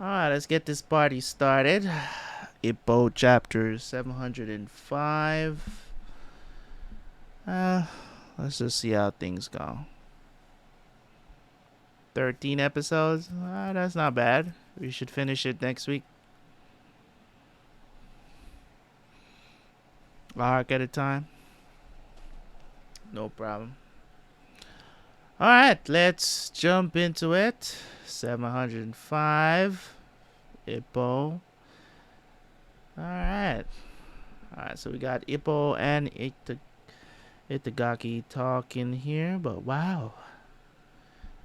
Alright, let's get this party started. Ippo Chapter 705. Uh, let's just see how things go. 13 episodes? That's not bad. We should finish it next week. Arc at a time. No problem. Alright, let's jump into it. 705. Ippo. Alright. Alright, so we got Ippo and Itagaki talking here, but wow.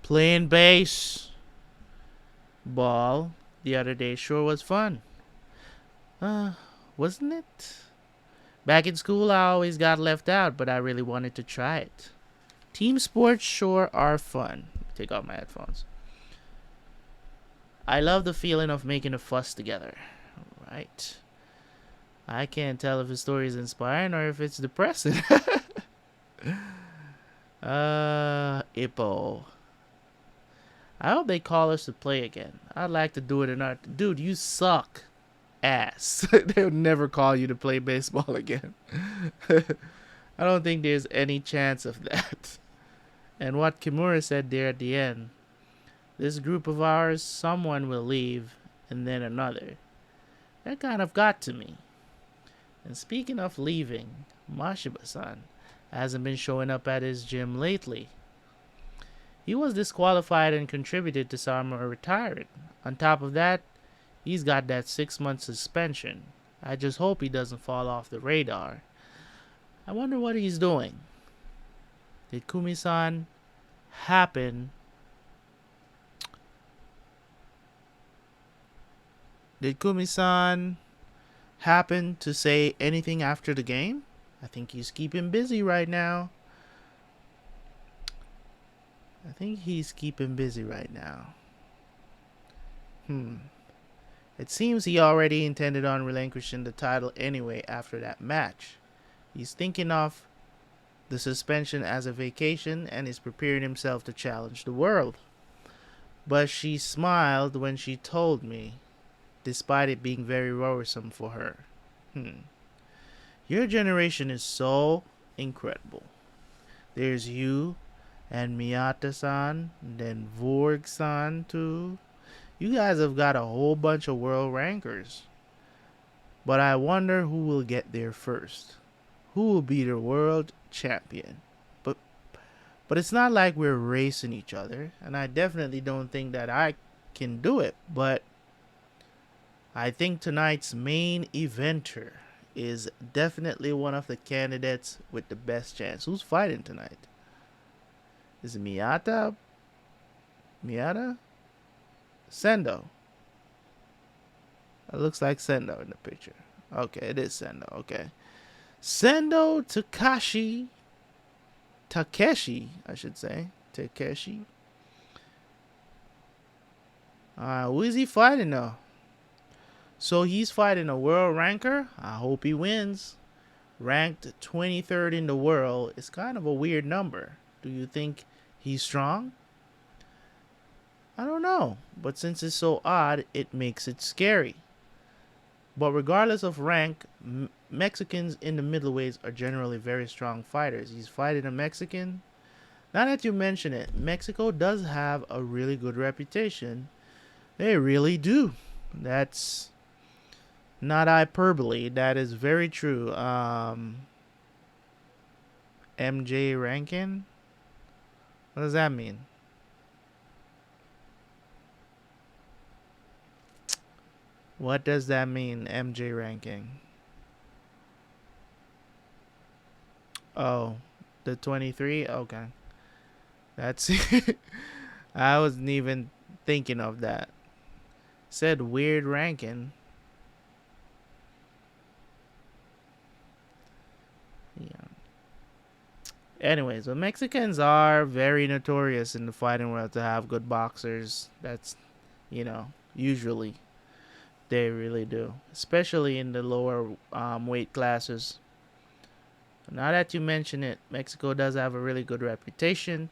Playing bass ball the other day sure was fun. Wasn't it? Back in school, I always got left out, but I really wanted to try it. Team sports sure are fun. Take off my headphones. I love the feeling of making a fuss together. Right. I can't tell if the story is inspiring or if it's depressing. Ippo. I hope they call us to play again. I'd like to do it in our... Dude, you suck. Ass. They'll never call you to play baseball again. I don't think there's any chance of that. And what Kimura said there at the end. This group of ours, someone will leave, and then another. That kind of got to me. And speaking of leaving, Mashiba-san hasn't been showing up at his gym lately. He was disqualified and contributed to Sama retiring. On top of that, he's got that 6-month suspension. I just hope he doesn't fall off the radar. I wonder what he's doing. Did Kumi-san happen... Did Kumi-san happen to say anything after the game? I think he's keeping busy right now. It seems he already intended on relinquishing the title anyway after that match. He's thinking of the suspension as a vacation and is preparing himself to challenge the world. But she smiled when she told me, despite it being very worrisome for her. Your generation is so incredible. There's you and Miyata-san, then Vorg-san too. You guys have got a whole bunch of world rankers. But I wonder who will get there first. Who will be the world champion? But it's not like we're racing each other, and I definitely don't think that I can do it, but I think tonight's main eventer is definitely one of the candidates with the best chance. Who's fighting tonight? Is it Miyata? Sendo. It looks like Sendo in the picture. Okay, it is Sendo. Okay. Sendo Takeshi, I should say. Takeshi. Who is he fighting though? So he's fighting a world ranker. I hope he wins. Ranked 23rd in the world is kind of a weird number. Do you think he's strong? I don't know. But since it's so odd, it makes it scary. But regardless of rank, Mexicans in the middleweights are generally very strong fighters. He's fighting a Mexican. Now that you mention it, Mexico does have a really good reputation. They really do. That's not hyperbole. That is very true. MJ ranking? What does that mean? What does that mean, MJ ranking? Oh, the 23? Okay. That's I wasn't even thinking of that. Said weird ranking. Yeah. Anyways, the Mexicans are very notorious in the fighting world to have good boxers. That's, usually they really do. Especially in the lower weight classes. Now that you mention it, Mexico does have a really good reputation.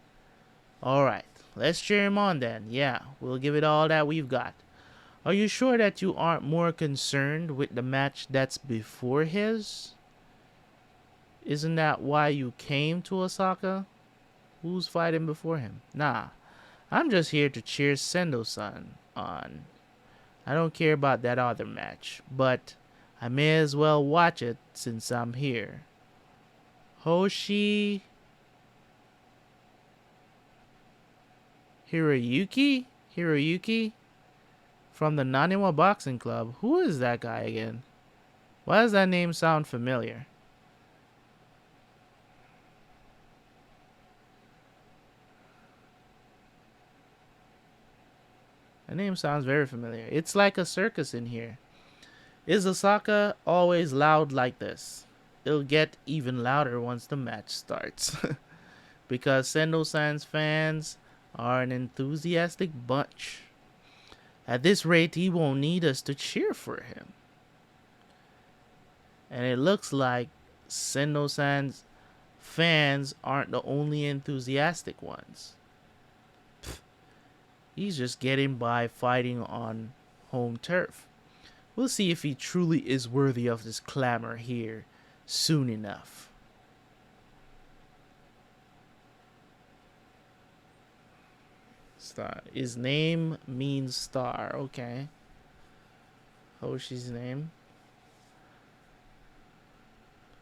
Alright, let's cheer him on then. Yeah, we'll give it all that we've got. Are you sure that you aren't more concerned with the match that's before his? Isn't that why you came to Osaka? Who's fighting before him? Nah, I'm just here to cheer Sendo-san on. I don't care about that other match, but I may as well watch it since I'm here. Hoshi Hiroyuki? Hiroyuki? From the Naniwa Boxing Club. Who is that guy again? Why does that name sound familiar? That name sounds very familiar. It's like a circus in here. Is Osaka always loud like this? It'll get even louder once the match starts. Because Sendo-san's fans are an enthusiastic bunch. At this rate, he won't need us to cheer for him. And it looks like Sendo-san's fans aren't the only enthusiastic ones. He's just getting by fighting on home turf. We'll see if he truly is worthy of this clamor here soon enough. Star. His name means star. Okay. Hoshi's name.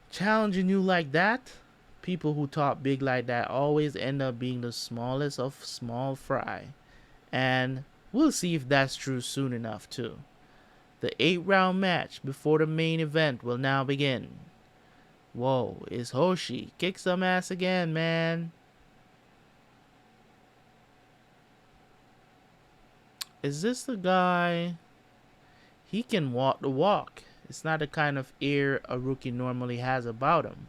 Challenging you like that? People who talk big like that always end up being the smallest of small fry. And we'll see if that's true soon enough too. The 8-round match before the main event will now begin. Whoa, it's Hoshi. Kick some ass again, man. Is this the guy? He can walk the walk. It's not the kind of air a rookie normally has about him.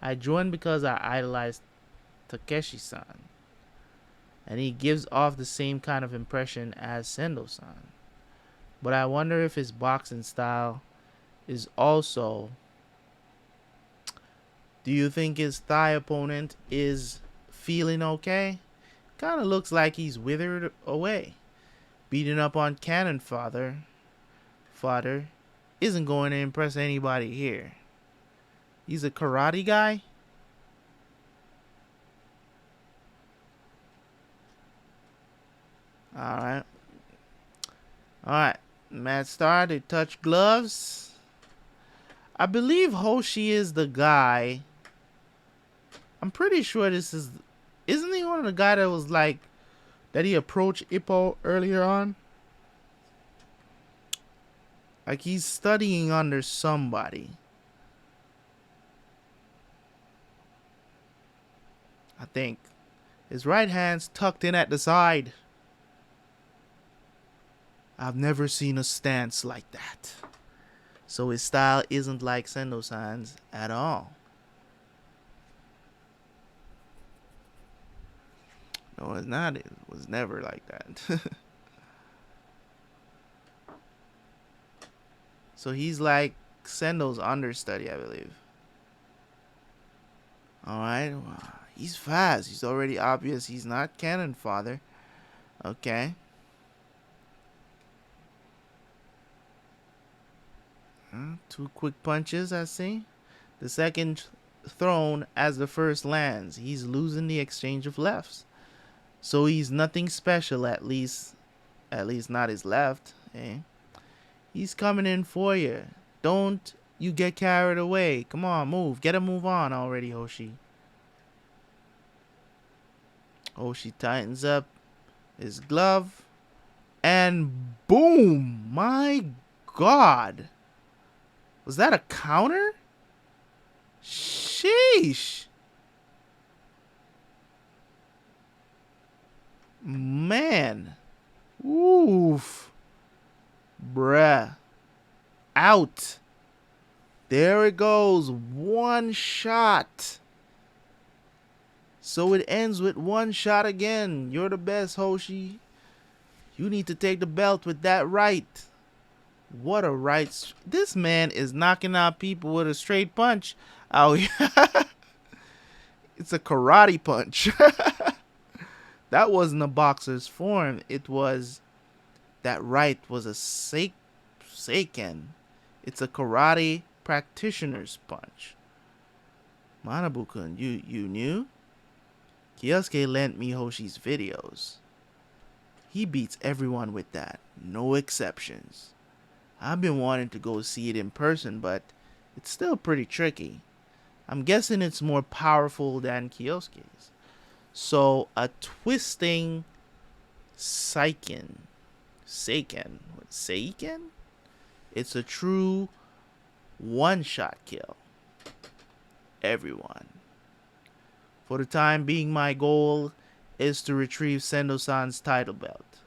I joined because I idolized Takeshi-san. And he gives off the same kind of impression as Sendo-san. But I wonder if his boxing style is also... Do you think his Thai opponent is feeling okay? Kinda looks like he's withered away. Beating up on Cannon Fodder isn't going to impress anybody here. He's a karate guy? Alright. Alright. Match started. Touch gloves. I believe Hoshi is the guy. I'm pretty sure this is... Isn't he one of the guy that was like... That he approached Ippo earlier on? Like he's studying under somebody. I think. His right hand's tucked in at the side. I've never seen a stance like that. So his style isn't like Sendo-san's at all. No, it's not. It was never like that. So he's like Sendo's understudy, I believe. Alright. Well, he's fast. He's already obvious. He's not Cannon Fodder. Okay. Two quick punches, I see. The second thrown as the first lands. He's losing the exchange of lefts. So he's nothing special, at least not his left. Eh? He's coming in for you. Don't you get carried away. Come on, move. Get a move on already, Hoshi. Hoshi tightens up his glove. And boom! My God. Was that a counter? Sheesh. Man. Oof. Bruh. Out. There it goes. One shot. So it ends with one shot again. You're the best, Hoshi. You need to take the belt with that right. What a right. This man is knocking out people with a straight punch. Oh, yeah. It's a karate punch. That wasn't a boxer's form. It was That right was a seiken. It's a karate practitioner's punch. Manabu-kun, you knew? Kyosuke lent me Hoshi's videos. He beats everyone with that, no exceptions. I've been wanting to go see it in person, but it's still pretty tricky. I'm guessing it's more powerful than Kyosuke's. So, a twisting Seiken. Seiken? It's a true one-shot kill. Everyone. For the time being, my goal is to retrieve Sendo-san's title belt.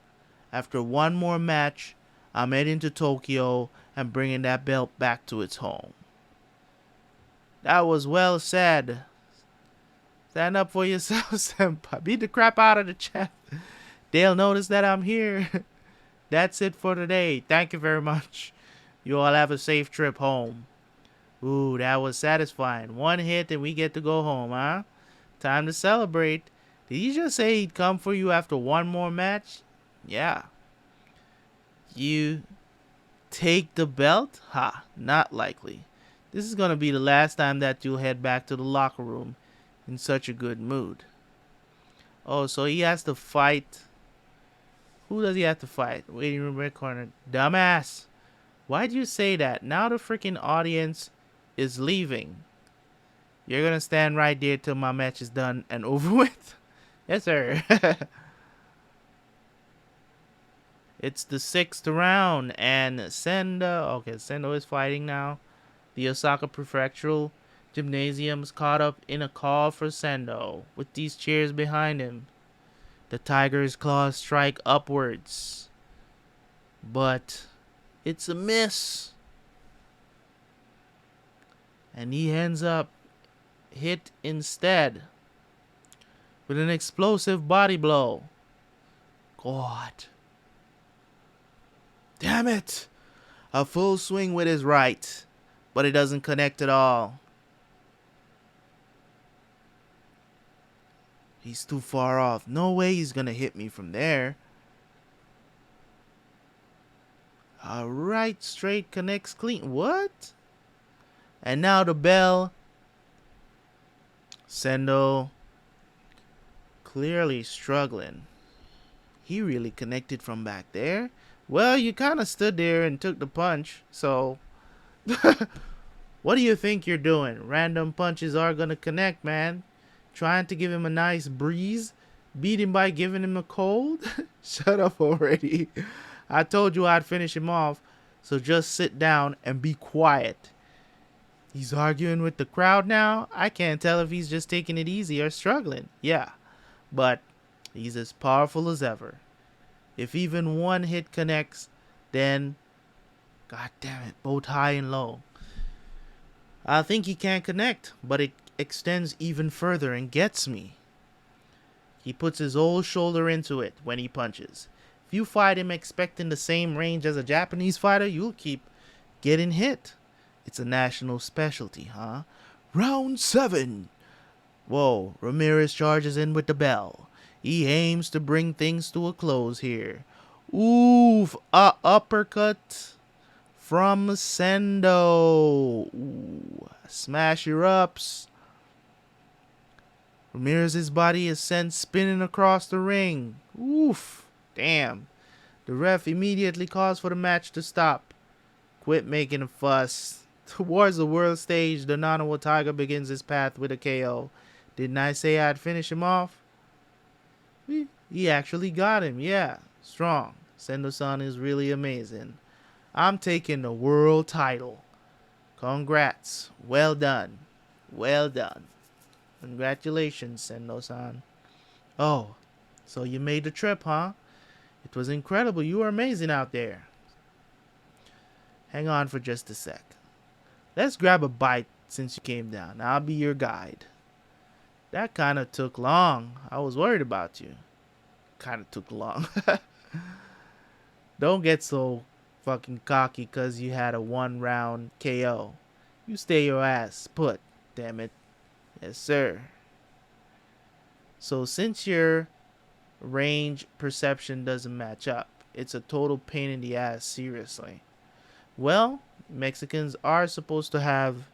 After one more match, I'm heading to Tokyo and bringing that belt back to its home. That was well said. Stand up for yourself, senpai. Beat the crap out of the chat. They'll notice that I'm here. That's it for today. Thank you very much. You all have a safe trip home. Ooh, that was satisfying. One hit and we get to go home, huh? Time to celebrate. Did he just say he'd come for you after one more match? Yeah. You take the belt? Ha, not likely. This is gonna be the last time that you'll head back to the locker room in such a good mood. Oh, so he has to fight. Who does he have to fight? Waiting room red corner. Dumbass. Why'd you say that? Now the freaking audience is leaving. You're gonna stand right there till my match is done and over with? Yes, sir. It's the 6th round and Sendo. Okay, Sendo is fighting now. The Osaka Prefectural Gymnasium is caught up in a call for Sendo with these chairs behind him. The tiger's claws strike upwards, but it's a miss. And he ends up hit instead with an explosive body blow. God. Damn it. A full swing with his right, but it doesn't connect at all. He's too far off. No way he's gonna hit me from there. A right straight connects clean. What? And now the bell. Sendo clearly struggling. He really connected from back there. Well, you kind of stood there and took the punch, so what do you think you're doing? Random punches are gonna connect, man. Trying to give him a nice breeze, beat him by giving him a cold? Shut up already. I told you I'd finish him off, so just sit down and be quiet. He's arguing with the crowd now. I can't tell if he's just taking it easy or struggling. Yeah, but he's as powerful as ever. If even one hit connects, then, god damn it, both high and low. I think he can't connect, but it extends even further and gets me. He puts his whole shoulder into it when he punches. If you fight him expecting the same range as a Japanese fighter, you'll keep getting hit. It's a national specialty, huh? Round 7. Whoa, Ramirez charges in with the bell. He aims to bring things to a close here. Oof, a uppercut from Sendo. Ooh, smash your ups. Ramirez's body is sent spinning across the ring. Oof, damn. The ref immediately calls for the match to stop. Quit making a fuss. Towards the world stage, the Nanawa Tiger begins his path with a KO. Didn't I say I'd finish him off? He actually got him, yeah. Strong. Sendo-san is really amazing. I'm taking the world title. Congrats. Well done. Well done. Congratulations, Sendo-san. Oh, so you made the trip, huh? It was incredible. You were amazing out there. Hang on for just a sec. Let's grab a bite since you came down. I'll be your guide. That kind of took long. I was worried about you. Kind of took long. Don't get so fucking cocky because you had a 1-round KO. You stay your ass put, damn it. Yes, sir. So since your range perception doesn't match up, It's a total pain in the ass, seriously. Well, Mexicans are supposed to have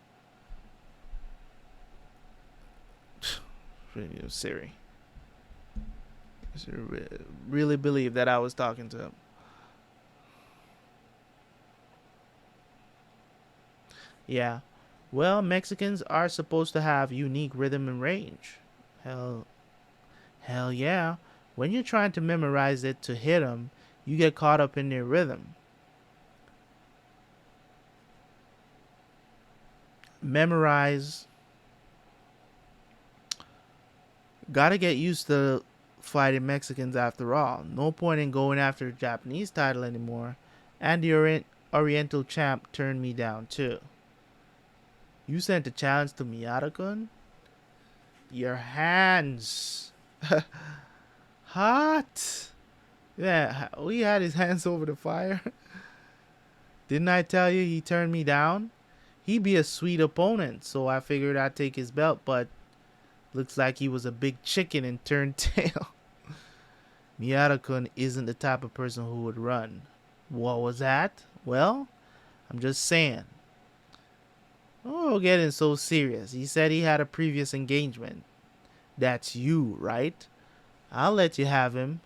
Siri. Really believe that I was talking to him. Yeah. Well, Mexicans are supposed to have unique rhythm and range. Hell, hell yeah. When you're trying to memorize it to hit them, you get caught up in their rhythm. Memorize. Gotta get used to fighting Mexicans after all. No point in going after a Japanese title anymore. And the Oriental champ turned me down too. You sent a challenge to Miyata-kun? Your hands. Hot. Yeah, we had his hands over the fire. Didn't I tell you he turned me down? He'd be a sweet opponent, so I figured I'd take his belt, but looks like he was a big chicken and turned tail. Miyata-kun isn't the type of person who would run. What was that? Well, I'm just saying. Oh, getting so serious. He said he had a previous engagement. That's you, right? I'll let you have him.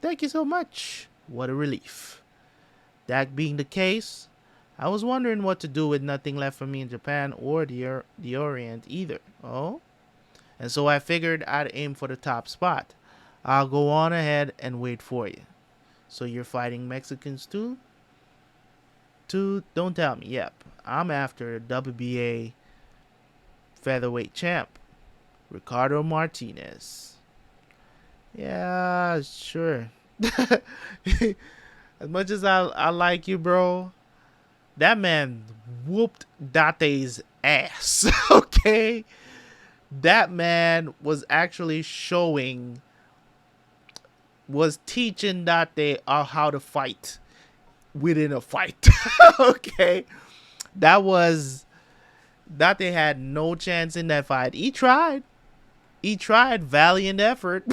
Thank you so much. What a relief. That being the case, I was wondering what to do with nothing left for me in Japan or the Orient either. Oh? And so I figured I'd aim for the top spot. I'll go on ahead and wait for you. So you're fighting Mexicans too? Don't tell me. Yep. I'm after WBA featherweight champ, Ricardo Martinez. Yeah, sure. As much as I like you, bro, that man whooped Date's ass. Okay? That man was actually was teaching Date how to fight within a fight. Okay? Date had no chance in that fight. He tried. Valiant effort.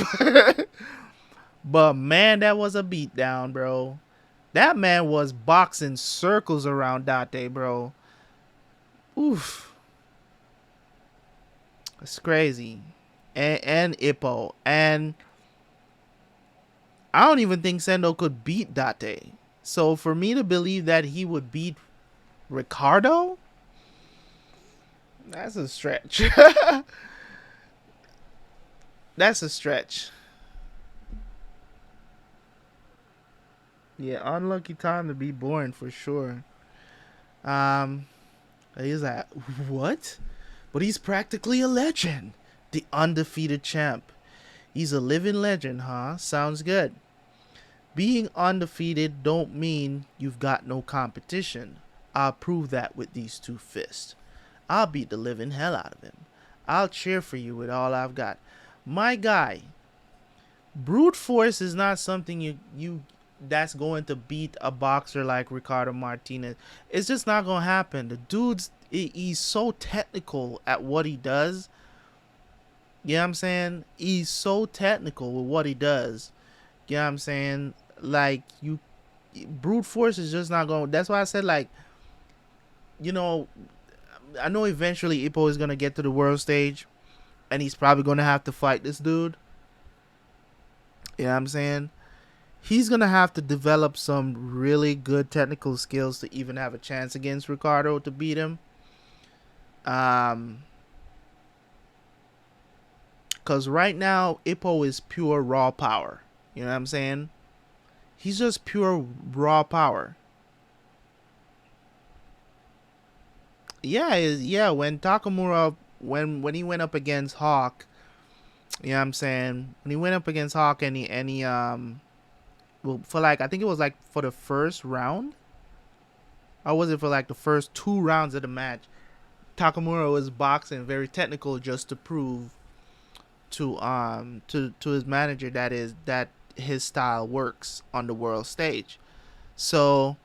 But man, that was a beatdown, bro. That man was boxing circles around Date, bro. Oof. It's crazy. And Ippo. And I don't even think Sendo could beat Date. So for me to believe that he would beat Ricardo, that's a stretch. That's a stretch. Yeah, unlucky time to be born for sure. He's like, what? But he's practically a legend. The undefeated champ. He's a living legend, huh? Sounds good. Being undefeated don't mean you've got no competition. I'll prove that with these two fists. I'll beat the living hell out of him. I'll cheer for you with all I've got. My guy, brute force is not something you that's going to beat a boxer like Ricardo Martinez. It's just not going to happen. The he's so technical at what he does. You know what I'm saying? He's so technical with what he does. You know what I'm saying? Like, brute force is just not going. That's why I said, like, you know, I know eventually Ippo is going to get to the world stage, and he's probably going to have to fight this dude. You know what I'm saying? He's going to have to develop some really good technical skills to even have a chance against Ricardo to beat him. Because right now, Ippo is pure raw power. You know what I'm saying? He's just pure raw power. Yeah, when Takamura, when he went up against Hawk, you know what I'm saying? When he went up against Hawk and he well, for like, I think it was like for the first round, or was it for like the first 2 rounds of the match, Takamura was boxing very technical just to prove to his manager that his style works on the world stage. So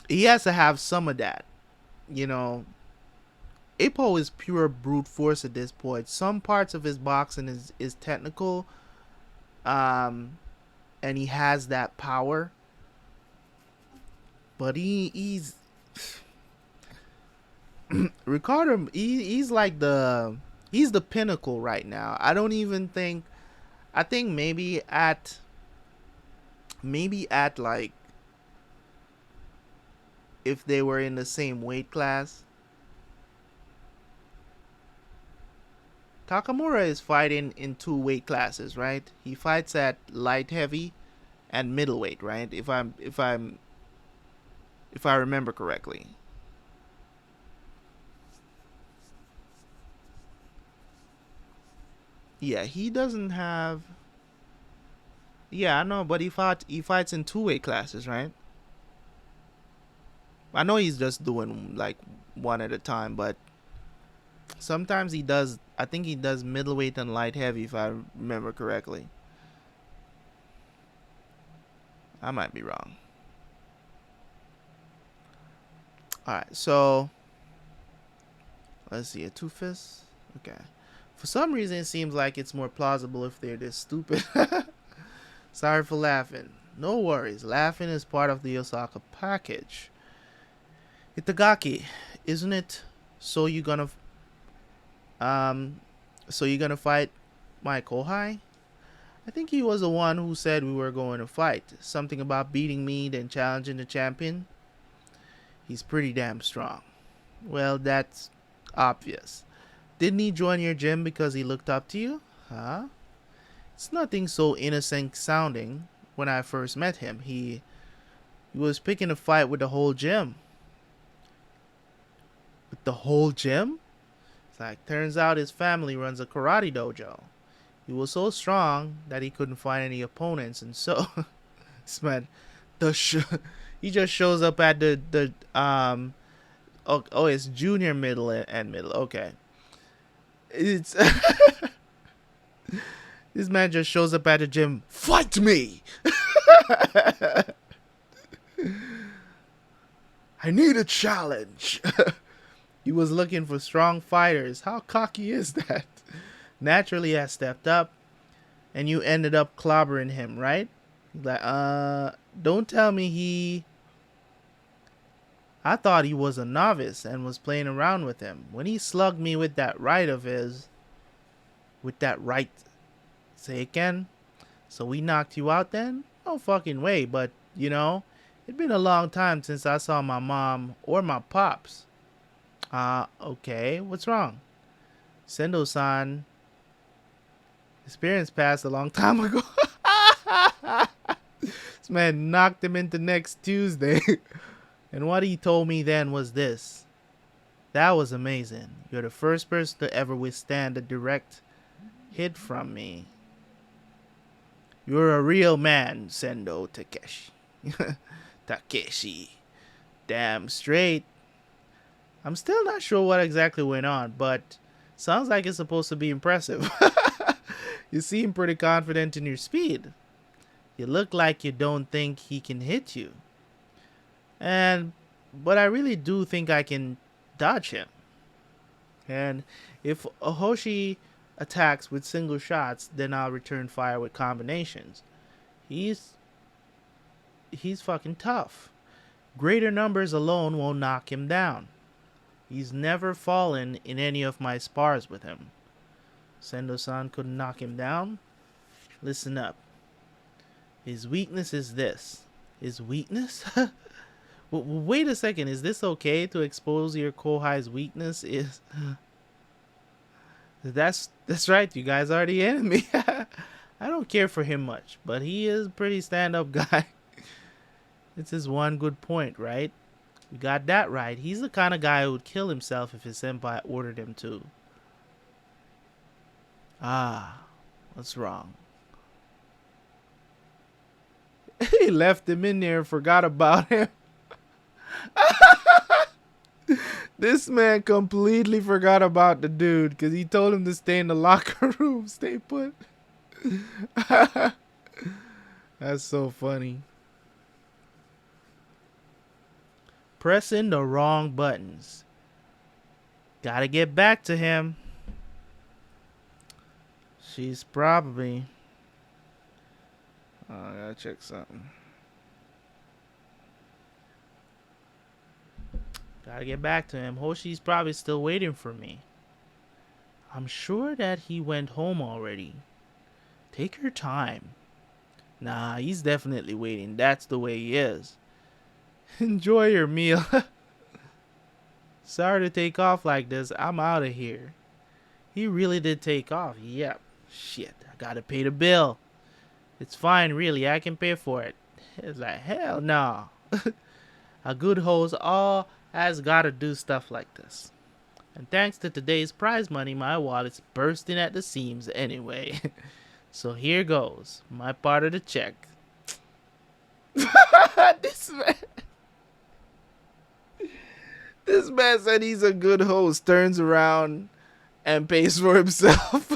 he has to have some of that. You know, Ippo is pure brute force at this point. Some parts of his boxing is technical. and he has that power. But he's Ricardo. He's like he's the pinnacle right now. I don't even think. I think maybe at like, if they were in the same weight class. Takamura is fighting in two weight classes, right? He fights at light heavy and middleweight, right? If I remember correctly. Yeah, he doesn't have. Yeah, I know, but he fights in two weight classes, right? I know he's just doing like one at a time, but sometimes he does. I think he does middleweight and light heavy, if I remember correctly. I might be wrong. All right, so let's see, a two fists. Okay. For some reason, it seems like it's more plausible if they're this stupid. Sorry for laughing. No worries. Laughing is part of the Osaka package. Itagaki, isn't it? So you gonna um, so you gonna fight my Kohai? I think he was the one who said we were going to fight. Something about beating me, then challenging the champion. He's pretty damn strong. Well, that's obvious. Didn't he join your gym because he looked up to you? Huh? It's nothing so innocent sounding. When I first met him, he was picking a fight with the whole gym. With the whole gym? It's like, turns out his family runs a karate dojo. He was so strong that he couldn't find any opponents, and so this man, he just shows up at the oh, it's junior, middle, and middle. Okay, it's this man just shows up at the gym. Fight me! I need a challenge. He was looking for strong fighters. How cocky is that? Naturally, I stepped up, and you ended up clobbering him, right? Like, don't tell me I thought he was a novice and was playing around with him. When he slugged me with that right of his, with that right, say again. So we knocked you out then? No fucking way, but, it'd been a long time since I saw my mom or my pops. Okay, what's wrong? Sendo-san, his parents passed a long time ago. This man knocked him into next Tuesday. And what he told me then was this. That was amazing. You're the first person to ever withstand a direct hit from me. You're a real man, Sendo Takeshi. Takeshi. Damn straight. I'm still not sure what exactly went on, but sounds like it's supposed to be impressive. You seem pretty confident in your speed. You look like you don't think he can hit you. But I really do think I can dodge him. And if Ohoshi attacks with single shots, then I'll return fire with combinations. He's fucking tough. Greater numbers alone won't knock him down. He's never fallen in any of my spars with him. Sendo-san couldn't knock him down? Listen up. His weakness is this. His weakness? Wait a second. Is this okay to expose your Kohai's weakness? That's right. You guys are the enemy. I don't care for him much, but he is a pretty stand-up guy. It's his one good point, right? You got that right. He's the kind of guy who would kill himself if his senpai ordered him to. What's wrong? He left him in there and forgot about him. This man completely forgot about the dude because he told him to stay in the locker room. Stay put. That's so funny. Pressing the wrong buttons. Gotta get back to him. She's probably... I gotta check something. Gotta get back to him. Hoshi's probably still waiting for me. I'm sure that he went home already. Take your time. Nah, he's definitely waiting. That's the way he is. Enjoy your meal. Sorry to take off like this. I'm out of here. He really did take off. Yep. Shit, I gotta pay the bill. It's fine, really. I can pay for it. It's like, hell no. A good host all has gotta do stuff like this. And thanks to today's prize money, my wallet's bursting at the seams anyway. So here goes. My part of the check. this man. This man said he's a good host, turns around and pays for himself.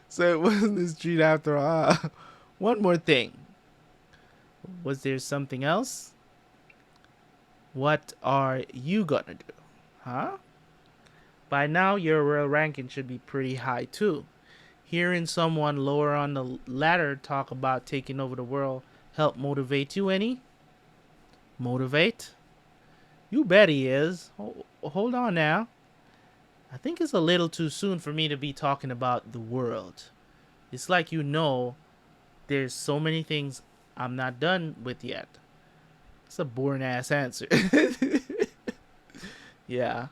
So it wasn't his treat after all. One more thing. Was there something else? What are you gonna do? Huh? By now, your world ranking should be pretty high too. Hearing someone lower on the ladder talk about taking over the world help motivate you any? Motivate? You bet he is. Hold on now. I think it's a little too soon for me to be talking about the world. It's like there's so many things I'm not done with yet. It's a boring ass answer. Yeah.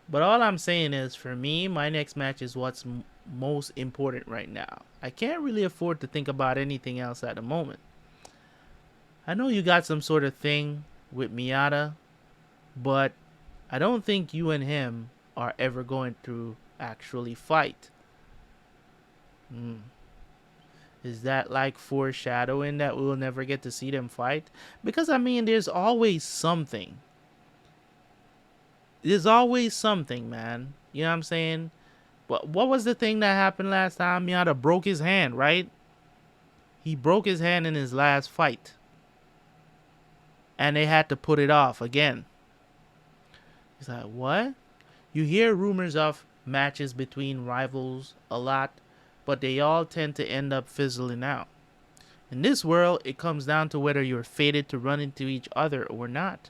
But all I'm saying is, for me, my next match is what's most important right now. I can't really afford to think about anything else at the moment. I know you got some sort of thing with Miyata, but I don't think you and him are ever going to actually fight. Is that like foreshadowing that we will never get to see them fight? Because I mean, there's always something. There's always something, man. You know what I'm saying? But what was the thing that happened last time? Miyata broke his hand, right? He broke his hand in his last fight. And they had to put it off again. He's like, what? You hear rumors of matches between rivals a lot, but they all tend to end up fizzling out. In this world, it comes down to whether you're fated to run into each other or not.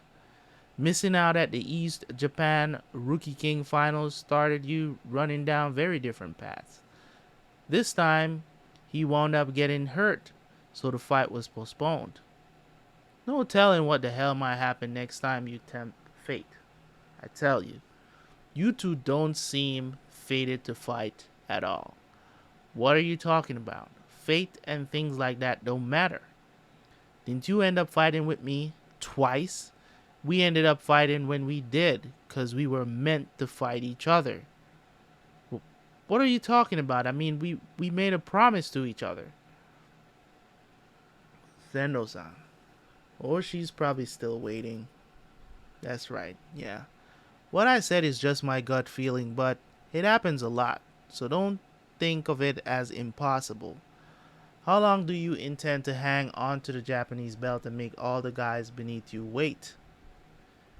Missing out at the East Japan Rookie King Finals started you running down very different paths. This time, he wound up getting hurt, so the fight was postponed. No telling what the hell might happen next time you tempt fate. I tell you, you two don't seem fated to fight at all. What are you talking about? Fate and things like that don't matter. Didn't you end up fighting with me twice? We ended up fighting when we did, because we were meant to fight each other. What are you talking about? I mean, we made a promise to each other. Sendo-san. Or she's probably still waiting. That's right, yeah. What I said is just my gut feeling, but it happens a lot, so don't think of it as impossible. How long do you intend to hang on to the Japanese belt and make all the guys beneath you wait?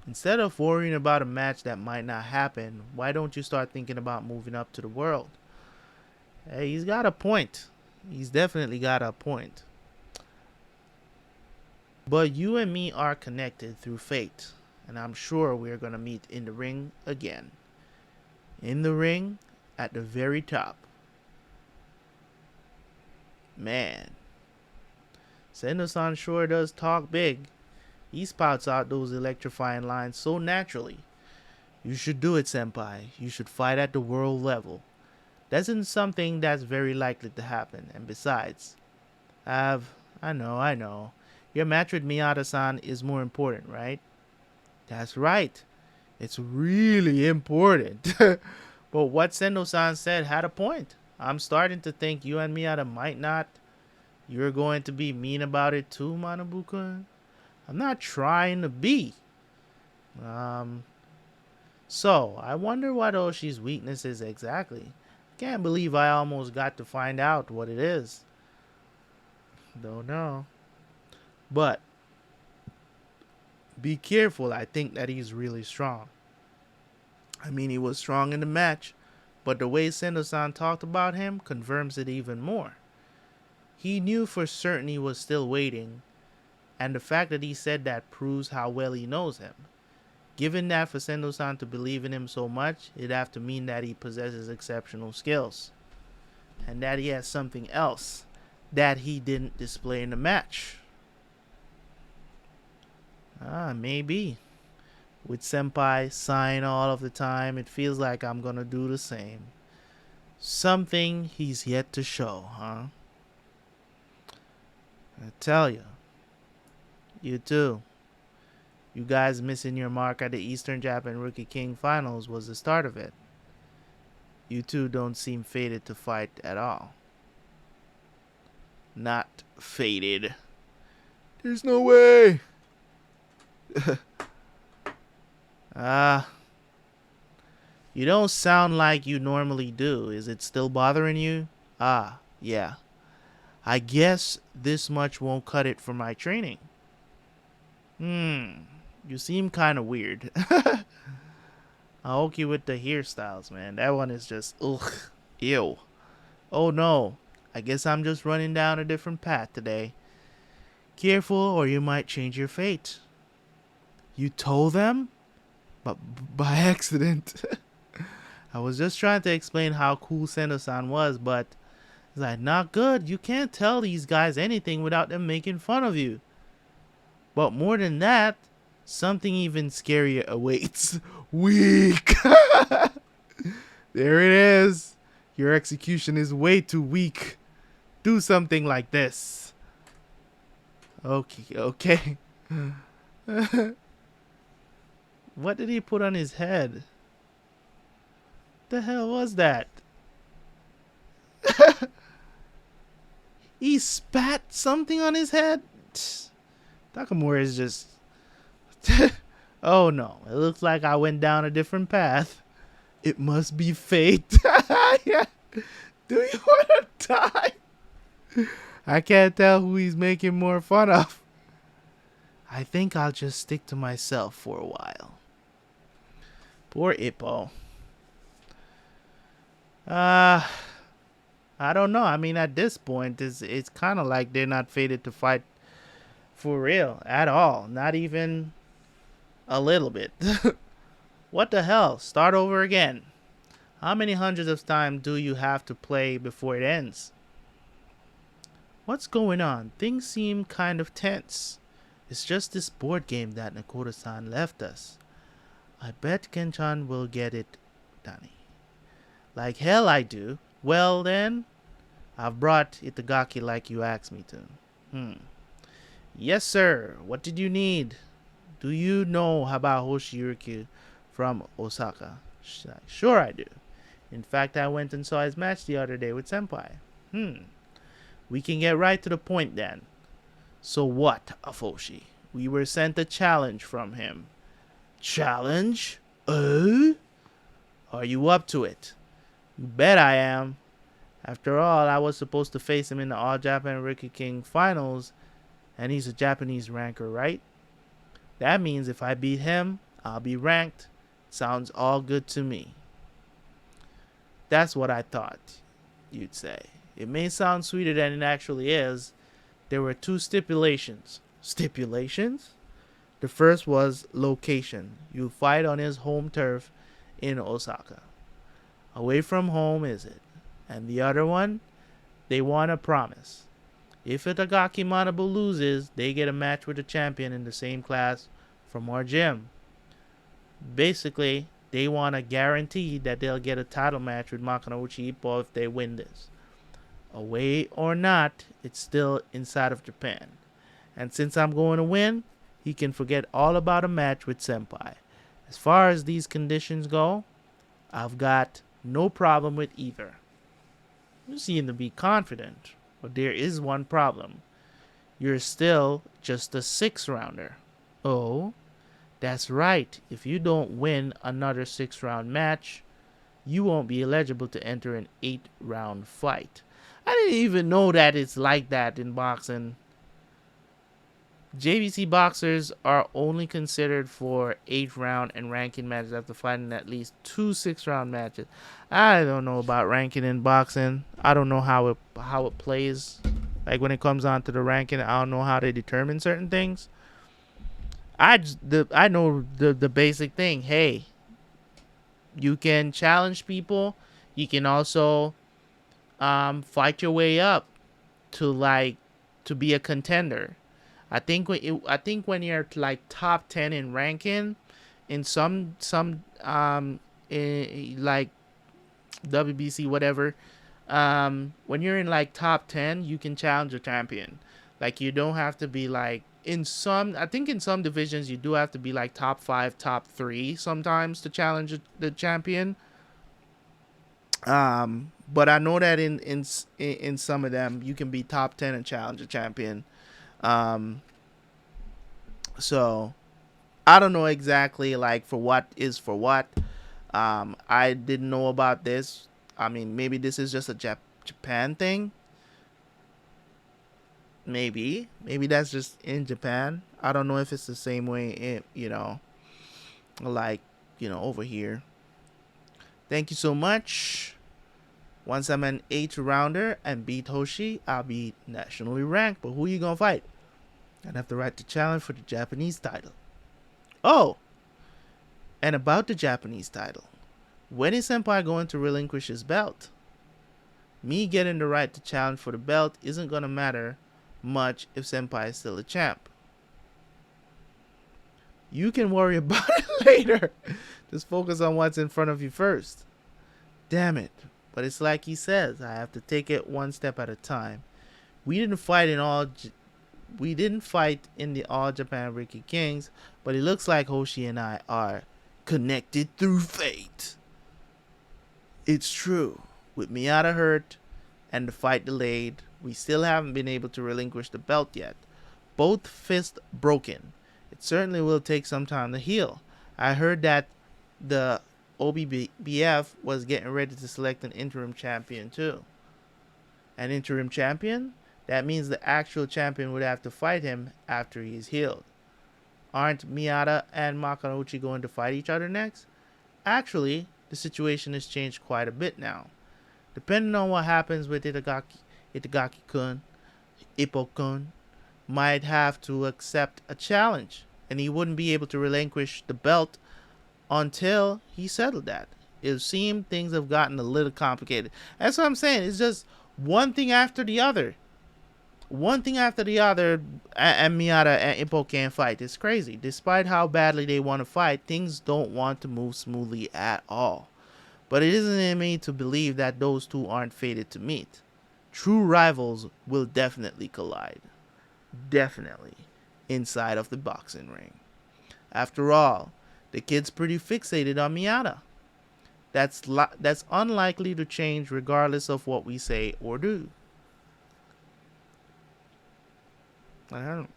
Instead of worrying about a match that might not happen, why don't you start thinking about moving up to the world? Hey, he's got a point. He's definitely got a point. But you and me are connected through fate, and I'm sure we're gonna meet in the ring again. In the ring, at the very top. Man. Sendo-san sure does talk big. He spouts out those electrifying lines so naturally. You should do it, senpai. You should fight at the world level. That isn't something that's very likely to happen. And besides, I know. Your match with Miyata-san is more important, right? That's right. It's really important. But what Sendo-san said had a point. I'm starting to think you and Miyata might not. You're going to be mean about it too, Manabu-kun? I'm not trying to be. So, I wonder what Oshi's weakness is exactly. Can't believe I almost got to find out what it is. Don't know. But, be careful. I think that he's really strong. I mean, he was strong in the match, but the way Sendo-san talked about him confirms it even more. He knew for certain he was still waiting, and the fact that he said that proves how well he knows him. Given that for Sendo-san to believe in him so much, it'd have to mean that he possesses exceptional skills, and that he has something else that he didn't display in the match. Maybe. With Senpai sighing all of the time, it feels like I'm gonna do the same. Something he's yet to show, huh? I tell you. You too. You guys missing your mark at the Eastern Japan Rookie King Finals was the start of it. You two don't seem fated to fight at all. Not fated. There's no way. You don't sound like you normally do. Is it still bothering you? Yeah. I guess this much won't cut it for my training. You seem kind of weird. Aoki with the hairstyles, man. That one is just, ugh, ew. Oh no, I guess I'm just running down a different path today. Careful or you might change your fate. You told them? But by accident. I was just trying to explain how cool Sendo-san was, but it's like, not good. You can't tell these guys anything without them making fun of you. But more than that, something even scarier awaits. Weak. There it is. Your execution is way too weak. Do something like this. Okay. What did he put on his head? The hell was that? He spat something on his head? Takamura is just... Oh no, it looks like I went down a different path. It must be fate. Yeah. Do you want to die? I can't tell who he's making more fun of. I think I'll just stick to myself for a while. Poor Ippo. I don't know. I mean, at this point, it's kind of like they're not fated to fight for real at all. Not even a little bit. What the hell? Start over again. How many hundreds of times do you have to play before it ends? What's going on? Things seem kind of tense. It's just this board game that Nakoda-san left us. I bet Kenchan will get it, Danny. Like hell I do. Well then, I've brought Itagaki like you asked me to. Yes sir, what did you need? Do you know about Hoshiyuki from Osaka? Sure I do. In fact, I went and saw his match the other day with Senpai. We can get right to the point then. So what, Afoshi? We were sent a challenge from him. Challenge? Oh? Are you up to it? You bet I am. After all, I was supposed to face him in the All Japan Rookie King Finals, and he's a Japanese ranker, right? That means if I beat him, I'll be ranked. Sounds all good to me. That's what I thought you'd say. It may sound sweeter than it actually is. There were two stipulations. Stipulations? The first was location. You fight on his home turf in Osaka. Away from home is it? And the other one? They want a promise. If Itagaki Manabu loses, they get a match with the champion in the same class from our gym. Basically, they want a guarantee that they'll get a title match with Makunouchi Ippo if they win this. Away or not, it's still inside of Japan. And since I'm going to win, he can forget all about a match with Senpai. As far as these conditions go, I've got no problem with either. You seem to be confident, but there is one problem. You're still just a 6-rounder. Oh, that's right. If you don't win another 6-round match, you won't be eligible to enter an 8-round fight. I didn't even know that it's like that in boxing. JVC boxers are only considered for 8-round and ranking matches after fighting at least 2 6-round matches. I don't know about ranking in boxing. I don't know how it plays. Like when it comes on to the ranking, I don't know how they determine certain things. I know the basic thing. Hey, you can challenge people. You can also fight your way up to like to be a contender. I think when you're like top 10 in ranking in some like WBC whatever, when you're in like top 10, you can challenge a champion. Like you don't have to be like in some, I think in some divisions you do have to be like top 5, top 3 sometimes to challenge the champion. But I know that in some of them you can be top 10 and challenge a champion. Um, so I don't know exactly like for what is for what. I didn't know about this. I mean, maybe this is just a Japan thing. Maybe that's just in Japan. I don't know if it's the same way in, like, over here. Thank you so much. Once I'm an 8 rounder and beat Hoshi, I'll be nationally ranked. But who you gonna fight? I'd have the right to challenge for the Japanese title. Oh, and about the Japanese title. When is Senpai going to relinquish his belt? Me getting the right to challenge for the belt isn't gonna matter much if Senpai is still a champ. You can worry about it later. Just focus on what's in front of you first. Damn it. But it's like he says, I have to take it one step at a time. We didn't fight in the All Japan Ricky Kings, but it looks like Hoshi and I are connected through fate. It's true. With Miyata hurt and the fight delayed, we still haven't been able to relinquish the belt yet. Both fists broken. It certainly will take some time to heal. I heard that the OBBF was getting ready to select an interim champion too. An interim champion? That means the actual champion would have to fight him after he's healed. Aren't Miyata and Makunouchi going to fight each other next? Actually, the situation has changed quite a bit now. Depending on what happens with Itagaki-kun, Ippo-kun might have to accept a challenge, and he wouldn't be able to relinquish the belt until he settled that. It seemed things have gotten a little complicated. That's what I'm saying. It's just one thing after the other. One thing after the other, and Miyata and Ippo can't fight. It's crazy. Despite how badly they want to fight, things don't want to move smoothly at all. But it isn't in me to believe that those two aren't fated to meet. True rivals will definitely collide. Definitely. Inside of the boxing ring. After all, the kid's pretty fixated on Miyata. That's unlikely to change regardless of what we say or do. I don't know.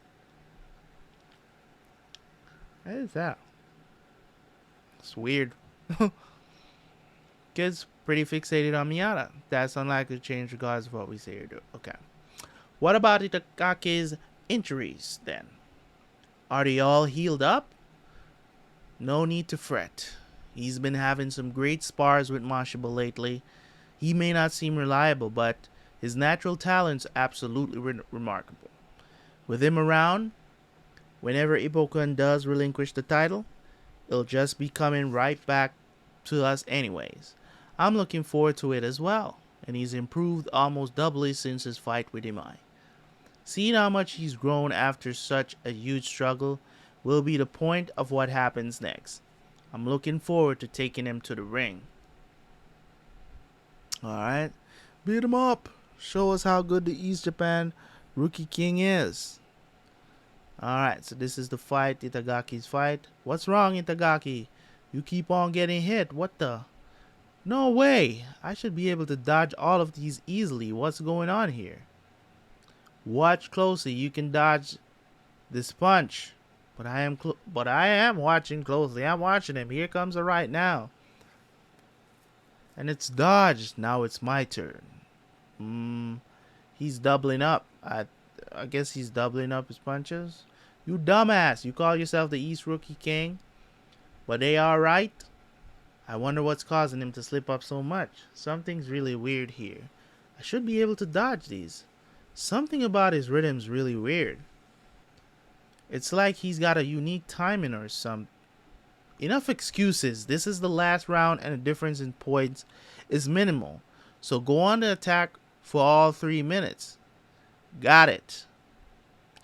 What is that? It's weird. Kid's pretty fixated on Miyata. That's unlikely to change regardless of what we say or do. Okay. What about Itagaki's injuries then? Are they all healed up? No need to fret. He's been having some great spars with Mashiba lately. He may not seem reliable, but his natural talent's absolutely remarkable. With him around, whenever Ippo-kun does relinquish the title, it'll just be coming right back to us anyways. I'm looking forward to it as well, and he's improved almost doubly since his fight with Imai. Seeing how much he's grown after such a huge struggle will be the point of what happens next. I'm looking forward to taking him to the ring. Alright, beat him up. Show us how good the East Japan Rookie King is. Alright, so this is the fight, Itagaki's fight. What's wrong, Itagaki? You keep on getting hit. What the? No way. I should be able to dodge all of these easily. What's going on here? Watch closely. You can dodge this punch. But I am watching closely. I'm watching him. Here comes a right now. And it's dodged. Now it's my turn. He's doubling up. I guess he's doubling up his punches. You dumbass. You call yourself the East Rookie King. But they are right. I wonder what's causing him to slip up so much. Something's really weird here. I should be able to dodge these. Something about his rhythm's really weird. It's like he's got a unique timing or some. Enough excuses. This is the last round and the difference in points is minimal. So go on to attack for all 3 minutes. Got it.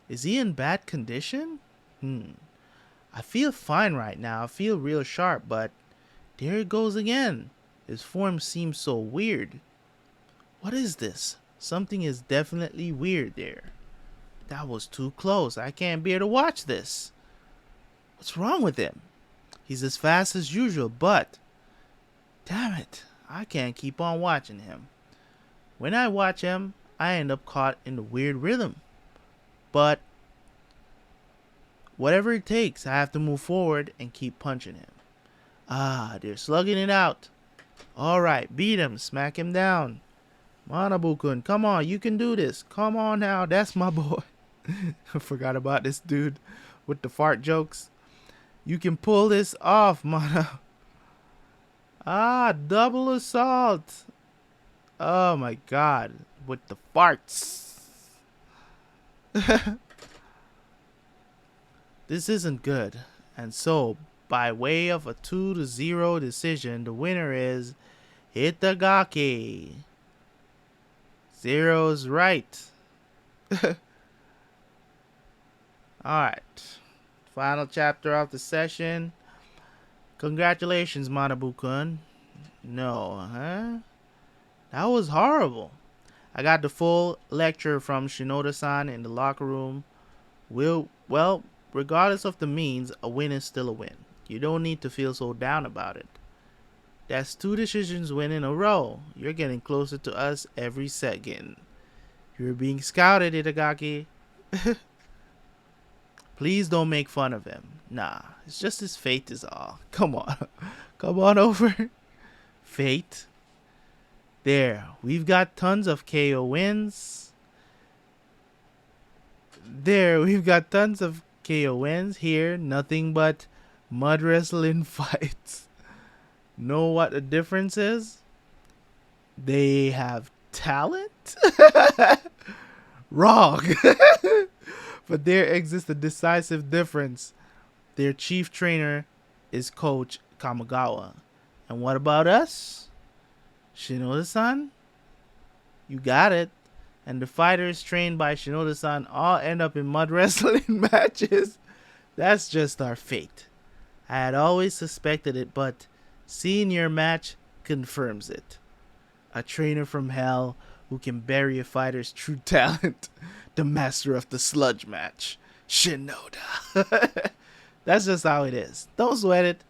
Is he in bad condition? I feel fine right now. I feel real sharp, but there it goes again. His form seems so weird. What is this? Something is definitely weird there. That was too close. I can't bear to watch this. What's wrong with him? He's as fast as usual, but damn it, I can't keep on watching him. When I watch him, I end up caught in the weird rhythm. But whatever it takes, I have to move forward and keep punching him. Ah, they're slugging it out. Alright, beat him, smack him down. Manabu-kun, come on, you can do this. Come on now, that's my boy. I forgot about this dude with the fart jokes. You can pull this off, Mana. Ah, double assault. Oh my god, with the farts. This isn't good. And so, by way of a 2-0 decision, the winner is Itagaki. Zero's right. Alright. Final chapter of the session. Congratulations, Manabu-kun. No, huh? That was horrible. I got the full lecture from Shinoda-san in the locker room. Well, regardless of the means, a win is still a win. You don't need to feel so down about it. That's 2 decisions win in a row. You're getting closer to us every second. You're being scouted, Itagaki. Please don't make fun of him. Nah, it's just his fate is all. Come on. Come on over. Fate. There, we've got tons of KO wins. There, we've got tons of KO wins. Here, nothing but mud wrestling fights. Know what the difference is? They have talent? Wrong. But there exists a decisive difference. Their chief trainer is Coach Kamigawa. And what about us? Shinoda-san? You got it. And the fighters trained by Shinoda-san all end up in mud wrestling matches. That's just our fate. I had always suspected it, but seeing your match confirms it. A trainer from hell who can bury a fighter's true talent. The master of the sludge match. Shinoda. That's just how it is. Don't sweat it.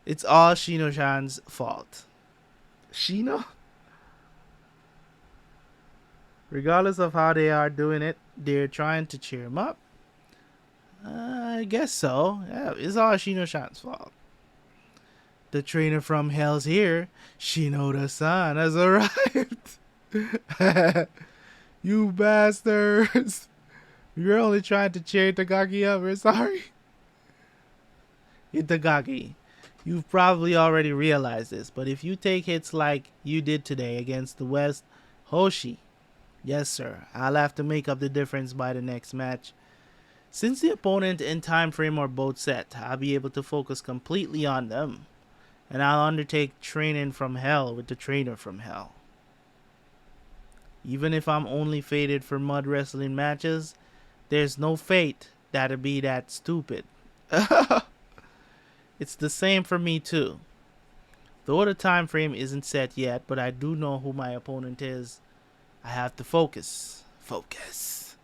It's all Shino-chan's fault. Shino? Regardless of how they are doing it, they're trying to cheer him up. I guess so. Yeah, it's all Shino-chan's fault. The trainer from hell's here. Shinoda-san has arrived. You bastards. You're only trying to cheer Itagaki up. We're sorry. Itagaki, you've probably already realized this, but if you take hits like you did today against the West Hoshi, yes sir, I'll have to make up the difference by the next match. Since the opponent and time frame are both set, I'll be able to focus completely on them. And I'll undertake training from hell with the trainer from hell. Even if I'm only fated for mud wrestling matches, there's no fate that'd be that stupid. It's the same for me too. Though the time frame isn't set yet, but I do know who my opponent is. I have to focus. Focus.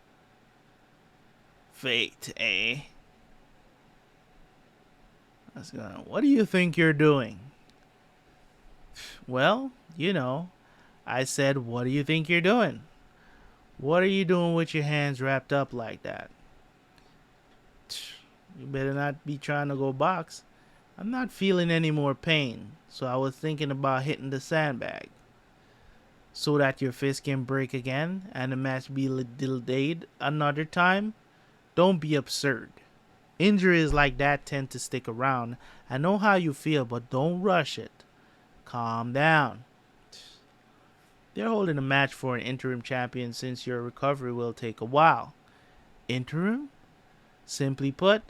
Fate, eh? What do you think you're doing? Well, you know, I said, what do you think you're doing? What are you doing with your hands wrapped up like that? You better not be trying to go box. I'm not feeling any more pain, so I was thinking about hitting the sandbag. So that your fist can break again and the match be delayed another time? Don't be absurd. Injuries like that tend to stick around. I know how you feel, but don't rush it. Calm down. They're holding a match for an interim champion since your recovery will take a while. Interim? Simply put,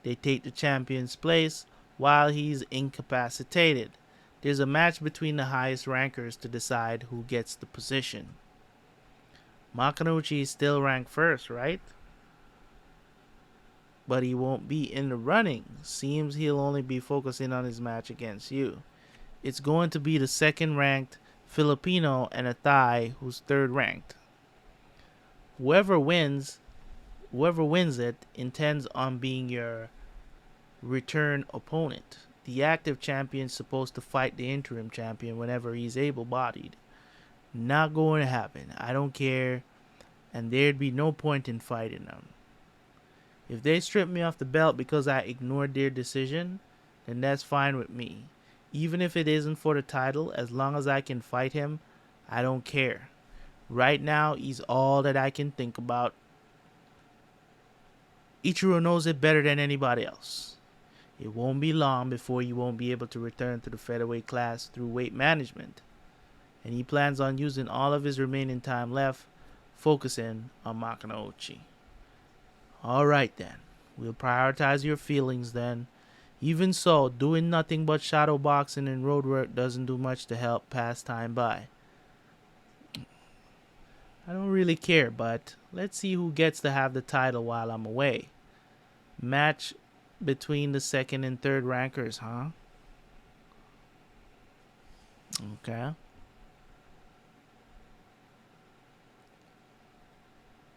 they take the champion's place while he's incapacitated. There's a match between the highest rankers to decide who gets the position. Makunouchi is still ranked first, right? But he won't be in the running. Seems he'll only be focusing on his match against you. It's going to be the second ranked Filipino and a Thai who's third ranked. Whoever wins it intends on being your return opponent. The active champion's supposed to fight the interim champion whenever he's able-bodied. Not going to happen. I don't care, and there'd be no point in fighting them. If they strip me off the belt because I ignored their decision, then that's fine with me. Even if it isn't for the title, as long as I can fight him, I don't care. Right now, he's all that I can think about. Ichiro knows it better than anybody else. It won't be long before you won't be able to return to the featherweight class through weight management. And he plans on using all of his remaining time left, focusing on Makunouchi. Alright then, we'll prioritize your feelings then. Even so, doing nothing but shadow boxing and road work doesn't do much to help pass time by. I don't really care, but let's see who gets to have the title while I'm away. Match between the second and third rankers, huh? Okay.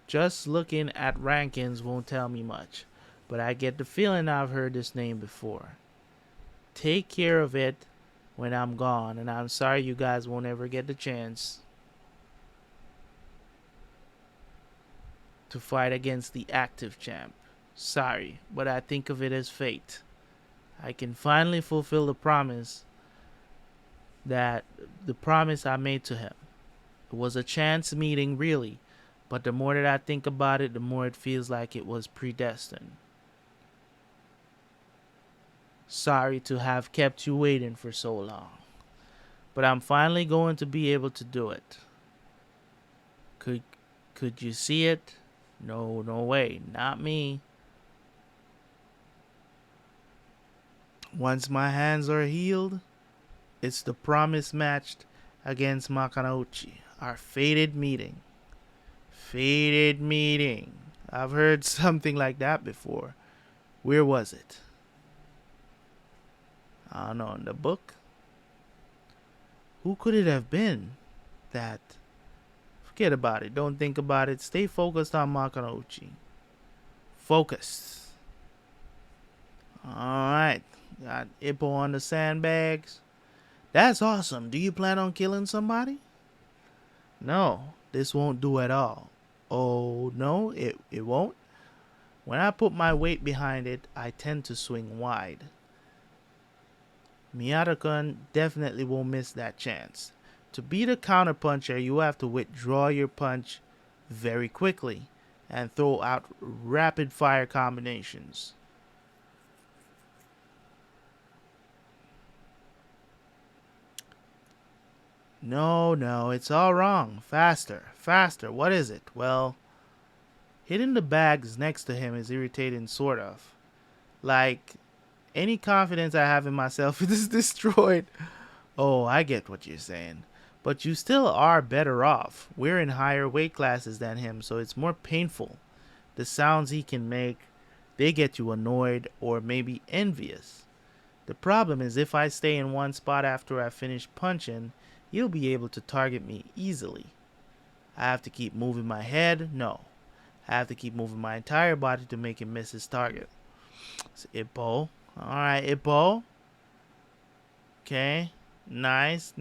Just looking at rankings won't tell me much, but I get the feeling I've heard this name before. Take care of it when I'm gone, and I'm sorry you guys won't ever get the chance to fight against the active champ. Sorry, but I think of it as fate. I can finally fulfill the promise I made to him. It was a chance meeting, really, but the more that I think about it, the more it feels like it was predestined. Sorry to have kept you waiting for so long, but I'm finally going to be able to do it. Could you see it? No way, not me. Once my hands are healed, it's the promise match against Makunouchi, our fated meeting. Fated meeting. I've heard something like that before. Where was it? I don't know, in the book? Who could it have been? That. Forget about it. Don't think about it. Stay focused on Makunouchi. Focus. Alright. Got Ippo on the sandbags. That's awesome. Do you plan on killing somebody? No, this won't do at all. Oh, no, it won't? When I put my weight behind it, I tend to swing wide. Miyata-kun definitely won't miss that chance. To beat a counterpuncher, you have to withdraw your punch very quickly and throw out rapid fire combinations. No, it's all wrong. Faster. What is it? Well, hitting the bags next to him is irritating, sort of. Like, any confidence I have in myself is destroyed. Oh, I get what you're saying. But you still are better off. We're in higher weight classes than him, so it's more painful. The sounds he can make, they get you annoyed or maybe envious. The problem is if I stay in one spot after I finish punching, he'll be able to target me easily. I have to keep moving my head? No. I have to keep moving my entire body to make him miss his target. It's Ippo. Alright, Ippo. Okay. Nice.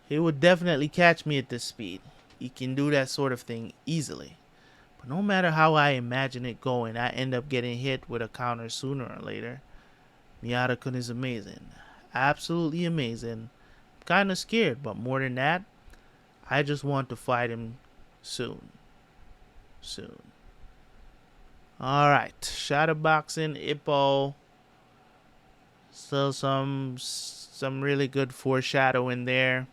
He would definitely catch me at this speed. He can do that sort of thing easily. But no matter how I imagine it going, I end up getting hit with a counter sooner or later. Miyata-kun is amazing. Absolutely amazing. I'm kind of scared, but more than that, I just want to fight him soon. Alright, shadowboxing, Ippo. Still some really good foreshadowing there.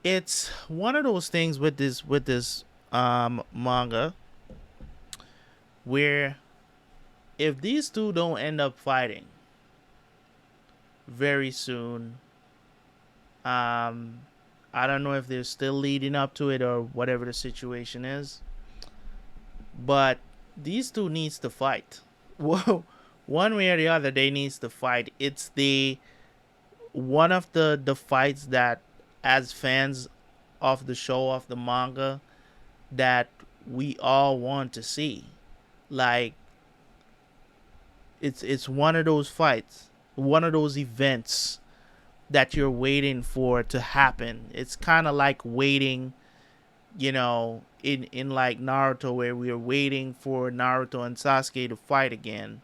It's one of those things with this manga where if these two don't end up fighting very soon, um, I don't know if they're still leading up to it or whatever the situation is, but these two needs to fight. Whoa, one way or the other, they needs to fight. It's the one of the fights that, as fans of the show of the manga, that we all want to see. Like it's one of those fights, one of those events that you're waiting for to happen. It's kind of like waiting, in like Naruto, where we are waiting for Naruto and Sasuke to fight again.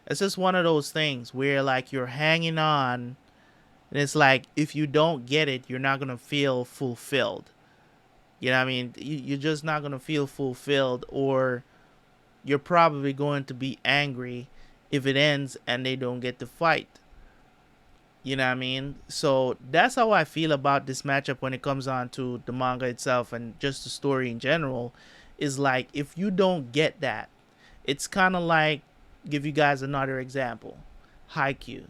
It's just one of those things where like you're hanging on, and it's like if you don't get it, you're not gonna feel fulfilled. You know what I mean? You're just not gonna feel fulfilled, or you're probably going to be angry if it ends and they don't get to fight. You know what I mean? So that's how I feel about this matchup when it comes on to the manga itself and just the story in general. Is like if you don't get that, it's kind of like, give you guys another example, Haikyuu.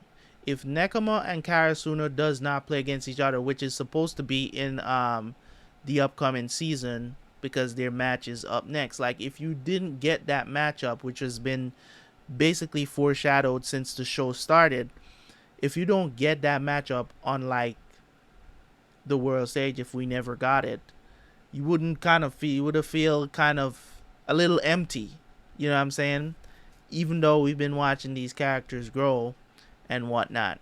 If Nekoma and Karasuno does not play against each other, which is supposed to be in the upcoming season because their match is up next. Like if you didn't get that matchup, which has been basically foreshadowed since the show started, if you don't get that matchup on like the world stage, if we never got it, you wouldn't kind of feel, you would have feel kind of a little empty. You know what I'm saying? Even though we've been watching these characters grow and whatnot,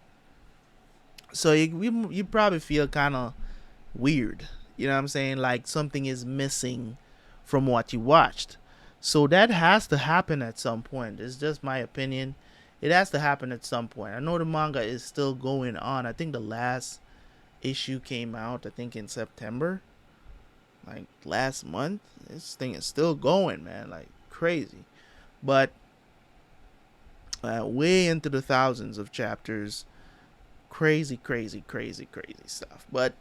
so you probably feel kind of weird. You know what I'm saying? Like something is missing from what you watched. So that has to happen at some point. It's just my opinion. It has to happen at some point. I know the manga is still going on. I think the last issue came out, I think in September, like last month. This thing is still going, man, like crazy. But way into the thousands of chapters. Crazy, crazy, crazy, crazy stuff. But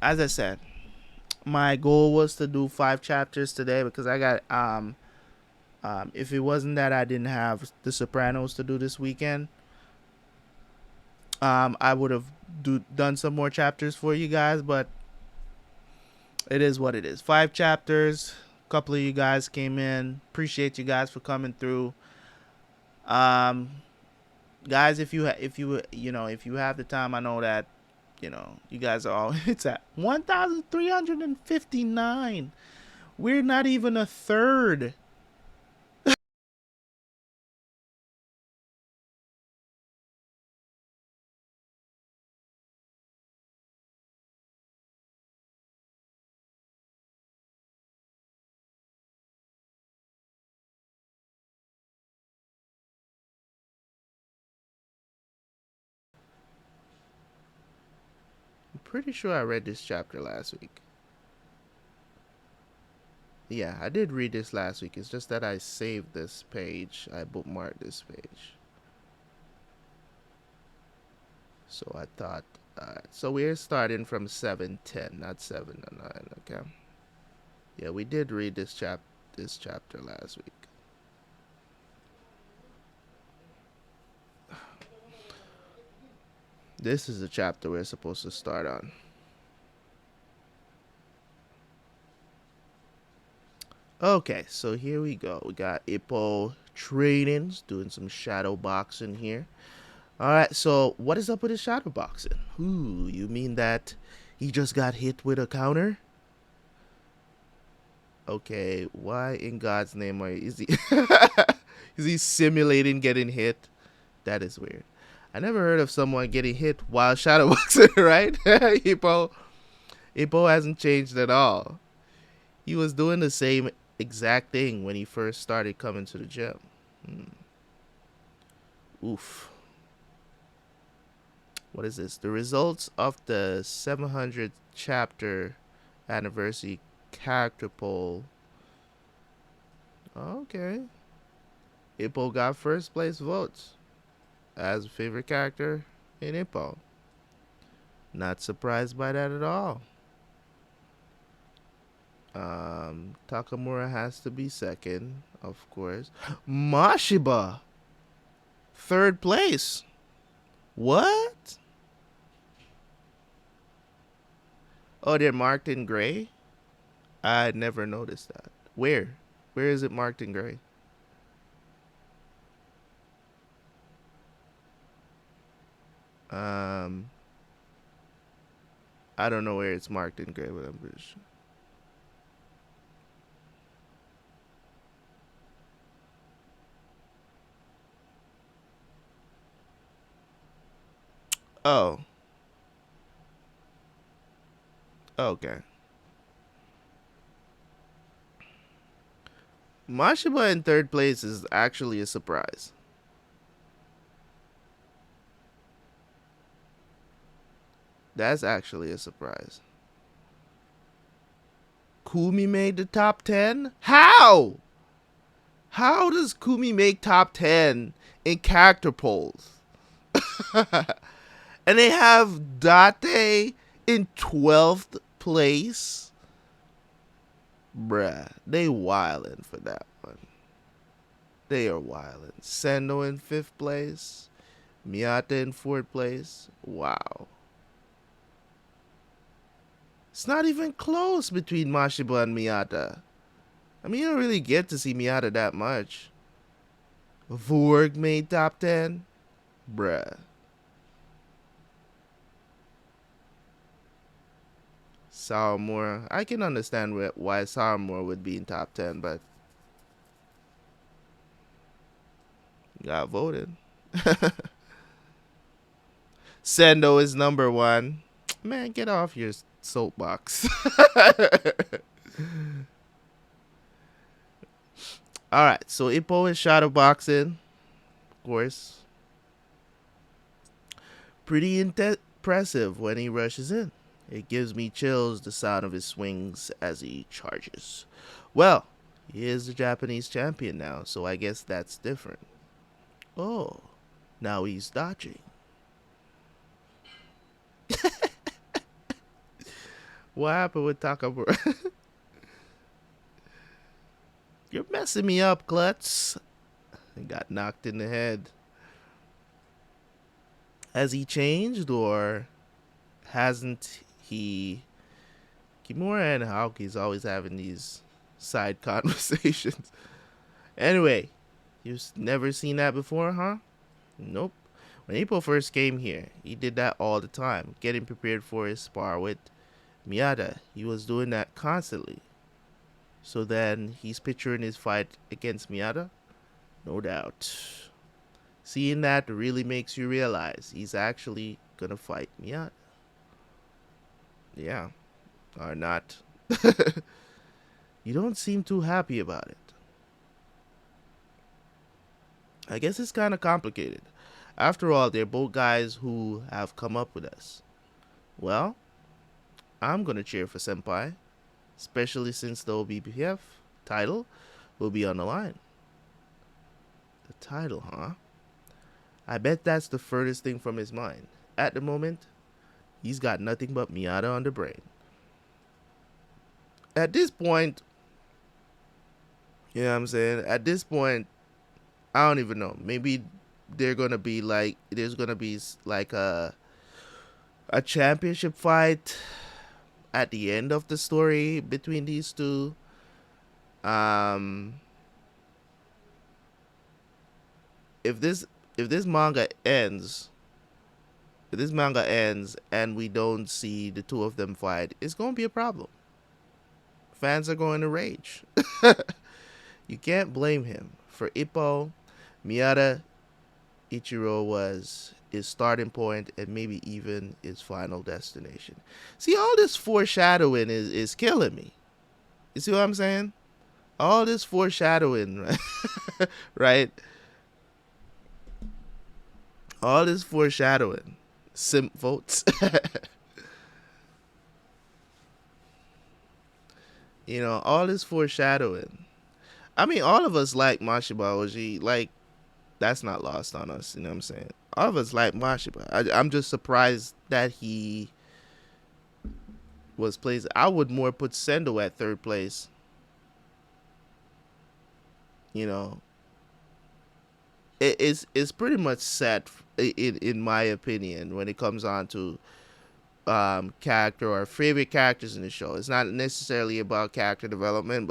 as I said, my goal was to do 5 chapters today because I got if it wasn't that I didn't have The Sopranos to do this weekend, I would have done some more chapters for you guys. But it is what it is. 5 chapters. A couple of you guys came in. Appreciate you guys for coming through. Guys, if you if you have the time, I know that you guys are all. It's at 1,359. We're not even a third. I'm pretty sure I read this chapter last week. Yeah, I did read this last week. It's just that I saved this page. I bookmarked this page. So I thought, so we're starting from 7:10, not 7:09. Okay. Yeah, we did read this chapter last week. This is the chapter we're supposed to start on. Okay, so here we go. We got Ippo training, doing some shadow boxing here. Alright, so what is up with his shadow boxing? Ooh, you mean that he just got hit with a counter? Okay, why in God's name is he is he simulating getting hit? That is weird. I never heard of someone getting hit while shadowboxing, right? Ippo hasn't changed at all. He was doing the same exact thing when he first started coming to the gym. Oof. What is this? The results of the 700th chapter anniversary character poll. Okay. Ippo got first place votes as favorite character in Ippo. Not surprised by that at all. Takamura has to be second, of course. Mashiba, third place. What? Oh, they're marked in gray? I never noticed that. Where? Where is it marked in gray? Um, I don't know where it's marked in gray, but I'm pretty sure. Oh. Okay. Mashiba in third place is actually a surprise. That's actually a surprise. Kumi made the top 10? How? How does Kumi make top 10 in character polls? And they have Date in 12th place? Bruh, they wildin' for that one. They are wildin'. Sendo in 5th place. Miyata in 4th place. Wow. It's not even close between Mashiba and Miyata. I mean, you don't really get to see Miyata that much. Vorg made top 10? Bruh. Sawamura. I can understand why Sawamura would be in top 10, but got voted. Sendo is number 1. Man, get off your soapbox. Alright, so Ippo is shadowboxing. Of course. Pretty impressive when he rushes in. It gives me chills, the sound of his swings as he charges. Well, he is the Japanese champion now, so I guess that's different. Oh, now he's dodging. What happened with Takamura? You're messing me up, Klutz. I got knocked in the head. Has he changed, or hasn't he? Kimura and Haoki's always having these side conversations. Anyway, you've never seen that before, huh? Nope. When Ippo first came here, he did that all the time, getting prepared for his spar with Miyata. He was doing that constantly. So then he's picturing his fight against Miyata? No doubt. Seeing that really makes you realize he's actually gonna fight Miyata. Yeah. Or not. You don't seem too happy about it. I guess it's kind of complicated. After all, they're both guys who have come up with us. Well, I'm gonna cheer for Senpai, especially since the OBPF title will be on the line. The title, huh? I bet that's the furthest thing from his mind. At the moment, he's got nothing but Miyata on the brain. At this point, you know what I'm saying? At this point, I don't even know. Maybe there's gonna be like a championship fight at the end of the story between these two. If this manga ends, and we don't see the two of them fight, it's gonna be a problem. Fans are going to rage. You can't blame him. For Ippo, Miyata Ichiro was his starting point and maybe even his final destination. See, all this foreshadowing is killing me. You see what I'm saying? All this foreshadowing, right? Right? All this foreshadowing. Simp votes. You know, all this foreshadowing. I mean, all of us like Mashiba Oji. Like, that's not lost on us. You know what I'm saying? All of us like Mashiba. I'm just surprised that he was placed. I would more put Sendo at third place. You know, it's pretty much set in my opinion when it comes on to character or favorite characters in the show. It's not necessarily about character development,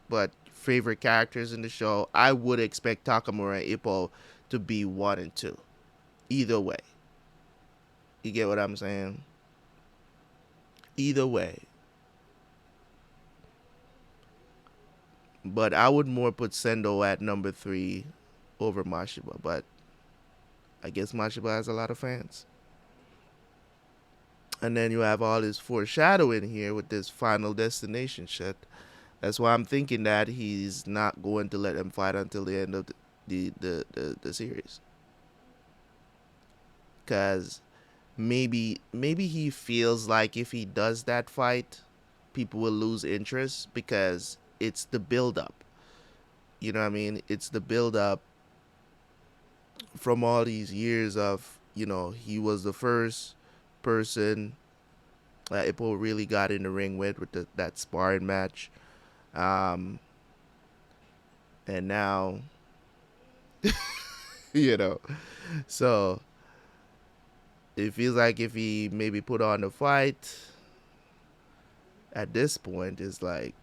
but favorite characters in the show. I would expect Takamura and Ippo to be 1 and 2. Either way. You get what I'm saying? Either way. But I would more put Sendo at number 3 over Mashiba. But I guess Mashiba has a lot of fans. And then you have all this foreshadowing here with this Final Destination shit. That's why I'm thinking that he's not going to let them fight until the end of the series. Because maybe he feels like if he does that fight, people will lose interest because it's the build up. You know what I mean? It's the build up from all these years of, he was the first person Ippo really got in the ring with that sparring match. And now, so it feels like if he maybe put on the fight at this point, is like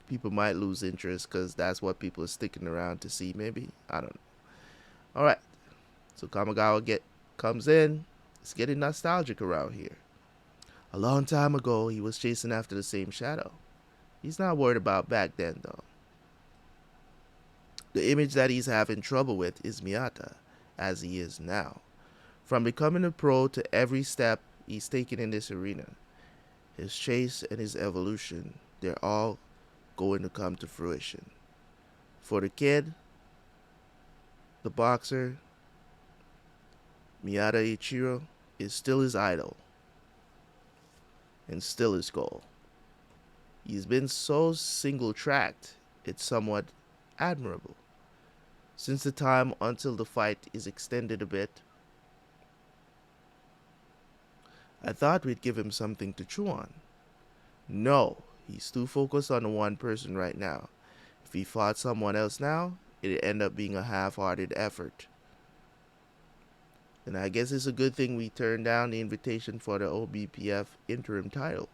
people might lose interest because that's what people are sticking around to see. Maybe, I don't know. All right, so Kamigawa comes in. It's getting nostalgic around here. A long time ago, he was chasing after the same shadow. He's not worried about back then, though. The image that he's having trouble with is Miyata, as he is now. From becoming a pro to every step he's taken in this arena, his chase and his evolution, they're all going to come to fruition. For the kid, the boxer, Miyata Ichiro is still his idol and still his goal. He's been so single-tracked, it's somewhat admirable. Since the time until the fight is extended a bit, I thought we'd give him something to chew on. No, he's too focused on the one person right now. If he fought someone else now, it'd end up being a half-hearted effort. And I guess it's a good thing we turned down the invitation for the OBPF interim title.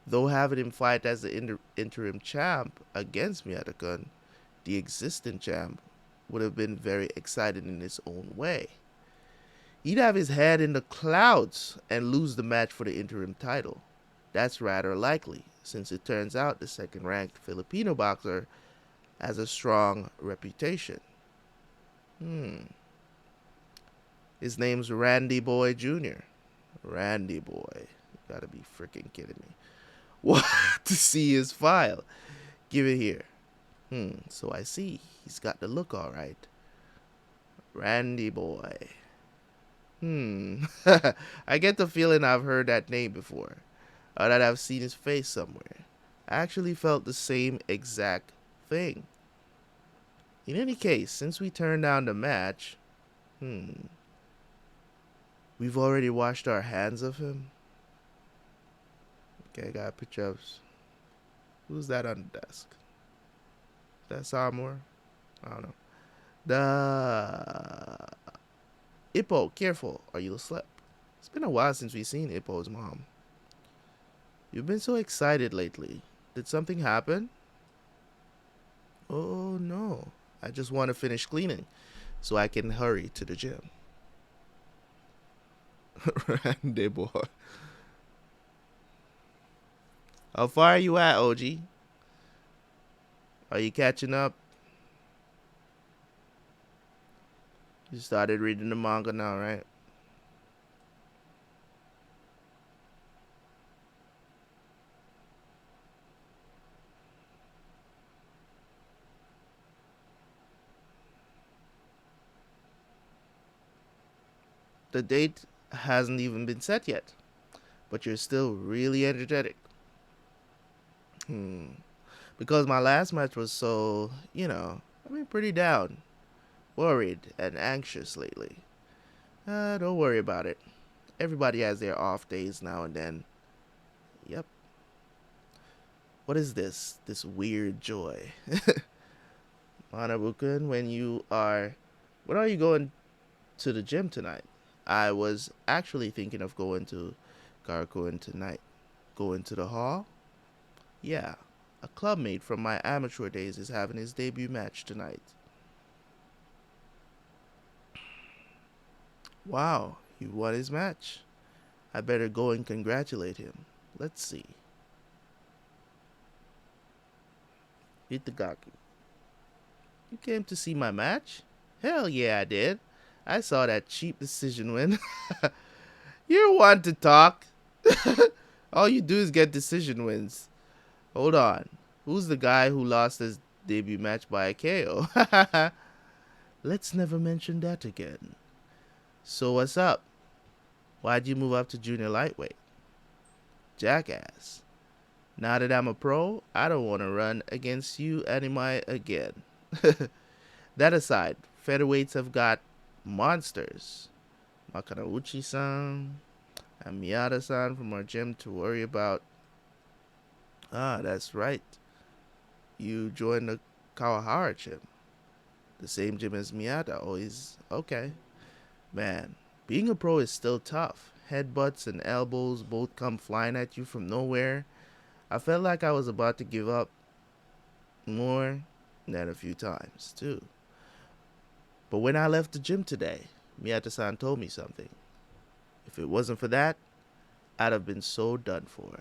Though having him fight as the interim champ against Miyata-kun, the existing champ, would have been very exciting in its own way. He'd have his head in the clouds and lose the match for the interim title. That's rather likely, since it turns out the second-ranked Filipino boxer has a strong reputation. His name's Randy Boy Jr. Randy Boy. You gotta be freaking kidding me. What? To see his file. Give it here. So I see. He's got the look all right. Randy Boy. I get the feeling I've heard that name before. Or that I've seen his face somewhere. I actually felt the same exact thing. In any case, since we turned down the match, we've already washed our hands of him. Okay, I got a picture of... Who's that on the desk? Is that Samur? I don't know. The... Ippo, careful, or you'll slip. It's been a while since we've seen Ippo's mom. You've been so excited lately. Did something happen? Oh, no. I just want to finish cleaning so I can hurry to the gym. Randy boy. How far are you at, OG? Are you catching up? You started reading the manga now, right? The date hasn't even been set yet, but you're still really energetic. Because my last match was so, pretty down, worried, and anxious lately. Don't worry about it. Everybody has their off days now and then. Yep. What is this? This weird joy. Manabukun, when are you going to the gym tonight? I was actually thinking of going to Garakuen tonight. Going to the hall? Yeah. A clubmate from my amateur days is having his debut match tonight. Wow, he won his match. I better go and congratulate him. Let's see. Itagaki. You came to see my match? Hell yeah, I did. I saw that cheap decision win. You're one to talk. All you do is get decision wins. Hold on. Who's the guy who lost his debut match by a KO? Let's never mention that again. So what's up? Why'd you move up to junior lightweight? Jackass. Now that I'm a pro, I don't want to run against you anymore again. That aside, featherweights have got monsters. Makunouchi-san and Miyata-san from our gym to worry about. Ah, that's right. You joined the Kawahara gym. The same gym as Miyata. Always okay. Man, being a pro is still tough. Headbutts and elbows both come flying at you from nowhere. I felt like I was about to give up more than a few times, too. But when I left the gym today, Miyata-san told me something. If it wasn't for that, I'd have been so done for.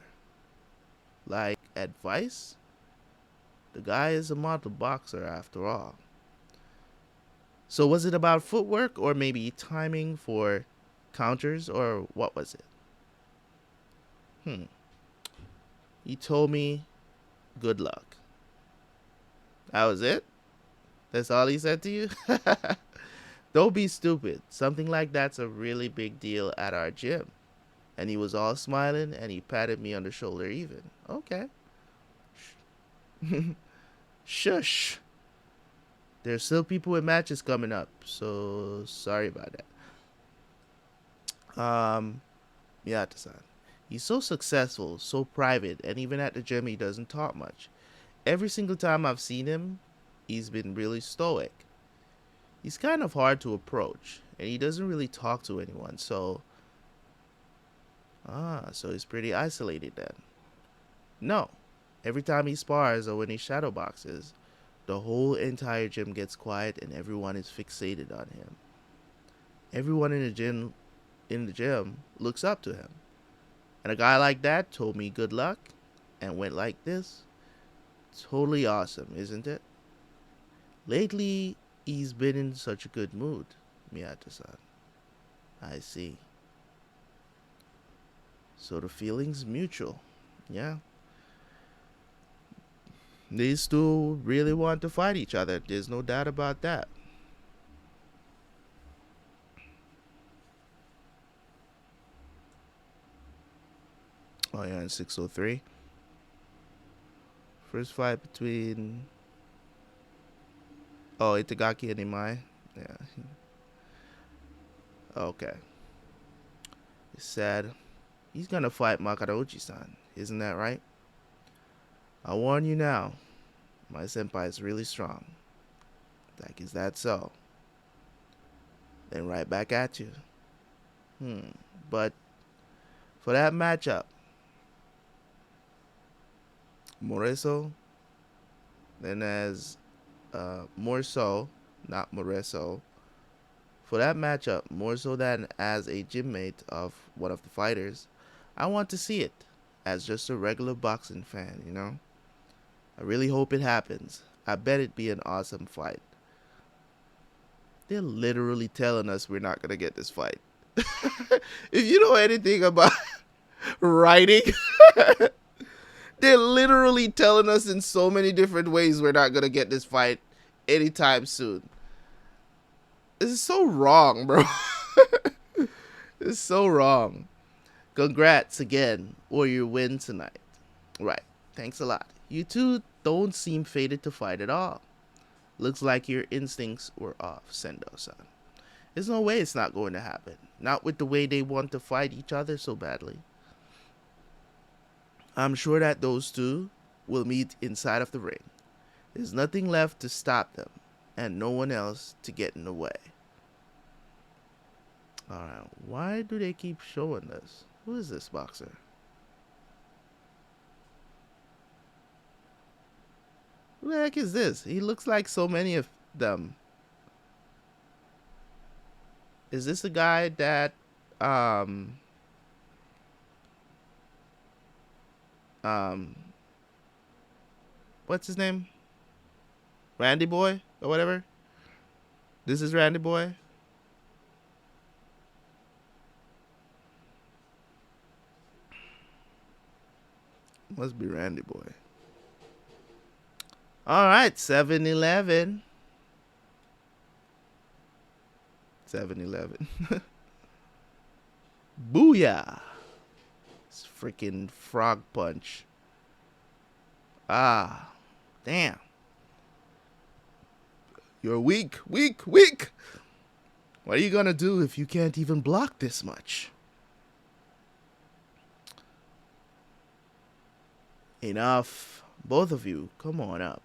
Like advice? The guy is a model boxer after all. So was it about footwork or maybe timing for counters or what was it? He told me good luck. That was it? That's all he said to you? Don't be stupid. Something like that's a really big deal at our gym. And he was all smiling and he patted me on the shoulder even. Okay. Shush. There's still people with matches coming up, so sorry about that. Miyata-san. He's so successful, so private, and even at the gym he doesn't talk much. Every single time I've seen him, he's been really stoic. He's kind of hard to approach, and he doesn't really talk to anyone, so he's pretty isolated then. No. Every time he spars or when he shadow boxes, the whole entire gym gets quiet and everyone is fixated on him. Everyone in the gym looks up to him. And a guy like that told me good luck and went like this. Totally awesome, isn't it? Lately, he's been in such a good mood, Miyata-san. I see. So the feeling's mutual, yeah? These two really want to fight each other. There's no doubt about that. Oh yeah, in 603. First fight between Itagaki and Imai. Yeah. Okay. It's sad. He's gonna fight Makunouchi-san, isn't that right? I warn you now, my senpai is really strong. Like, is that so? Then right back at you. But for that matchup, Moreso, then as more so, not Moreso, for that matchup, more so than as a gym mate of one of the fighters, I want to see it as just a regular boxing fan, you know? I really hope it happens. I bet it'd be an awesome fight. They're literally telling us we're not going to get this fight. If you know anything about writing, they're literally telling us in so many different ways we're not going to get this fight anytime soon. This is so wrong, bro. It's so wrong. Congrats again, or your win tonight. Right. Thanks a lot. You two don't seem fated to fight at all. Looks like your instincts were off, Sendo-san. There's no way it's not going to happen. Not with the way they want to fight each other so badly. I'm sure that those two will meet inside of the ring. There's nothing left to stop them, and no one else to get in the way. Alright, why do they keep showing this? Who is this boxer? Who the heck is this? He looks like so many of them. Is this the guy that what's his name? Randy Boy or whatever? This is Randy Boy? Must be Randy Boy. Alright, 7-Eleven. 7-Eleven. Booyah! It's freaking frog punch. Ah, damn. You're weak, weak, weak! What are you gonna do if you can't even block this much? Enough. Both of you, come on up.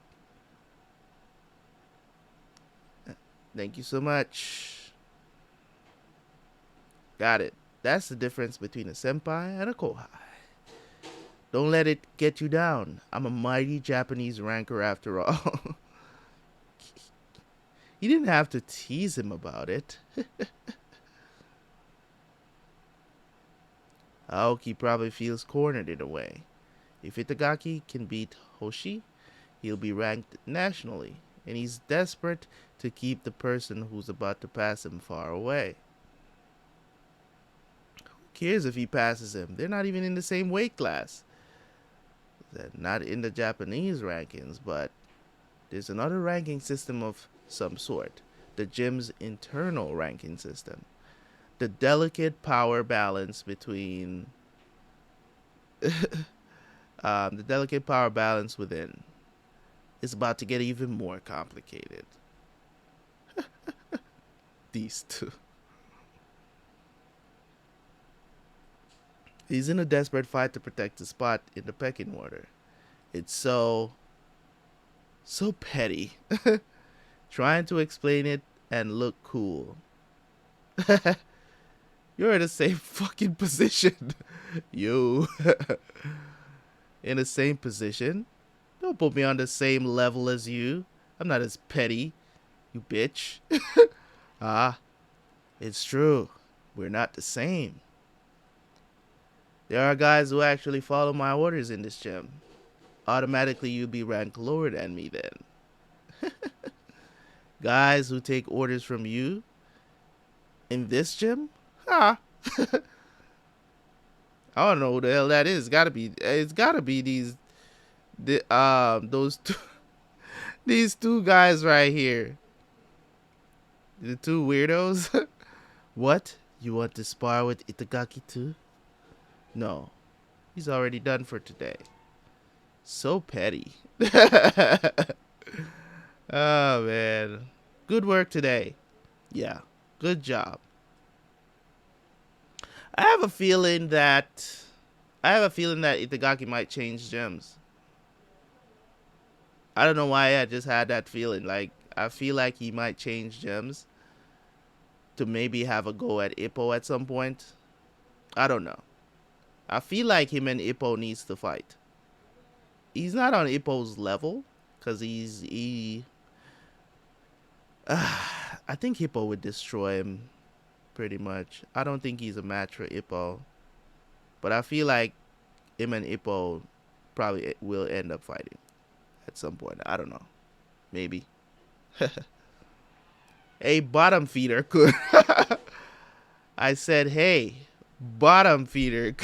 Thank you so much. Got it. That's the difference between a senpai and a kohai. Don't let it get you down. I'm a mighty Japanese ranker after all. You didn't have to tease him about it. Aoki probably feels cornered in a way. If Itagaki can beat Hoshi, he'll be ranked nationally, and he's desperate to keep the person who's about to pass him far away. Who cares if he passes him? They're not even in the same weight class. They're not in the Japanese rankings, but there's another ranking system of some sort. The gym's internal ranking system. The delicate power balance between... the delicate power balance within is about to get even more complicated. These two. He's in a desperate fight to protect his spot in the pecking order. It's so petty. Trying to explain it and look cool. You're in the same fucking position. You. In the same position? Don't put me on the same level as you. I'm not as petty, you bitch. Ah, it's true. We're not the same. There are guys who actually follow my orders in this gym. Automatically you'll be ranked lower than me then. Guys who take orders from you in this gym? Ha! I don't know who the hell that is. It's gotta be those two, these two guys right here. The two weirdos. What? You want to spar with Itagaki too? No. He's already done for today. So petty. Oh man. Good work today. Yeah. Good job. I have a feeling that Itagaki might change gyms. I don't know why I just had that feeling. Like, I feel like he might change gyms to maybe have a go at Ippo at some point. I don't know. I feel like him and Ippo needs to fight. He's not on Ippo's level because I think Ippo would destroy him. Pretty much. I don't think he's a match for Ippo. But I feel like him and Ippo probably will end up fighting at some point. I don't know. Maybe. A bottom feeder could. I said, hey, bottom feeder.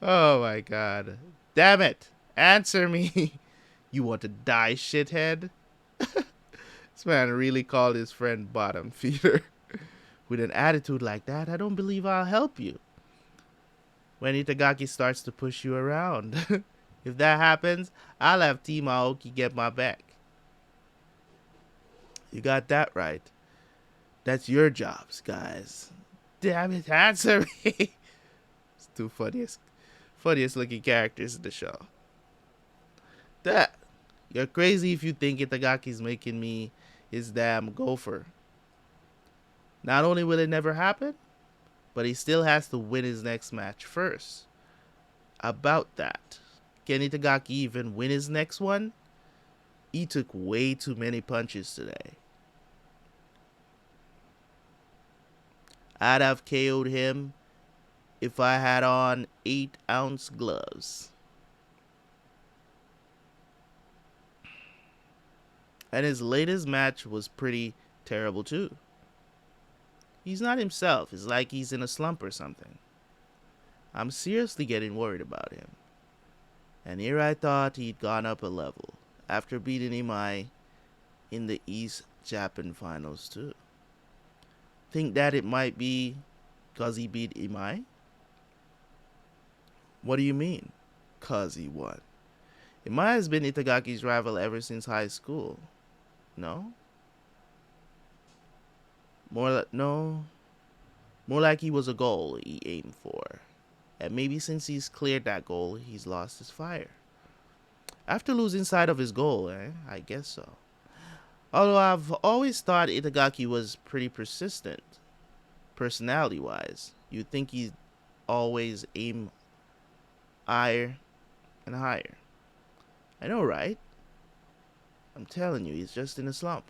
Oh my god. Damn it. Answer me. You want to die, shithead? This man really called his friend bottom feeder. With an attitude like that, I don't believe I'll help you. When Itagaki starts to push you around. If that happens, I'll have Team Aoki get my back. You got that right. That's your jobs, guys. Damn it, answer me. It's two funniest looking characters in the show. That you're crazy if you think Itagaki's making me his damn gopher. Not only will it never happen, but he still has to win his next match first. About that, can Itagaki even win his next one? He took way too many punches today. I'd have KO'd him if I had on 8-ounce gloves. And his latest match was pretty terrible too. He's not himself. It's like he's in a slump or something. I'm seriously getting worried about him. And here I thought he'd gone up a level after beating Imai in the East Japan finals too. Think that it might be because he beat Imai? What do you mean, cause he won? Imai has been Itagaki's rival ever since high school. No? No. More like he was a goal he aimed for. And maybe since he's cleared that goal, he's lost his fire. After losing sight of his goal, I guess so. Although I've always thought Itagaki was pretty persistent, personality-wise. You'd think he'd always aim higher and higher. I know, right? I'm telling you, he's just in a slump.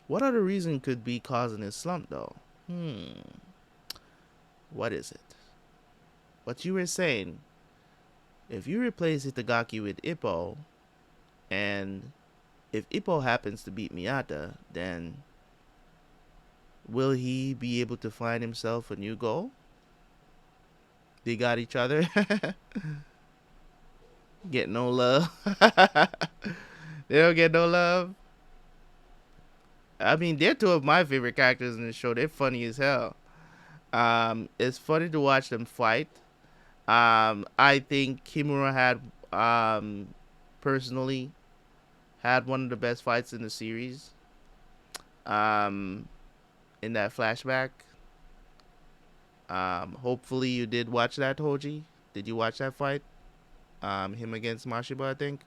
What other reason could be causing his slump, though? What is it? What you were saying, if you replace Itagaki with Ippo, and if Ippo happens to beat Miyata, then will he be able to find himself a new goal? They got each other? Get no love? They don't get no love? I mean, they're two of my favorite characters in the show. They're funny as hell. It's funny to watch them fight. I think Kimura had, personally, had one of the best fights in the series. In that flashback. Hopefully you did watch that, Hoji. Did you watch that fight? Him against Mashiba, I think.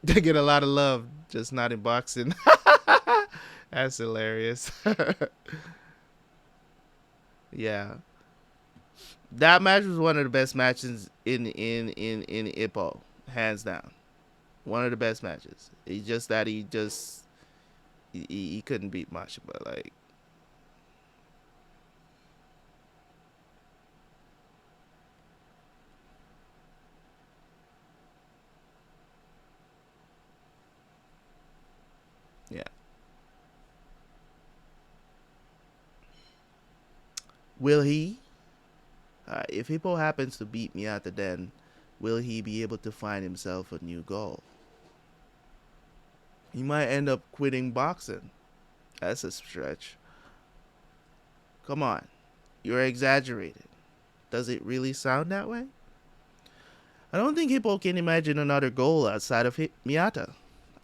They get a lot of love, just not in boxing. That's hilarious. Yeah. That match was one of the best matches in Ippo, hands down. One of the best matches. It's just that he couldn't beat Mashiba. Like, yeah. Will he? If Hippo happens to beat Miyata, then will he be able to find himself a new goal? He might end up quitting boxing. That's a stretch. Come on. You're exaggerated. Does it really sound that way? I don't think Hippo can imagine another goal outside of Miyata.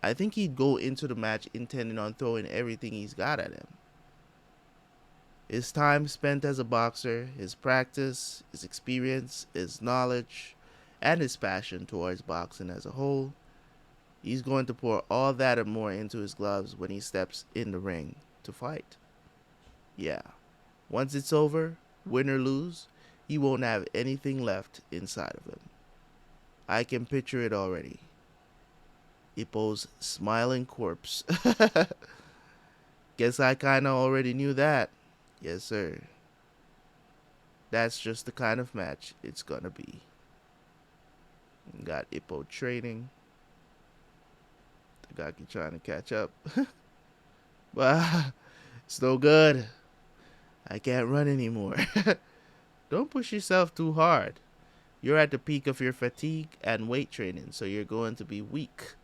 I think he'd go into the match intending on throwing everything he's got at him. His time spent as a boxer, his practice, his experience, his knowledge, and his passion towards boxing as a whole, he's going to pour all that and more into his gloves when he steps in the ring to fight. Yeah, once it's over, win or lose, he won't have anything left inside of him. I can picture it already. Ippo's smiling corpse. Guess I kinda already knew that. Yes, sir. That's just the kind of match it's gonna be. Got Ippo training. Tagaki trying to catch up. But it's no good. I can't run anymore. Don't push yourself too hard. You're at the peak of your fatigue and weight training, so you're going to be weak.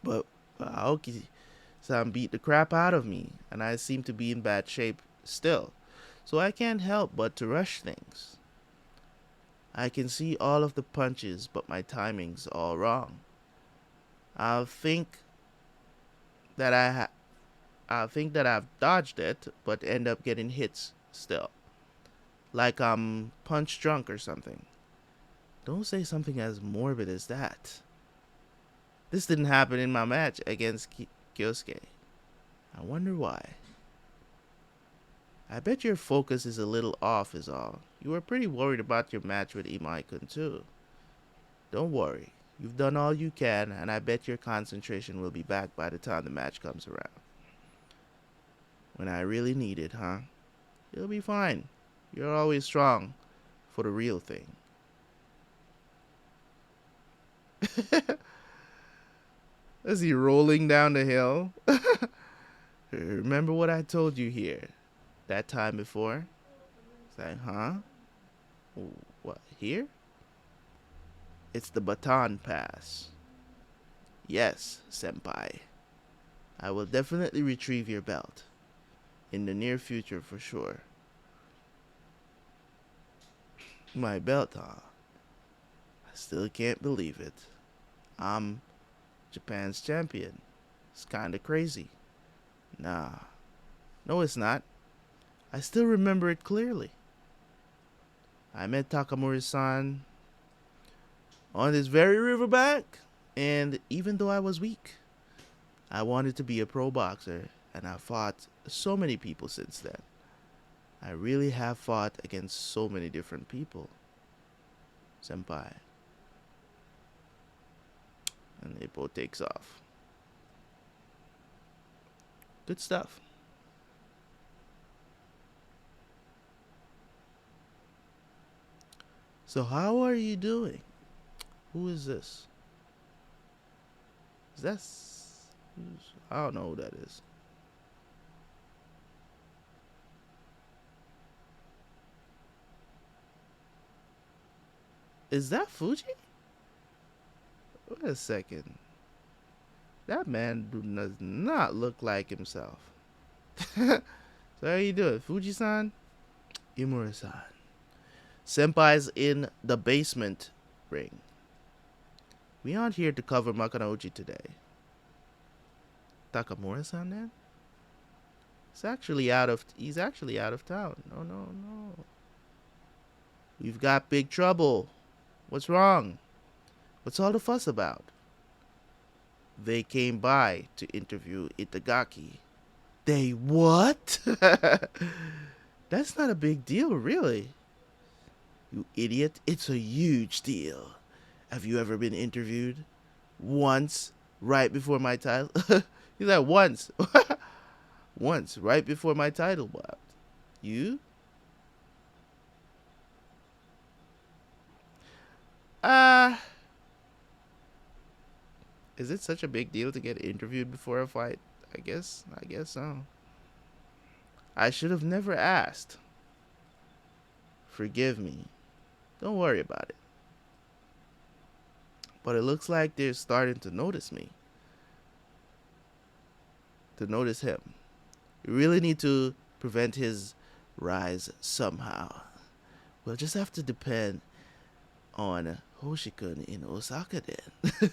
But Aoki-san beat the crap out of me, and I seem to be in bad shape still, so I can't help but to rush things. I can see all of the punches, but my timing's all wrong. I'll think that I'll think that I've dodged it, but end up getting hits still, like I'm punch drunk or something. Don't say something as morbid as that. This didn't happen in my match against Kyosuke. I wonder why. I bet your focus is a little off is all. You were pretty worried about your match with Imai-kun too. Don't worry. You've done all you can, and I bet your concentration will be back by the time the match comes around. When I really need it, huh? You'll be fine. You're always strong for the real thing. Is he rolling down the hill? Remember what I told you here that time before? It's like, huh? What, here? It's the baton pass. Yes, senpai. I will definitely retrieve your belt. In the near future for sure. My belt, huh? I still can't believe it. I'm Japan's champion. It's kinda crazy. Nah. No, it's not. I still remember it clearly. I met Takamori-san on this very riverbank, and even though I was weak, I wanted to be a pro boxer, and I fought so many people since then. I really have fought against so many different people, senpai. And Ippo takes off. Good stuff. So how are you doing? Who is this? Is that... I don't know who that is. Is that Fuji? Wait a second. That man does not look like himself. So how you doing? Fuji-san? Imura-san. Senpai's in the basement ring. We aren't here to cover Makunouchi today. Takamura-san then? He's actually out of town. No. We've got big trouble. What's wrong? What's all the fuss about? They came by to interview Itagaki. They what? That's not a big deal, really. You idiot. It's a huge deal. Have you ever been interviewed? Once, right before my title. He's like, once. Once, right before my title bout. You? Is it such a big deal to get interviewed before a fight? I guess so. I should have never asked. Forgive me. Don't worry about it. But it looks like they're starting to notice me. To notice him. We really need to prevent his rise somehow. We'll just have to depend on Hoshi-kun in Osaka then.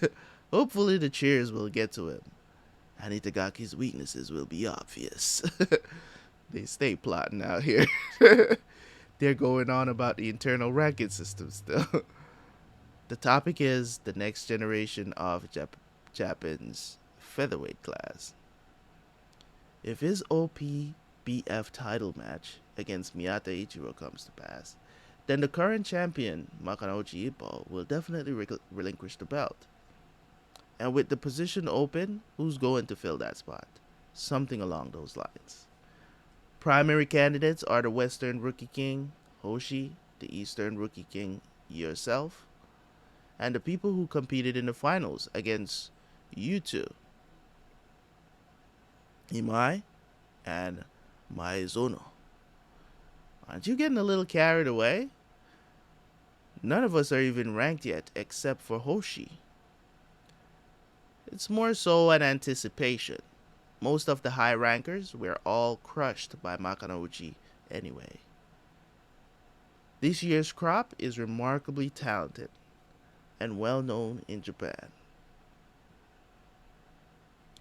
Hopefully the cheers will get to him. And Itagaki's weaknesses will be obvious. They stay plotting out here. They're going on about the internal ranking system still. The topic is the next generation of Japan's featherweight class. If his OPBF title match against Miyata Ichiro comes to pass, then the current champion, Makunouchi Ippo, will definitely relinquish the belt. And with the position open, who's going to fill that spot? Something along those lines. Primary candidates are the Western Rookie King, Hoshi, the Eastern Rookie King, yourself, and the people who competed in the finals against you two, Imai and Maezono. Aren't you getting a little carried away? None of us are even ranked yet except for Hoshi. It's more so an anticipation. Most of the high rankers were all crushed by Makunouchi anyway. This year's crop is remarkably talented and well known in Japan.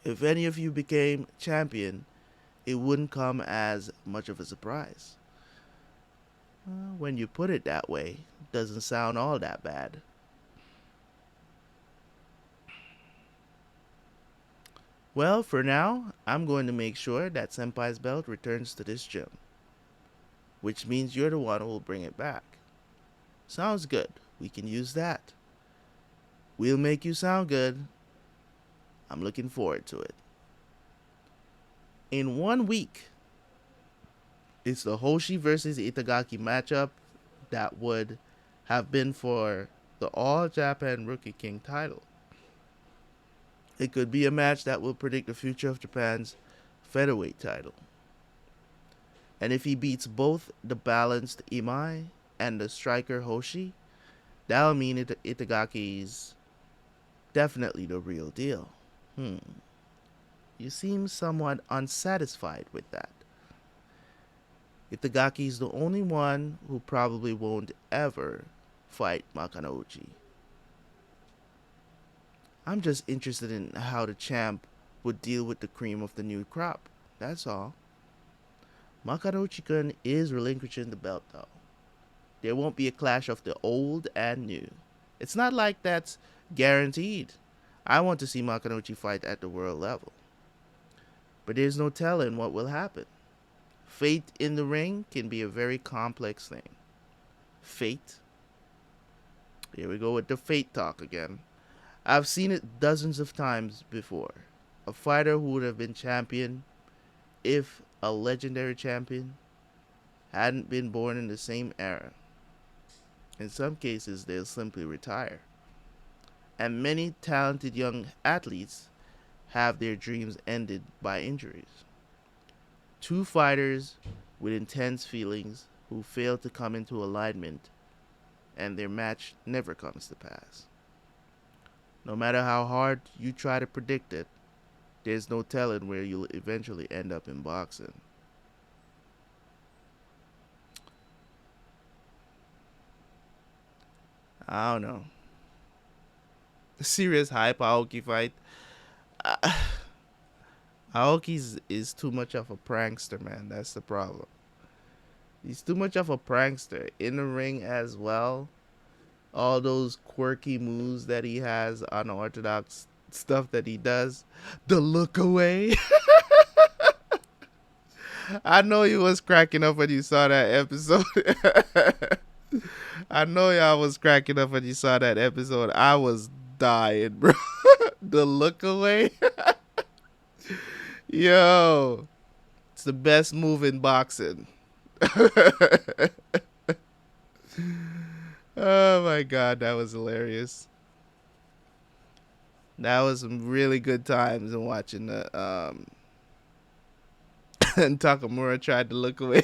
If any of you became champion, it wouldn't come as much of a surprise. When you put it that way, it doesn't sound all that bad. Well, for now, I'm going to make sure that Senpai's belt returns to this gym, which means you're the one who will bring it back. Sounds good. We can use that. We'll make you sound good. I'm looking forward to it. In 1 week, it's the Hoshi versus Itagaki matchup that would have been for the All Japan Rookie King title. It could be a match that will predict the future of Japan's featherweight title. And if he beats both the balanced Imai and the striker Hoshi, that'll mean Itagaki's definitely the real deal. You seem somewhat unsatisfied with that. Itagaki's the only one who probably won't ever fight Makunouchi. I'm just interested in how the champ would deal with the cream of the new crop. That's all. Makunouchi-kun is relinquishing the belt though. There won't be a clash of the old and new. It's not like that's guaranteed. I want to see Makunouchi fight at the world level. But there's no telling what will happen. Fate in the ring can be a very complex thing. Fate? Here we go with the fate talk again. I've seen it dozens of times before. A fighter who would have been champion if a legendary champion hadn't been born in the same era. In some cases, they'll simply retire. And many talented young athletes have their dreams ended by injuries. Two fighters with intense feelings who fail to come into alignment, and their match never comes to pass. No matter how hard you try to predict it, there's no telling where you'll eventually end up in boxing. I don't know. A serious hype Aoki fight. Aoki is too much of a prankster, man. That's the problem. He's too much of a prankster in the ring as well. All those quirky moves that he has, unorthodox stuff that he does. The look away. I know you was cracking up when you saw that episode. I know y'all was cracking up when you saw that episode. I was dying, bro. The look away. Yo. It's the best move in boxing. Oh my god, that was hilarious. That was some really good times in watching the and Takamura tried to look away.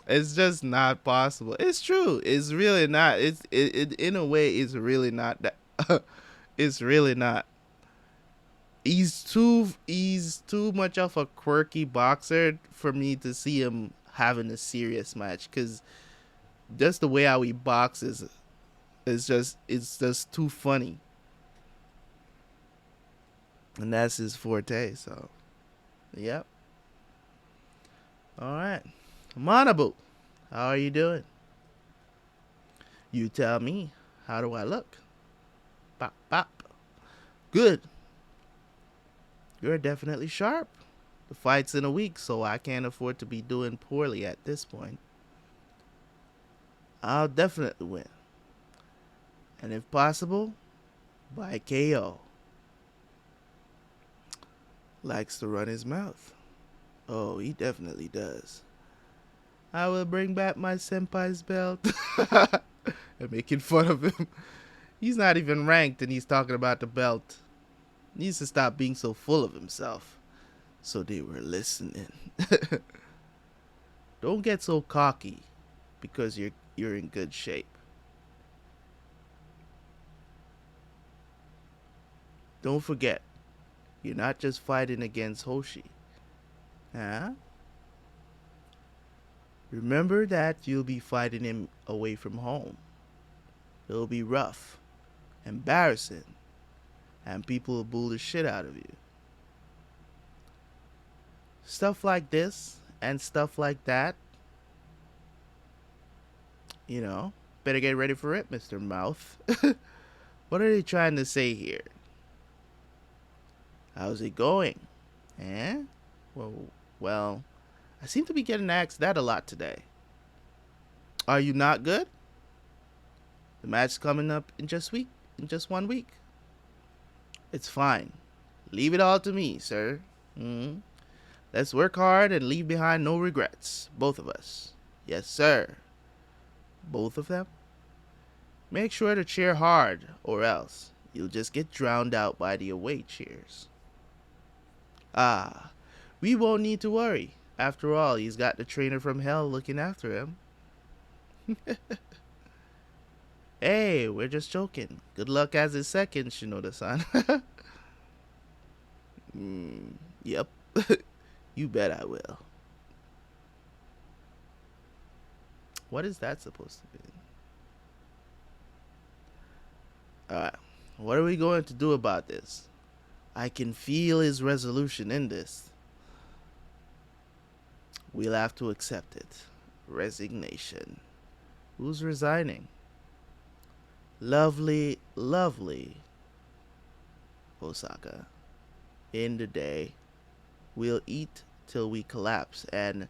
It's just not possible. It's true. It's really not. It in a way it's really not that it's really not. He's too much of a quirky boxer for me to see him having a serious match, cuz just the way how he boxes it's just too funny. And that's his forte, so yep. All right. Manabu, how are you doing? You tell me. How do I look? Bop, bop. Good. You're definitely sharp. The fight's in a week, so I can't afford to be doing poorly at this point. I'll definitely win. And if possible, by KO. Likes to run his mouth. Oh, he definitely does. I will bring back my senpai's belt. And making fun of him. He's not even ranked and he's talking about the belt. Needs to stop being so full of himself. So they were listening. Don't get so cocky because you're in good shape. Don't forget, you're not just fighting against Hoshi. Huh? Remember that you'll be fighting him away from home. It'll be rough, embarrassing, and people will bull the shit out of you. Stuff like this and stuff like that, you know, better get ready for it, Mr. Mouth. What are they trying to say here? How's it going? Eh? Well, I seem to be getting asked that a lot today. Are you not good? The match's coming up in just 1 week. It's fine. Leave it all to me, sir. Mm-hmm. Let's work hard and leave behind no regrets. Both of us. Yes, sir. Both of them? Make sure to cheer hard, or else you'll just get drowned out by the away cheers. Ah, we won't need to worry. After all, he's got the trainer from hell looking after him. Hey, we're just joking. Good luck as his second, Shinoda-san. Yep. You bet I will. What is that supposed to be? Alright, what are we going to do about this? I can feel his resolution in this. We'll have to accept it. Resignation. Who's resigning? Lovely, lovely Osaka. In the day, we'll eat till we collapse, and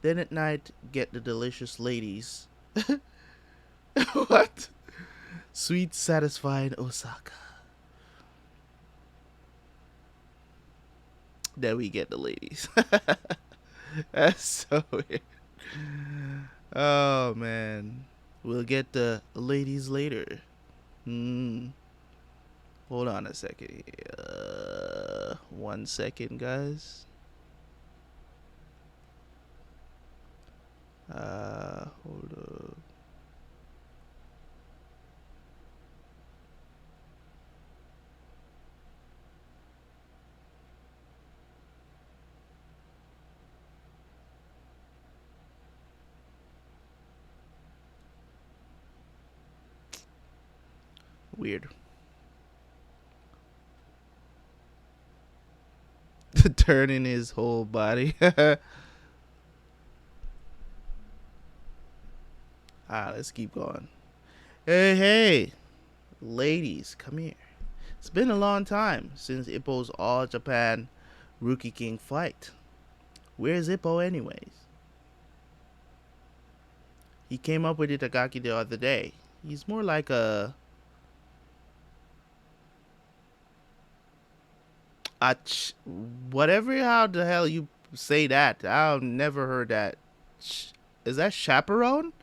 then at night get the delicious ladies. What? Sweet, satisfying Osaka. Then we get the ladies. That's so weird. Oh, man. We'll get the ladies later. Hold on a second here. 1 second, guys. Hold up. Weird. Turning his whole body. Let's keep going. Hey, ladies, come here. It's been a long time since Ippo's All Japan Rookie King fight. Where's Ippo anyways? He came up with Itagaki the other day. He's more like a whatever, how the hell you say that. I've never heard that. Is that chaperone?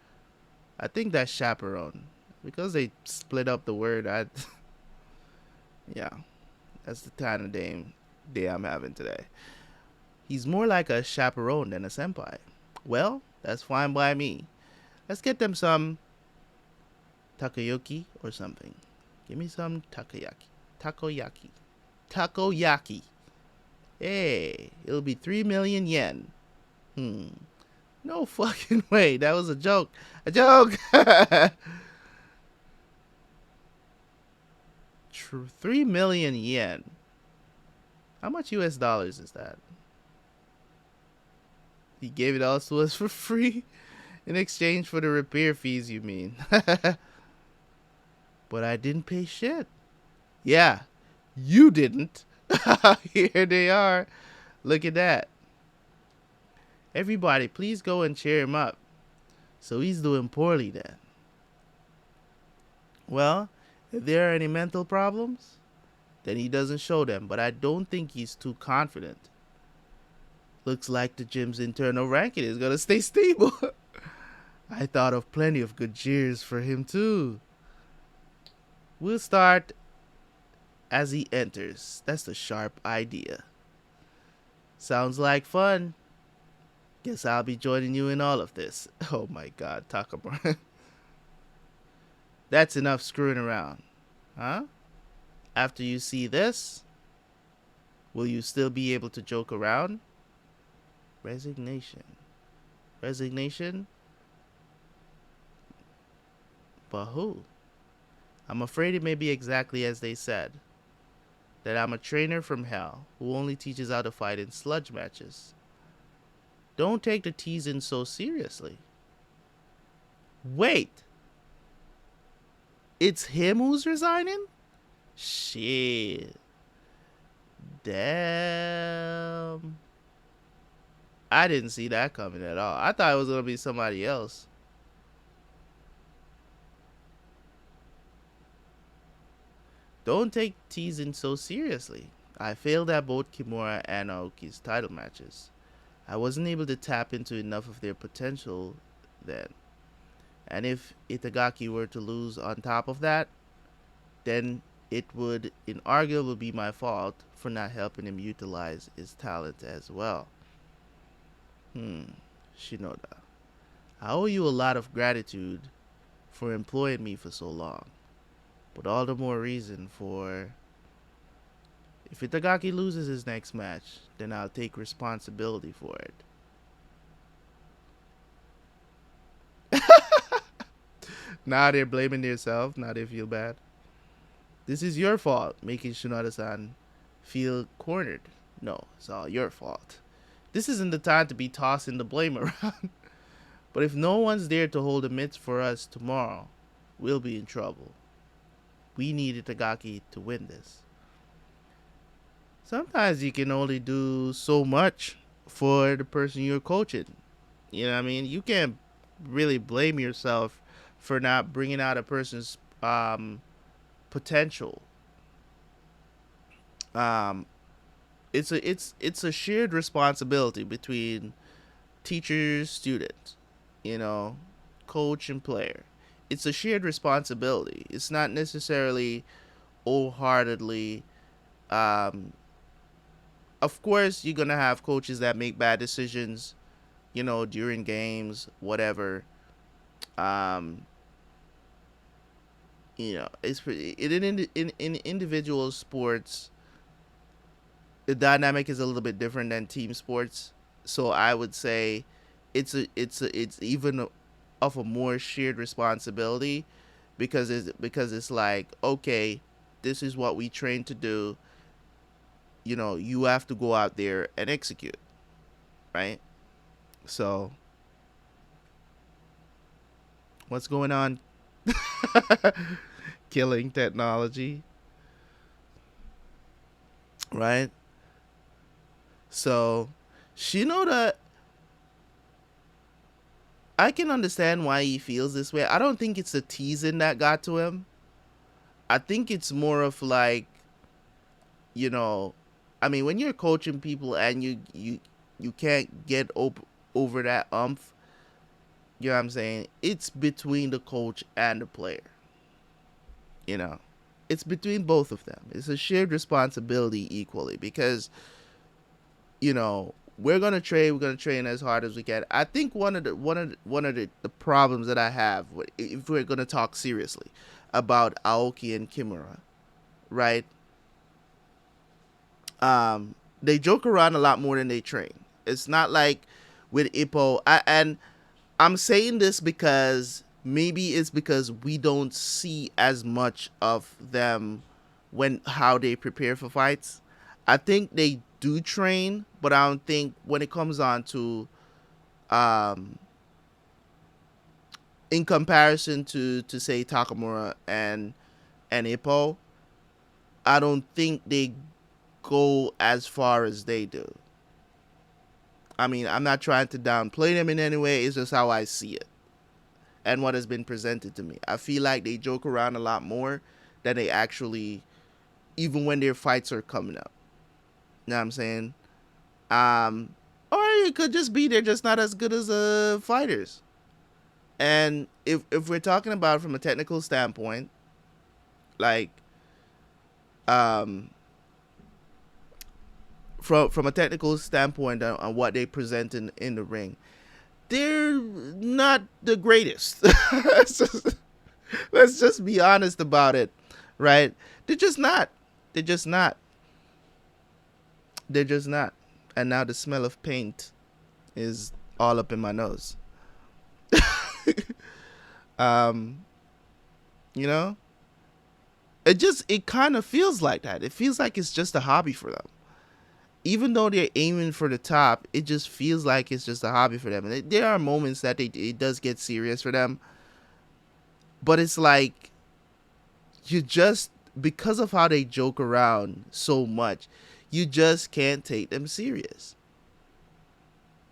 I think that's chaperone. Because they split up the word. Yeah. That's the kind of day I'm having today. He's more like a chaperone than a senpai. Well, that's fine by me. Let's get them some takoyaki or something. Give me some takoyaki. Takoyaki. Hey, it'll be 3 million yen. No fucking way. That was a joke. A joke. 3 million yen. How much US dollars is that? He gave it all to us for free in exchange for the repair fees, you mean? But I didn't pay shit. Yeah, you didn't. Here they are. Look at that. Everybody, please go and cheer him up. So he's doing poorly then. Well, if there are any mental problems, then he doesn't show them. But I don't think he's too confident. Looks like the gym's internal ranking is going to stay stable. I thought of plenty of good cheers for him too. We'll start as he enters. That's a sharp idea. Sounds like fun. Guess I'll be joining you in all of this. Oh my god, Takamura. That's enough screwing around. Huh? After you see this, will you still be able to joke around? Resignation. Resignation? But who? I'm afraid it may be exactly as they said. that I'm a trainer from hell who only teaches how to fight in sludge matches. Don't take the teasing so seriously. Wait, it's him who's resigning? Shit. Damn. I didn't see that coming at all. I thought it was going to be somebody else. Don't take teasing so seriously. I failed at both Kimura and Aoki's title matches. I wasn't able to tap into enough of their potential then. And if Itagaki were to lose on top of that, then it would inarguably be my fault for not helping him utilize his talent as well. Shinoda, I owe you a lot of gratitude for employing me for so long. But all the more reason for... If Itagaki loses his next match, then I'll take responsibility for it. Now they're blaming themselves. Now they feel bad. This is your fault, making Shinoda-san feel cornered. No, it's all your fault. This isn't the time to be tossing the blame around. But if no one's there to hold the mitts for us tomorrow, we'll be in trouble. We need Itagaki to win this. Sometimes you can only do so much for the person you're coaching. You know what I mean? You can't really blame yourself for not bringing out a person's potential. It's a shared responsibility between teachers, students, coach and player. It's a shared responsibility. It's not necessarily wholeheartedly. Of course, you're gonna have coaches that make bad decisions, during games, whatever. It's in individual sports. The dynamic is a little bit different than team sports, so I would say it's even of a more shared responsibility because it's like, okay, this is what we train to do. You have to go out there and execute, right? So what's going on? Killing technology, right? So Shinoda, I can understand why he feels this way. I don't think it's the teasing that got to him. I think it's more of like, when you're coaching people and you can't get over that umph, you know what I'm saying? It's between the coach and the player. It's between both of them. It's a shared responsibility equally because, we're gonna train as hard as we can. I think one of the problems that I have, if we're gonna talk seriously about Aoki and Kimura, right? They joke around a lot more than they train. It's not like with Ippo. And I'm saying this because maybe it's because we don't see as much of them how they prepare for fights. I think they do train, but I don't think when it comes on to in comparison to say Takamura and Ippo, I don't think they go as far as they do. I'm not trying to downplay them in any way. It's just how I see it and what has been presented to me. I feel like they joke around a lot more than they actually, even when their fights are coming up. You know what I'm saying? Or it could just be they're just not as good as fighters. And if we're talking about from a technical standpoint, like from a technical standpoint on what they present in the ring, they're not the greatest. Let's just be honest about it, right? They're just not. And now the smell of paint is all up in my nose. It kind of feels like that. It feels like it's just a hobby for them. Even though they're aiming for the top, it just feels like it's just a hobby for them. And there are moments that it does get serious for them, but it's like you just, because of how they joke around so much, you just can't take them serious.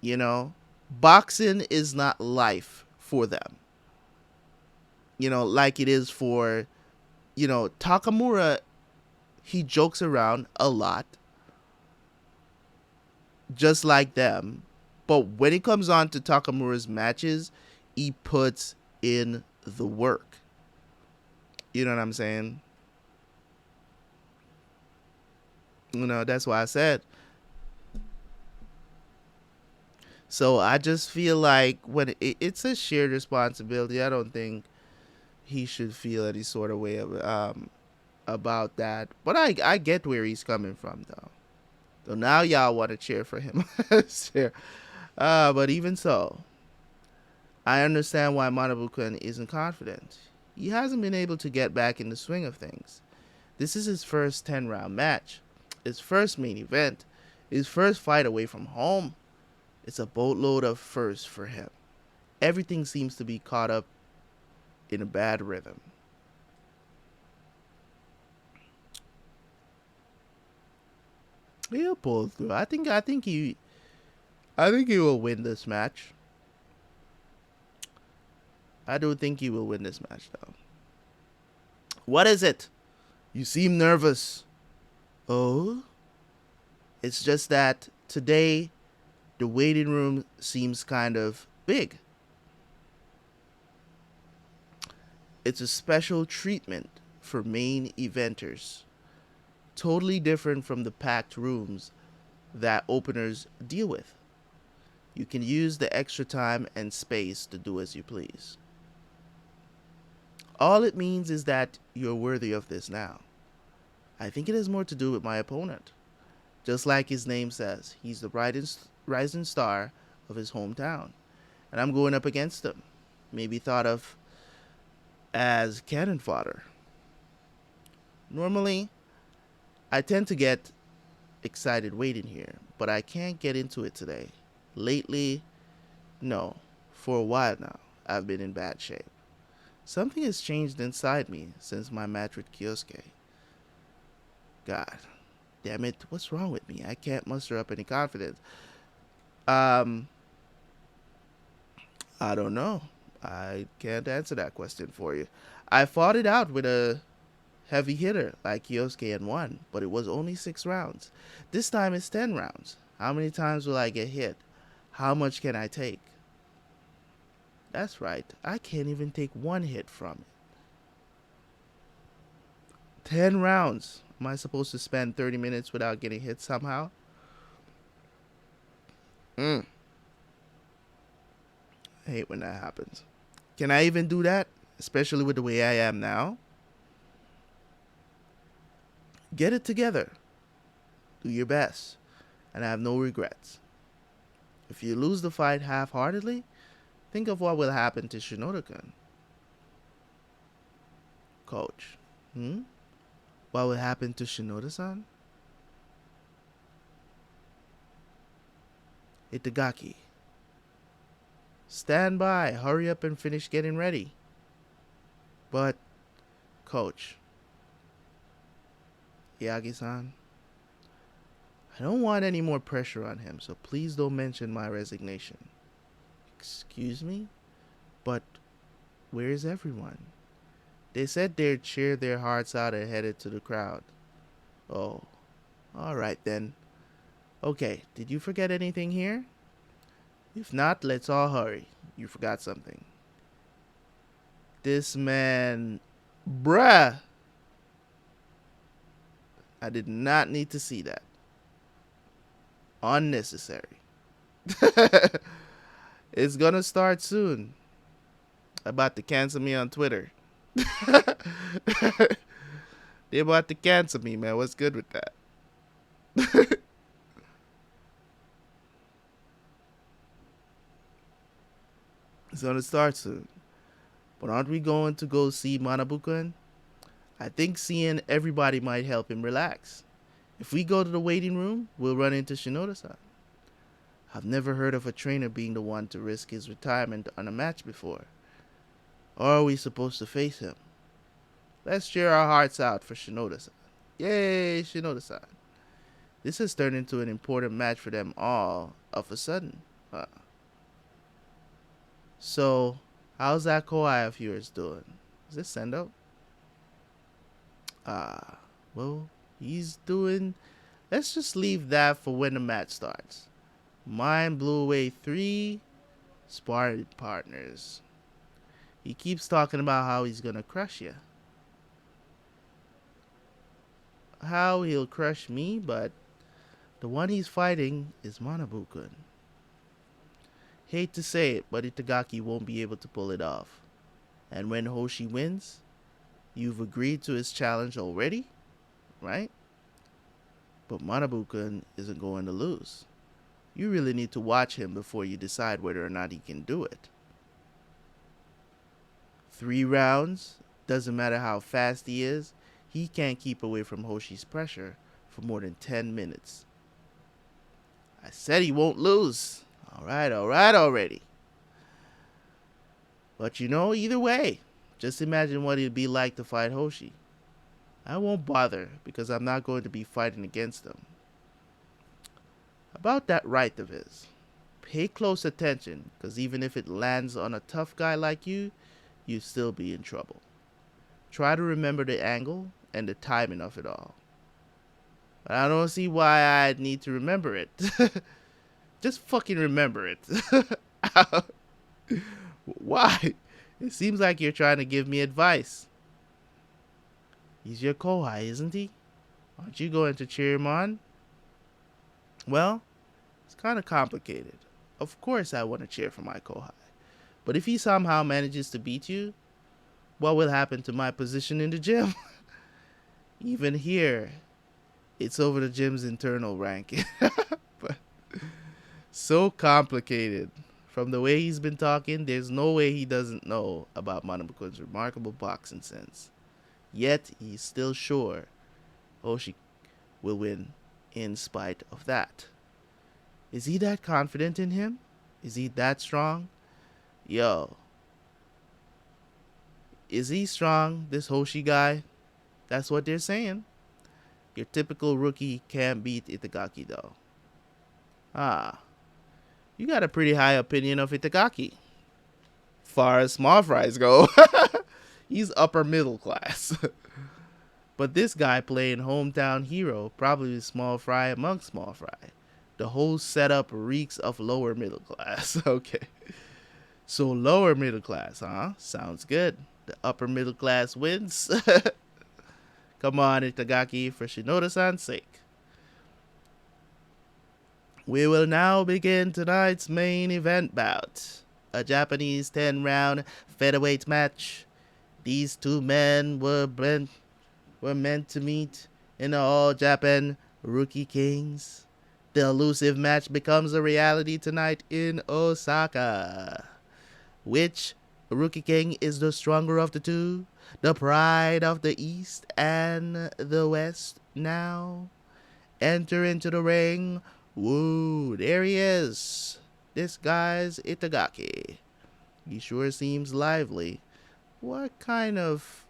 You know, boxing is not life for them. You know, like it is for, Takamura. He jokes around a lot, just like them. But when it comes on to Takamura's matches, he puts in the work. You know what I'm saying? That's why I said. So I just feel like when it's a shared responsibility, I don't think he should feel any sort of way about that. But I get where he's coming from, though. So now y'all want to cheer for him. Sure. But even so, I understand why Manabu-kun isn't confident. He hasn't been able to get back in the swing of things. This is his first 10-round match, his first main event, his first fight away from home. It's a boatload of firsts for him. Everything seems to be caught up in a bad rhythm. He'll pull through. I think he will win this match. I do think he will win this match, though. What is it? You seem nervous. Oh? It's just that today the waiting room seems kind of big. It's a special treatment for main eventers. Totally different from the packed rooms that openers deal with. You can use the extra time and space to do as you please. All it means is that you're worthy of this now. I think it has more to do with my opponent. Just like his name says, he's the rising star of his hometown. And I'm going up against him. Maybe thought of as cannon fodder. Normally, I tend to get excited waiting here, but I can't get into it today. Lately, no. For a while now, I've been in bad shape. Something has changed inside me since my match with Kyosuke. God, damn it, what's wrong with me? I can't muster up any confidence. I don't know. I can't answer that question for you. I fought it out with a heavy hitter like Kyosuke and won, but it was only 6 rounds. This time it's 10 rounds. How many times will I get hit? How much can I take? That's right. I can't even take one hit from it. 10 rounds. Am I supposed to spend 30 minutes without getting hit somehow? I hate when that happens. Can I even do that? Especially with the way I am now? Get it together. Do your best. And have no regrets. If you lose the fight half-heartedly, think of what will happen to Shinoda-kun. Coach. What will happen to Shinoda-san? Itagaki. Stand by. Hurry up and finish getting ready. But, Coach. Yagi-san. I don't want any more pressure on him, so please don't mention my resignation. Excuse me? But where is everyone? They said they'd cheer their hearts out and headed to the crowd. Oh, alright then. Okay, did you forget anything here? If not, let's all hurry. You forgot something. This man... Bruh! I did not need to see that. Unnecessary. It's gonna start soon. About to cancel me on Twitter. They about to cancel me, man. What's good with that? It's gonna start soon. But aren't we going to go see Manabu-kun? I think seeing everybody might help him relax. If we go to the waiting room, we'll run into Shinoda-san. I've never heard of a trainer being the one to risk his retirement on a match before. Or are we supposed to face him? Let's cheer our hearts out for Shinoda-san. Yay, Shinoda-san. This has turned into an important match for them all of a sudden. So, how's that Kawhi of yours doing? Is this Sendo? Well, he's doing... Let's just leave that for when the match starts. Mine blew away 3 sparring partners. He keeps talking about how he's gonna crush you. How he'll crush me, but the one he's fighting is Manabu-kun. Hate to say it, but Itagaki won't be able to pull it off. And when Hoshi wins, you've agreed to his challenge already, right? But Manabu-kun isn't going to lose. You really need to watch him before you decide whether or not he can do it. 3 rounds, doesn't matter how fast he is, he can't keep away from Hoshi's pressure for more than 10 minutes. I said he won't lose. Alright already. But you know, either way, just imagine what it'd be like to fight Hoshi. I won't bother because I'm not going to be fighting against him. About that right of his, pay close attention because even if it lands on a tough guy like you, you'd still be in trouble. Try to remember the angle and the timing of it all. But I don't see why I'd need to remember it. Just fucking remember it. Why? It seems like you're trying to give me advice. He's your Kohai, isn't he? Aren't you going to cheer him on? Well, it's kind of complicated. Of course I want to cheer for my Kohai. But if he somehow manages to beat you, what will happen to my position in the gym? Even here, it's over the gym's internal ranking. But so complicated. From the way he's been talking, there's no way he doesn't know about Manabu-kun's remarkable boxing sense. Yet, he's still sure Hoshi will win in spite of that. Is he that confident in him? Is he that strong? Yo. Is he strong, this Hoshi guy? That's what they're saying. Your typical rookie can't beat Itagaki, though. You got a pretty high opinion of Itagaki. Far as small fries go, he's upper middle class. But this guy playing hometown hero, probably small fry among small fry. The whole setup reeks of lower middle class. Okay. So lower middle class, huh? Sounds good. The upper middle class wins. Come on, Itagaki, for Shinoda-san's sake. We will now begin tonight's main event bout. A Japanese 10-round featherweight match. These 2 men were meant to meet in the All Japan Rookie Kings. The elusive match becomes a reality tonight in Osaka. Which Rookie King is the stronger of the 2? The pride of the East and the West now? Enter into the ring. Woo, there he is. This guy's Itagaki. He sure seems lively. What kind of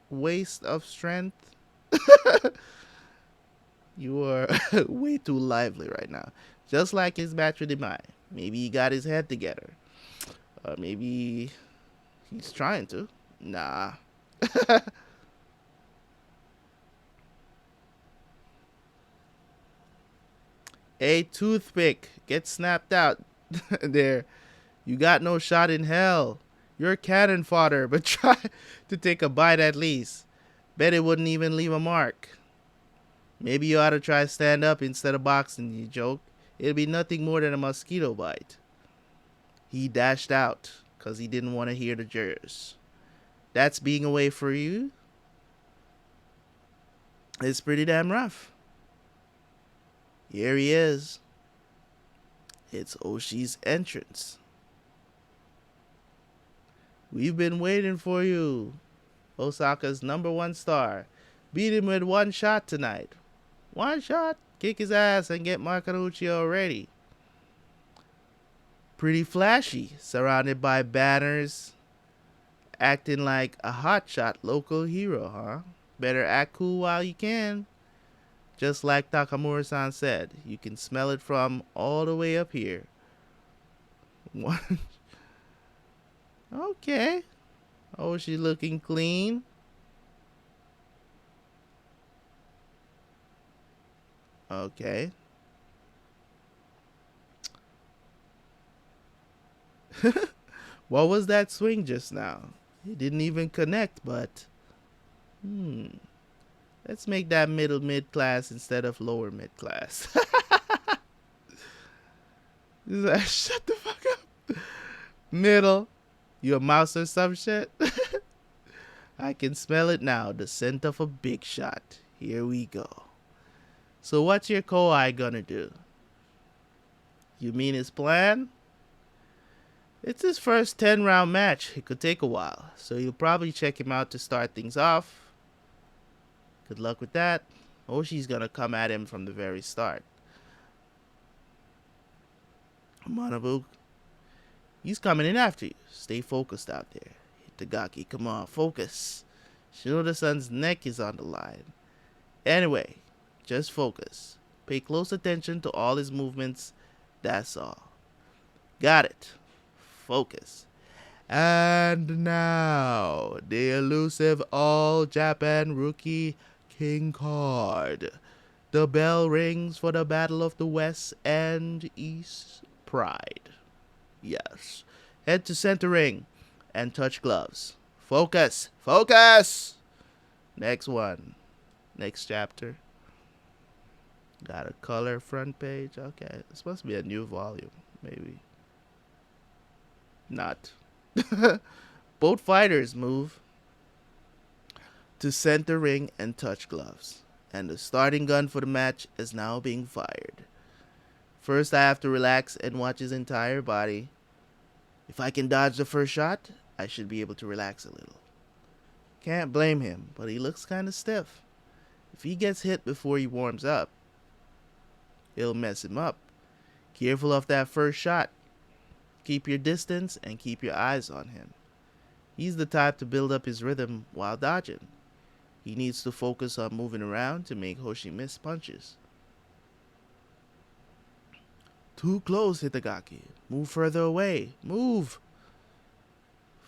waste of strength? You are way too lively right now. Just like his match with Imai. Maybe he got his head together. Maybe he's trying to. Nah. A toothpick gets snapped out. There. You got no shot in hell. You're cannon fodder, but try to take a bite at least. Bet it wouldn't even leave a mark. Maybe you ought to try stand up instead of boxing, you joke. It'll be nothing more than a mosquito bite. He dashed out because he didn't want to hear the jurors. That's being away for you? It's pretty damn rough. Here he is. It's Oshi's entrance. We've been waiting for you. Osaka's #1 star. Beat him with one shot tonight. One shot, kick his ass and get Makunouchi already. Pretty flashy, surrounded by banners, acting like a hotshot local hero, huh? Better act cool while you can. Just like Takamura-san said, you can smell it from all the way up here. Okay. Oh, she's looking clean. Okay. What was that swing just now? It didn't even connect, but... Let's make that middle mid-class instead of lower mid-class. Shut the fuck up. Middle. You a mouse or some shit? I can smell it now. The scent of a big shot. Here we go. So what's your Kouai gonna do? You mean his plan? It's his first 10-round match. It could take a while. So you'll probably check him out to start things off. Good luck with that. Oshi's gonna come at him from the very start. Manabu, he's coming in after you. Stay focused out there. Itagaki, come on, focus. Shinoda-san's neck is on the line. Anyway, just focus. Pay close attention to all his movements. That's all. Got it. Focus. And now, the elusive All-Japan Rookie King card. The bell rings for the Battle of the West and East Pride. Yes. Head to center ring and touch gloves. Focus. Focus! Next one. Next chapter. Got a color front page. Okay. This must be a new volume. Maybe. Not. Both fighters move to center ring and touch gloves. And the starting gun for the match is now being fired. First, I have to relax and watch his entire body. If I can dodge the first shot, I should be able to relax a little. Can't blame him, but he looks kind of stiff. If he gets hit before he warms up, it'll mess him up. Careful of that first shot. Keep your distance and keep your eyes on him. He's the type to build up his rhythm while dodging. He needs to focus on moving around to make Hoshi miss punches. Too close, Hitagaki. Move further away. Move.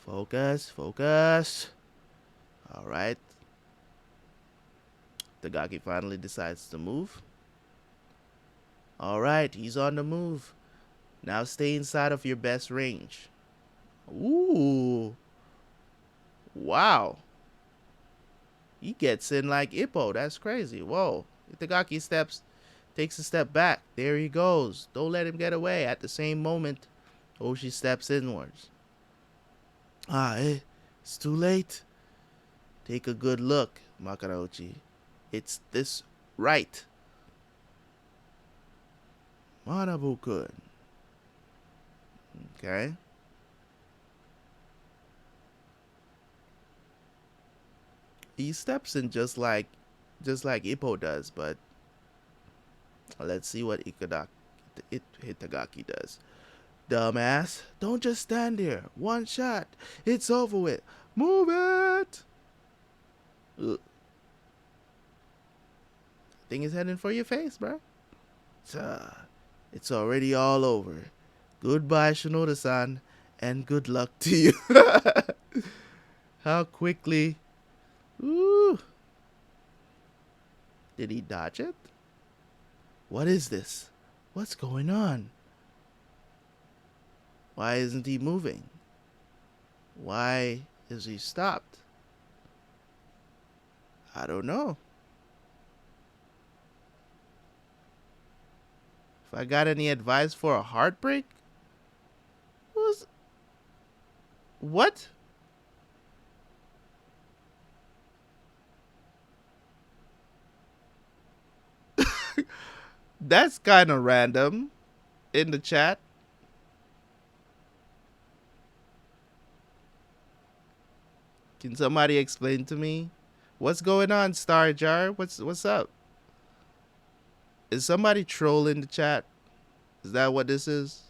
Focus, focus. Alright. Hitagaki finally decides to move. Alright, he's on the move. Now stay inside of your best range. Ooh. Wow. He gets in like Ippo. That's crazy. Whoa. Itagaki takes a step back. There he goes. Don't let him get away. At the same moment, Oshi steps inwards. It's too late. Take a good look, Makunouchi. It's this right. Manabu-kun. Okay. He steps in just like Ippo does, but let's see what Hitagaki does. Dumbass, don't just stand there. One shot. It's over with. Move it. Ugh. Thing is heading for your face, bro. It's already all over. Goodbye, Shinoda-san, and good luck to you. How quickly. Ooh. Did he dodge it? What is this? What's going on? Why isn't he moving? Why is he stopped? I don't know. If I got any advice for a heartbreak? What? That's kind of random in the chat. Can somebody explain to me? What's going on, Star Jar? What's up? Is somebody trolling the chat? Is that what this is?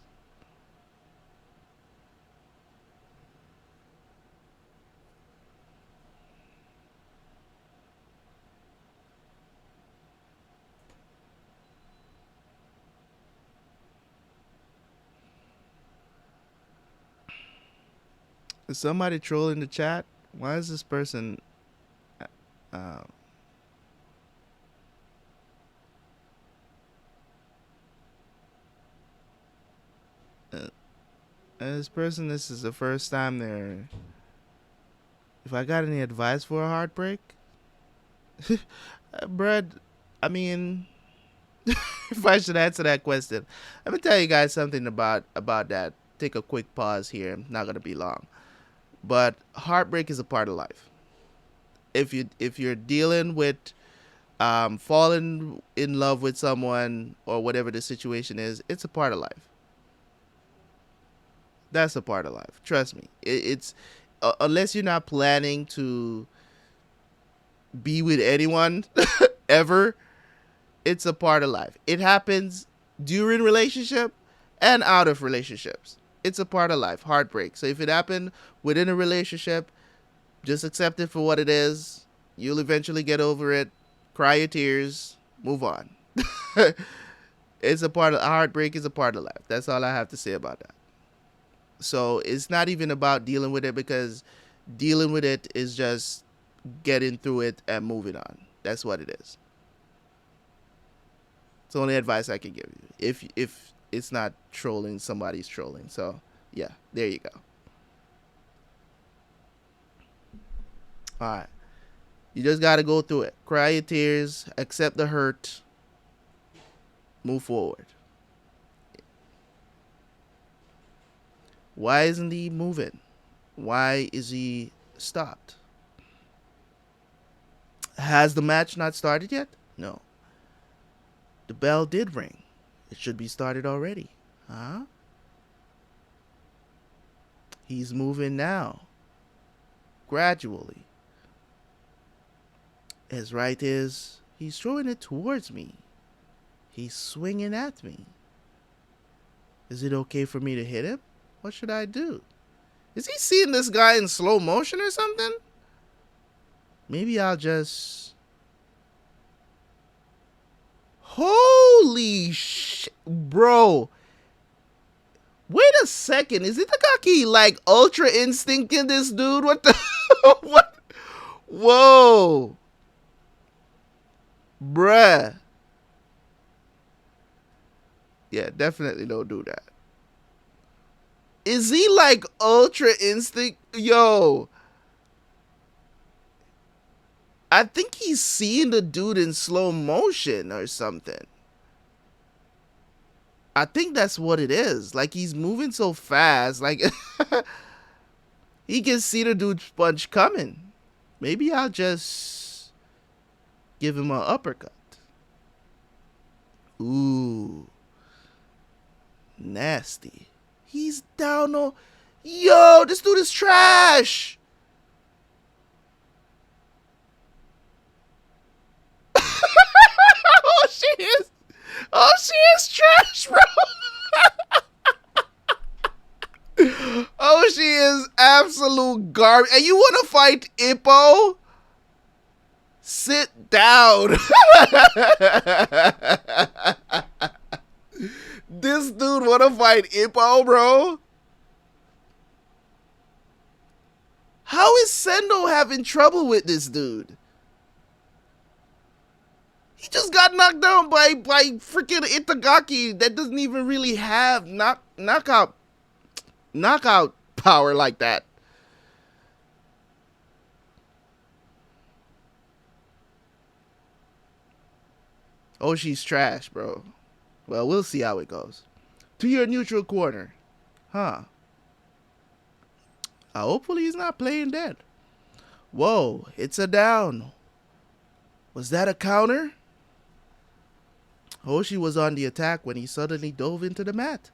Is somebody trolling the chat? Why is this person uh, this person, this is the first time they're... If I got any advice for a heartbreak? Brad, I mean, if I should answer that question, let me tell you guys something about that. Take a quick pause here. Not going to be long. But heartbreak is a part of life. If you're dealing with falling in love with someone or whatever the situation is, it's a part of life. That's a part of life. Trust me. It's unless you're not planning to be with anyone ever, it's a part of life. It happens during relationship and out of relationships. It's a part of life. Heartbreak. So if it happened within a relationship, just accept it for what it is. You'll eventually get over it. Cry your tears. Move on. It's a part of heartbreak is a part of life. That's all I have to say about that. So it's not even about dealing with it, because dealing with it is just getting through it and moving on. That's what it is. It's the only advice I can give you. If it's not trolling, somebody's trolling. So yeah, there you go. All right. You just got to go through it. Cry your tears, accept the hurt, move forward. Why isn't he moving? Why is he stopped? Has the match not started yet? No. The bell did ring. It should be started already. Huh? He's moving now. Gradually. His right is, he's throwing it towards me. He's swinging at me. Is it okay for me to hit him? What should I do? Is he seeing this guy in slow motion or something? Maybe I'll just... Holy shit, bro. Wait a second. Is Itagaki like ultra instinct in this dude? What the... what? Whoa. Bruh. Yeah, definitely don't do that. Is he like ultra instinct? Yo. I think he's seeing the dude in slow motion or something. I think that's what it is. Like, he's moving so fast. Like, he can see the dude's punch coming. Maybe I'll just give him an uppercut. Ooh. Nasty. He's down on... Yo, this dude is trash. Oh, she is... Oh, she is trash, bro. Oh, she is absolute garbage. And you want to fight Ippo? Sit down. This dude want to fight Ippo, bro? How is Sendo having trouble with this dude? He just got knocked down by freaking Itagaki that doesn't even really have knockout power like that. Oh, she's trash, bro. Well, we'll see how it goes. To your neutral corner. Huh. Hopefully he's not playing dead. Whoa, it's a down. Was that a counter? Hoshi was on the attack when he suddenly dove into the mat.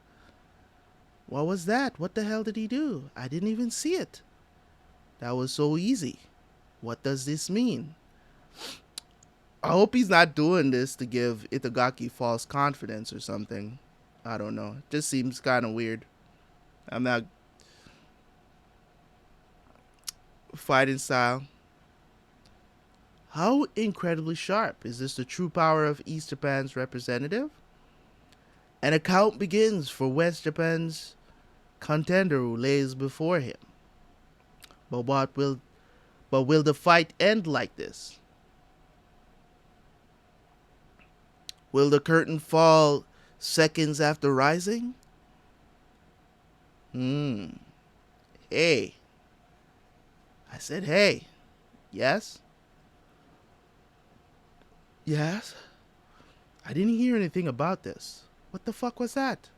What was that? What the hell did he do? I didn't even see it. That was so easy. What does this mean? I hope he's not doing this to give Itagaki false confidence or something. I don't know. It just seems kind of weird. I'm not fighting style. How incredibly sharp. Is this the true power of East Japan's representative? An account begins for West Japan's contender who lays before him. But will the fight end like this? Will the curtain fall seconds after rising? Hey. I said hey. Yes? Yes? I didn't hear anything about this. What the fuck was that?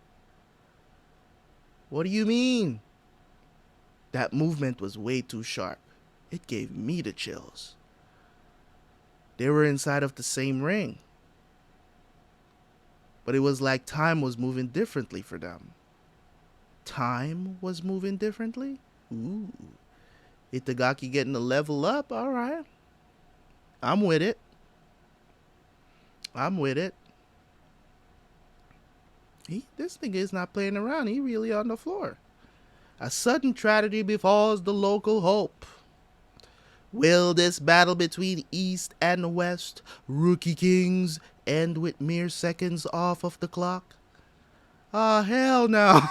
What do you mean? That movement was way too sharp. It gave me the chills. They were inside of the same ring. But it was like time was moving differently for them. Time was moving differently? Ooh. Itagaki getting a level up? Alright. I'm with it. This nigga is not playing around. He really on the floor. A sudden tragedy befalls the local hope. Will this battle between East and West, rookie kings, end with mere seconds off of the clock? Ah, hell no.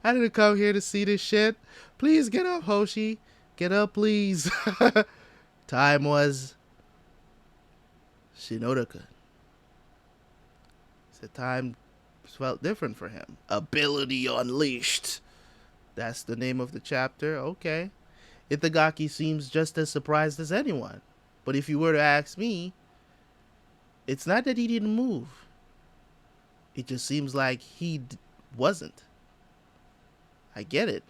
I didn't come here to see this shit. Please get up, Hoshi. Get up, please. Time was Shinoda-kun. The time felt different for him. Ability unleashed. That's the name of the chapter. Okay. Itagaki seems just as surprised as anyone. But if you were to ask me, it's not that he didn't move. It just seems like he wasn't. I get it.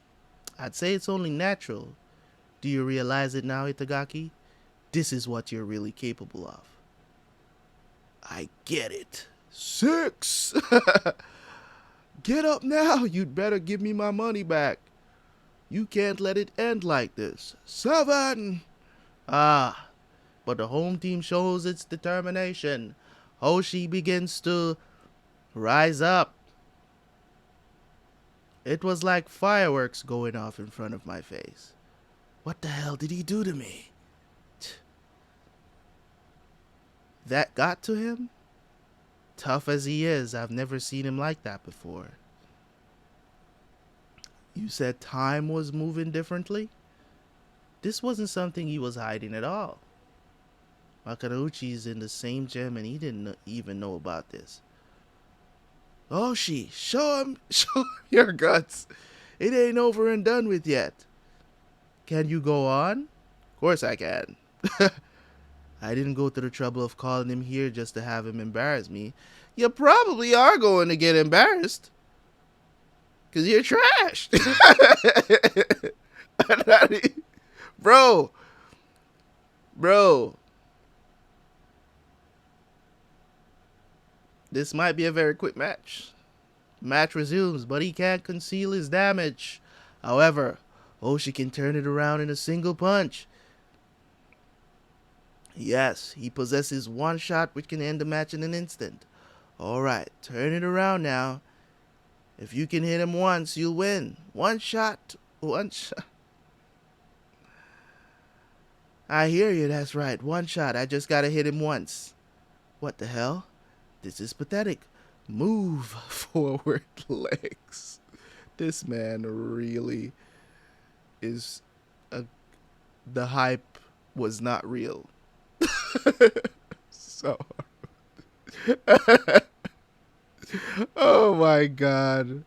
I'd say it's only natural. Do you realize it now, Itagaki? This is what you're really capable of. I get it. 6! Get up now. You'd better give me my money back. You can't let it end like this. 7! Ah, but the home team shows its determination. Hoshi begins to rise up. It was like fireworks going off in front of my face. What the hell did he do to me? That got to him? Tough as he is, I've never seen him like that before. You said time was moving differently? This wasn't something he was hiding at all. Makunouchi's in the same gym and he didn't even know about this. Oshi, show him your guts. It ain't over and done with yet. Can you go on? Of course I can. I didn't go to the trouble of calling him here just to have him embarrass me. You probably are going to get embarrassed. Because you're trash. Bro. This might be a very quick match. Match resumes, but he can't conceal his damage. However, Oshi can turn it around in a single punch. Yes, he possesses one shot which can end the match in an instant. Alright, turn it around now. If you can hit him once, you'll win. One shot. I hear you, that's right. One shot. I just gotta hit him once. What the hell? This is pathetic. Move forward legs. This man really is the hype was not real. So oh my god.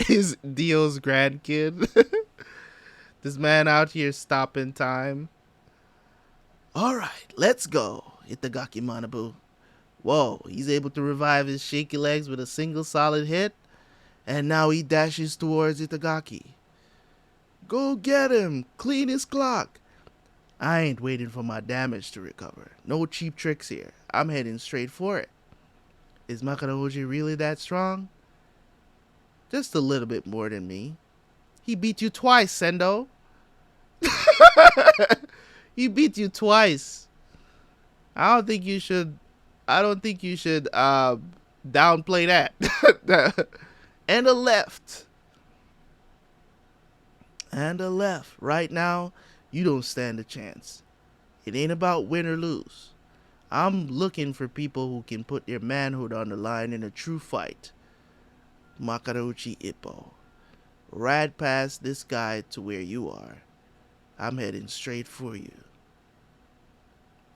Is Dio's grandkid. This man out here stopping time. Alright, let's go. Itagaki Manabu. Whoa, he's able to revive his shaky legs with a single solid hit. And now he dashes towards Itagaki. Go get him. Clean his clock. I ain't waiting for my damage to recover. No cheap tricks here. I'm heading straight for it. Is Makunouchi really that strong? Just a little bit more than me. He beat you twice, Sendo. He beat you twice. I don't think you should. I don't think you should downplay that. And a left. And a left. Right now, you don't stand a chance. It ain't about win or lose. I'm looking for people who can put their manhood on the line in a true fight. Makunouchi Ippo. Ride past this guy to where you are. I'm heading straight for you.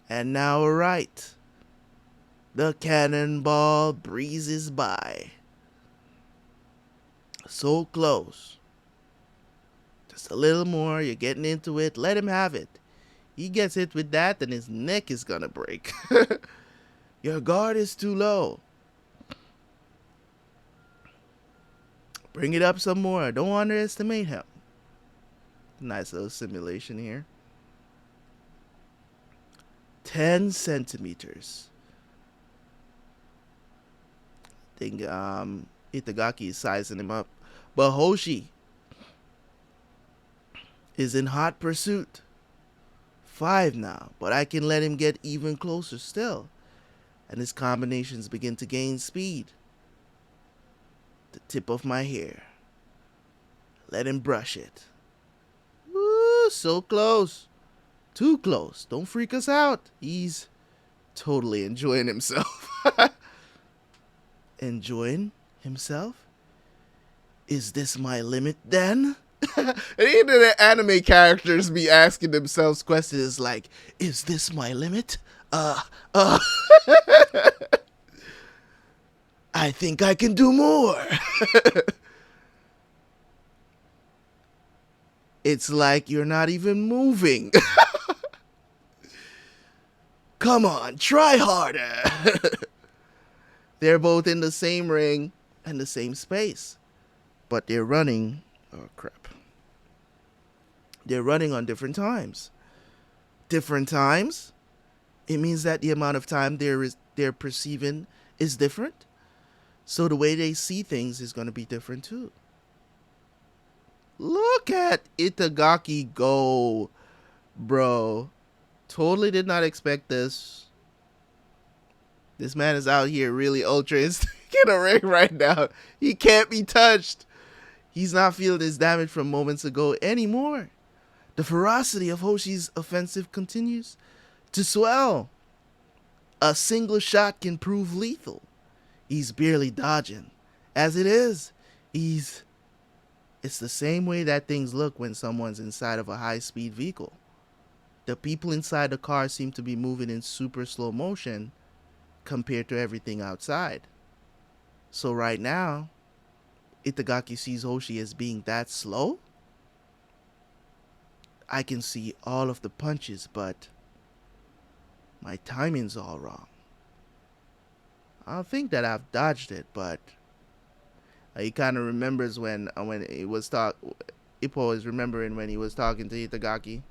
And now a right. The cannonball breezes by. So close. Just a little more, you're getting into it. Let him have it. He gets hit with that, then his neck is gonna break. Your guard is too low. Bring it up some more. Don't underestimate him. Nice little simulation here. 10 centimeters. I think Itagaki is sizing him up. But Hoshi is in hot pursuit. 5 now, but I can let him get even closer still. And his combinations begin to gain speed. The tip of my hair. Let him brush it. Woo, so close. Too close. Don't freak us out. He's totally enjoying himself. Enjoying himself? Is this my limit then? And even the anime characters be asking themselves questions like, is this my limit? I think I can do more. It's like you're not even moving. Come on, try harder. They're both in the same ring and the same space, but they're running. Oh, crap. They're running on different times. Different times? It means that the amount of time they're perceiving is different. So the way they see things is going to be different too. Look at Itagaki go, bro. Totally did not expect this. This man is out here really ultra instinct in a ring right now. He can't be touched. He's not feeling his damage from moments ago anymore. The ferocity of Hoshi's offensive continues to swell. A single shot can prove lethal. He's barely dodging. As it is, it's the same way that things look when someone's inside of a high-speed vehicle. The people inside the car seem to be moving in super slow motion compared to everything outside. So right now, Itagaki sees Hoshi as being that slow. I can see all of the punches, but my timing's all wrong. I don't think that I've dodged it, but he kind of remembers when he was Ippo is remembering when he was talking to Itagaki.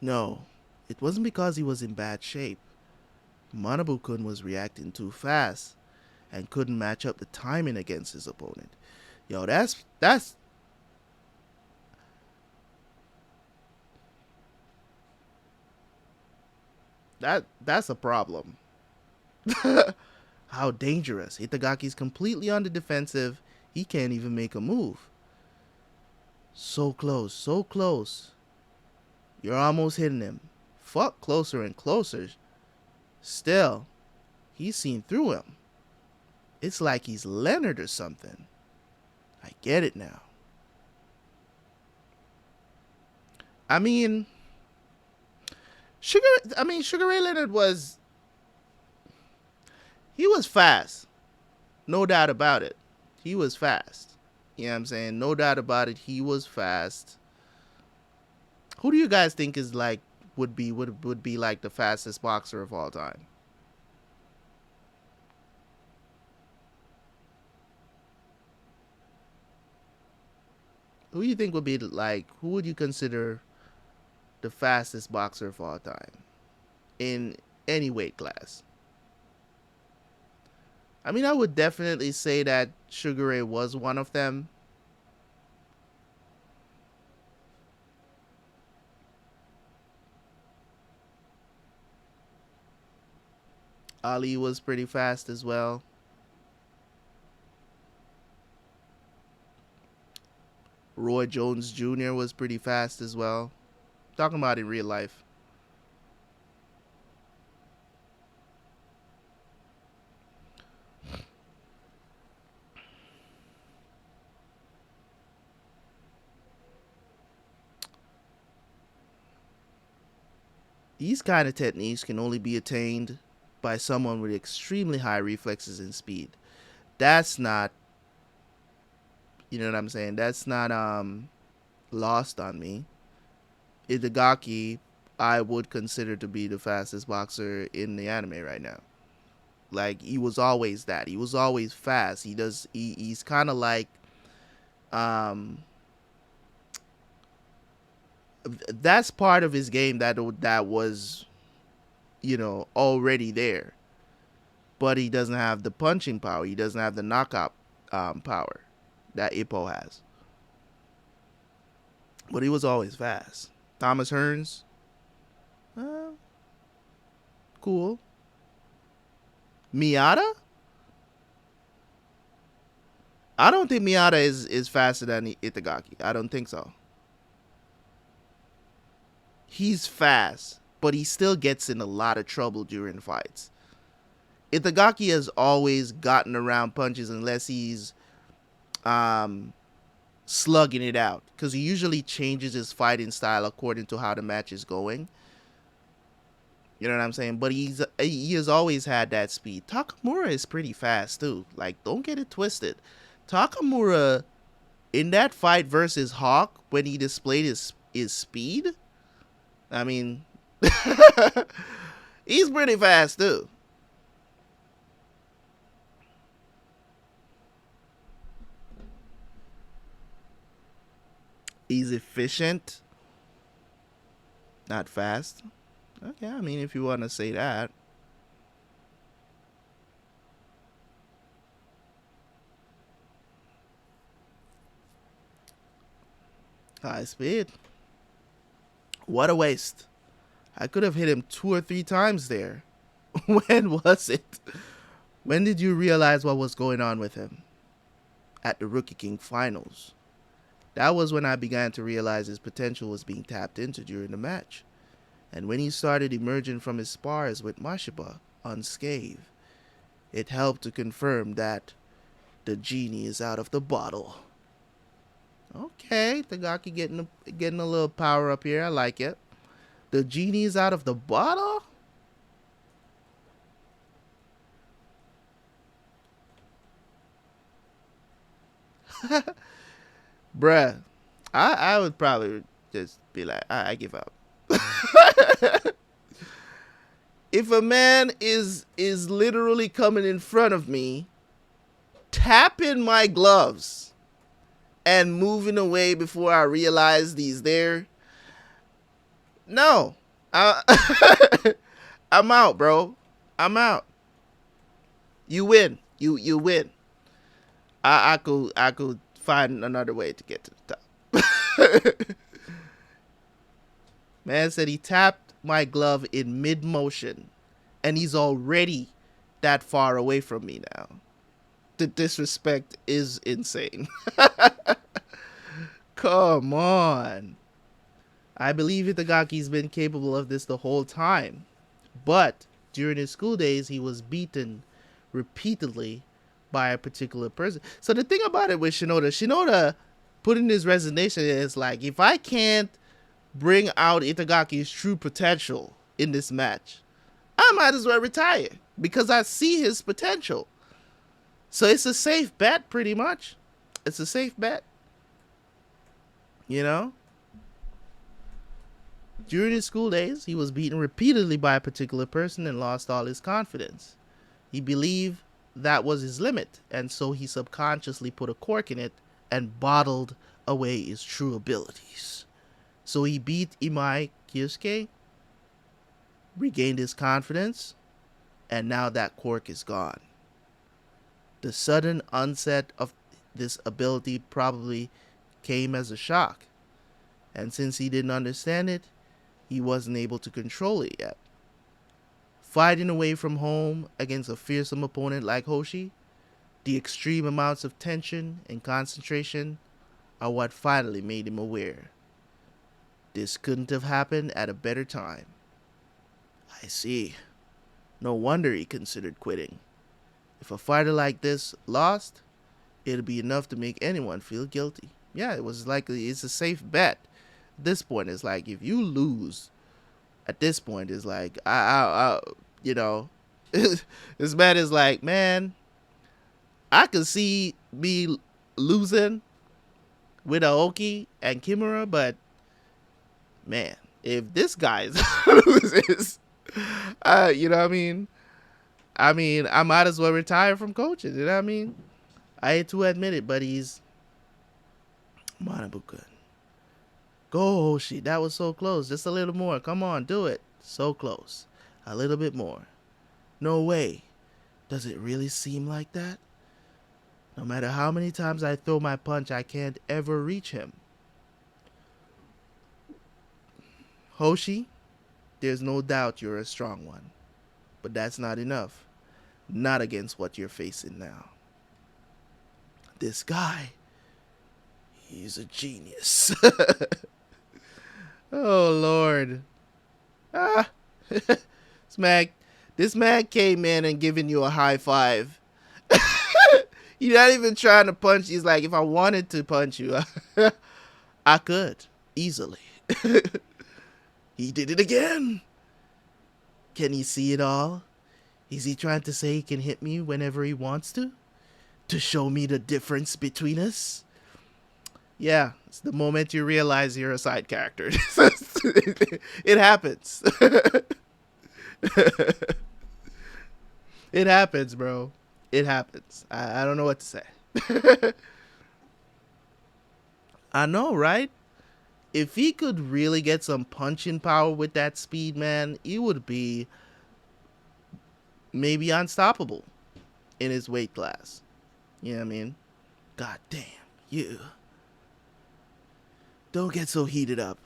No, it wasn't because he was in bad shape. Manabu-kun was reacting too fast and couldn't match up the timing against his opponent. Yo, that's a problem. How dangerous. Itagaki's completely on the defensive. He can't even make a move. So close, so close. You're almost hitting him. Fuck, closer and closer. Still, he's seen through him. It's like he's Leonard or something. I get it now. I mean, Sugar Ray Leonard was fast. No doubt about it. He was fast. You know what I'm saying? No doubt about it. He was fast. Who do you guys think is like would be like the fastest boxer of all time? Who do you think would be like? Who would you consider the fastest boxer of all time in any weight class? I mean, I would definitely say that Sugar Ray was one of them. Ali was pretty fast as well. Roy Jones Jr. was pretty fast as well. Talking about in real life. These kind of techniques can only be attained by someone with extremely high reflexes and speed. That's not, you know what I'm saying? That's not lost on me. Itagaki, I would consider to be the fastest boxer in the anime right now. Like he was always that. He was always fast. He's kind of like um that's part of his game that was, already there. But he doesn't have the punching power. He doesn't have the knockout power that Ippo has. But he was always fast. Thomas Hearns, uh, cool. Miata? I don't think Miata is faster than Itagaki. I don't think so. He's fast, but he still gets in a lot of trouble during fights. Itagaki has always gotten around punches unless he's um, slugging it out, because he usually changes his fighting style according to how the match is going. You know what I'm saying? But he has always had that speed. Takamura is pretty fast too. Like, don't get it twisted. Takamura in that fight versus Hawk, when he displayed his speed, I mean, he's pretty fast too. He's efficient, not fast. Okay, I mean, if you want to say that. High speed. What a waste. I could have hit him 2 or 3 times there. When was it? When did you realize what was going on with him? At the Rookie King finals. That was when I began to realize his potential was being tapped into during the match. And when he started emerging from his spars with Mashiba unscathed, it helped to confirm that the genie is out of the bottle. Okay, Tagaki getting a little power up here. I like it. The genie is out of the bottle? Bruh, I would probably just be like, I give up. If a man is literally coming in front of me, tapping my gloves and moving away before I realize he's there, no, I'm out, bro. I'm out. You win. You win. I could find another way to get to the top. Man said he tapped my glove in mid motion, and he's already that far away from me now. The disrespect is insane. Come on. I believe Itagaki's been capable of this the whole time. But during his school days, he was beaten repeatedly by a particular person. So the thing about it with Shinoda put in his resignation is like, if I can't bring out Itagaki's true potential in this match, I might as well retire because I see his potential. So it's a safe bet, pretty much. It's a safe bet. You know? During his school days, he was beaten repeatedly by a particular person and lost all his confidence. He believed that was his limit, and so he subconsciously put a cork in it and bottled away his true abilities. So he beat Imai Kyosuke, regained his confidence, and now that cork is gone. The sudden onset of this ability probably came as a shock, and since he didn't understand it, he wasn't able to control it yet. Fighting away from home against a fearsome opponent like Hoshi, the extreme amounts of tension and concentration are what finally made him aware. This couldn't have happened at a better time. I see. No wonder he considered quitting. If a fighter like this lost, it'd be enough to make anyone feel guilty. Yeah, it was like it's a safe bet. At this point, it's like if you lose, at this point, it's like you know, this man is like, man, I could see me losing with Aoki and Kimura, but man, if this guy loses, you know what I mean? I might as well retire from coaching. You know what I mean? I hate to admit it, but he's Manabu-kun. Go, Hoshi. That was so close. Just a little more. Come on, do it. So close. A little bit more. No way. Does it really seem like that? No matter how many times I throw my punch, I can't ever reach him. Hoshi, there's no doubt you're a strong one. But that's not enough. Not against what you're facing now. This guy, he's a genius. Oh, Lord. This man came in and giving you a high five. He's not even trying to punch. He's like, if I wanted to punch you, I could. Easily. He did it again. Can he see it all? Is he trying to say he can hit me whenever he wants to? To show me the difference between us? Yeah, it's the moment you realize you're a side character. It happens. It happens, bro. It happens. I don't know what to say. I know, right? If he could really get some punching power with that speed, man, he would be maybe unstoppable in his weight class. You know what I mean? God damn, you. Don't get so heated up.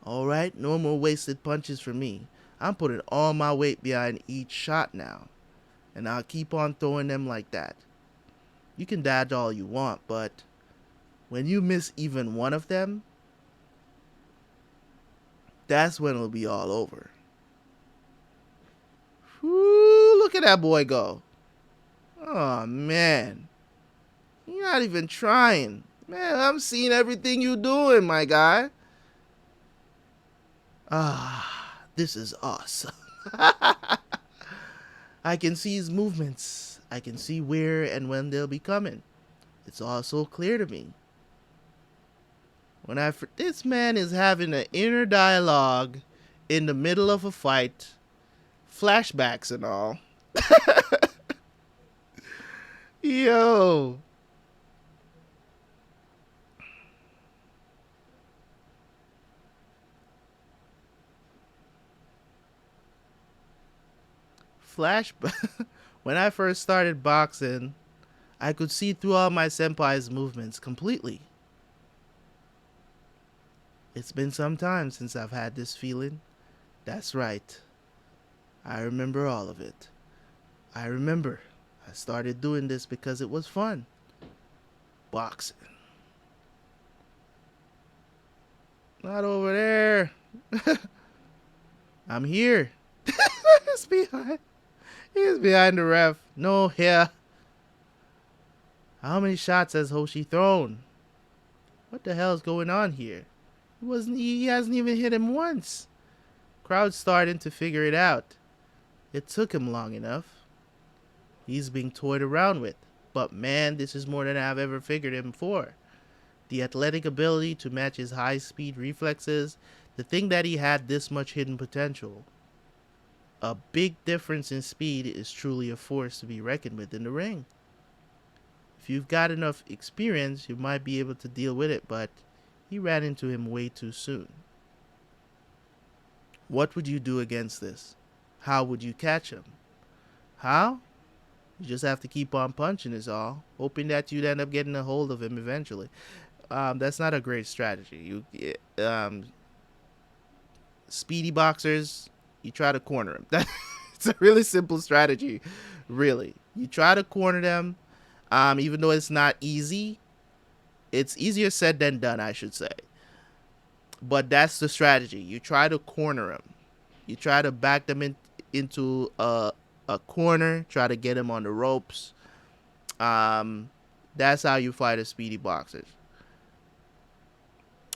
Alright, no more wasted punches for me. I'm putting all my weight behind each shot now. And I'll keep on throwing them like that. You can dodge all you want, but when you miss even one of them, that's when it'll be all over. Whoo, look at that boy go. Oh, man. You're not even trying. Man, I'm seeing everything you're doing, my guy. This is awesome. I can see his movements. I can see where and when they'll be coming. It's all so clear to me. This man is having an inner dialogue in the middle of a fight, flashbacks and all. Yo. Flashback. When I first started boxing, I could see through all my senpai's movements completely. It's been some time since I've had this feeling. That's right. I remember all of it. I remember I started doing this because it was fun. Boxing. Not over there. I'm here. He's behind. He's behind the ref. No, here. How many shots has Hoshi thrown? What the hell is going on here? He hasn't even hit him once. Crowd's starting to figure it out. It took him long enough. He's being toyed around with. But man, this is more than I've ever figured him for. The athletic ability to match his high-speed reflexes, the thing that he had this much hidden potential. A big difference in speed is truly a force to be reckoned with in the ring. If you've got enough experience, you might be able to deal with it, but he ran into him way too soon. What would you do against this? How would you catch him? How? You just have to keep on punching is all, hoping that you'd end up getting a hold of him eventually. That's not a great strategy. Speedy boxers, you try to corner them. It's a really simple strategy, really. You try to corner them, even though it's not easy. It's easier said than done, I should say. But that's the strategy. You try to corner them. You try to back them into a corner. Try to get them on the ropes. That's how you fight a speedy boxer.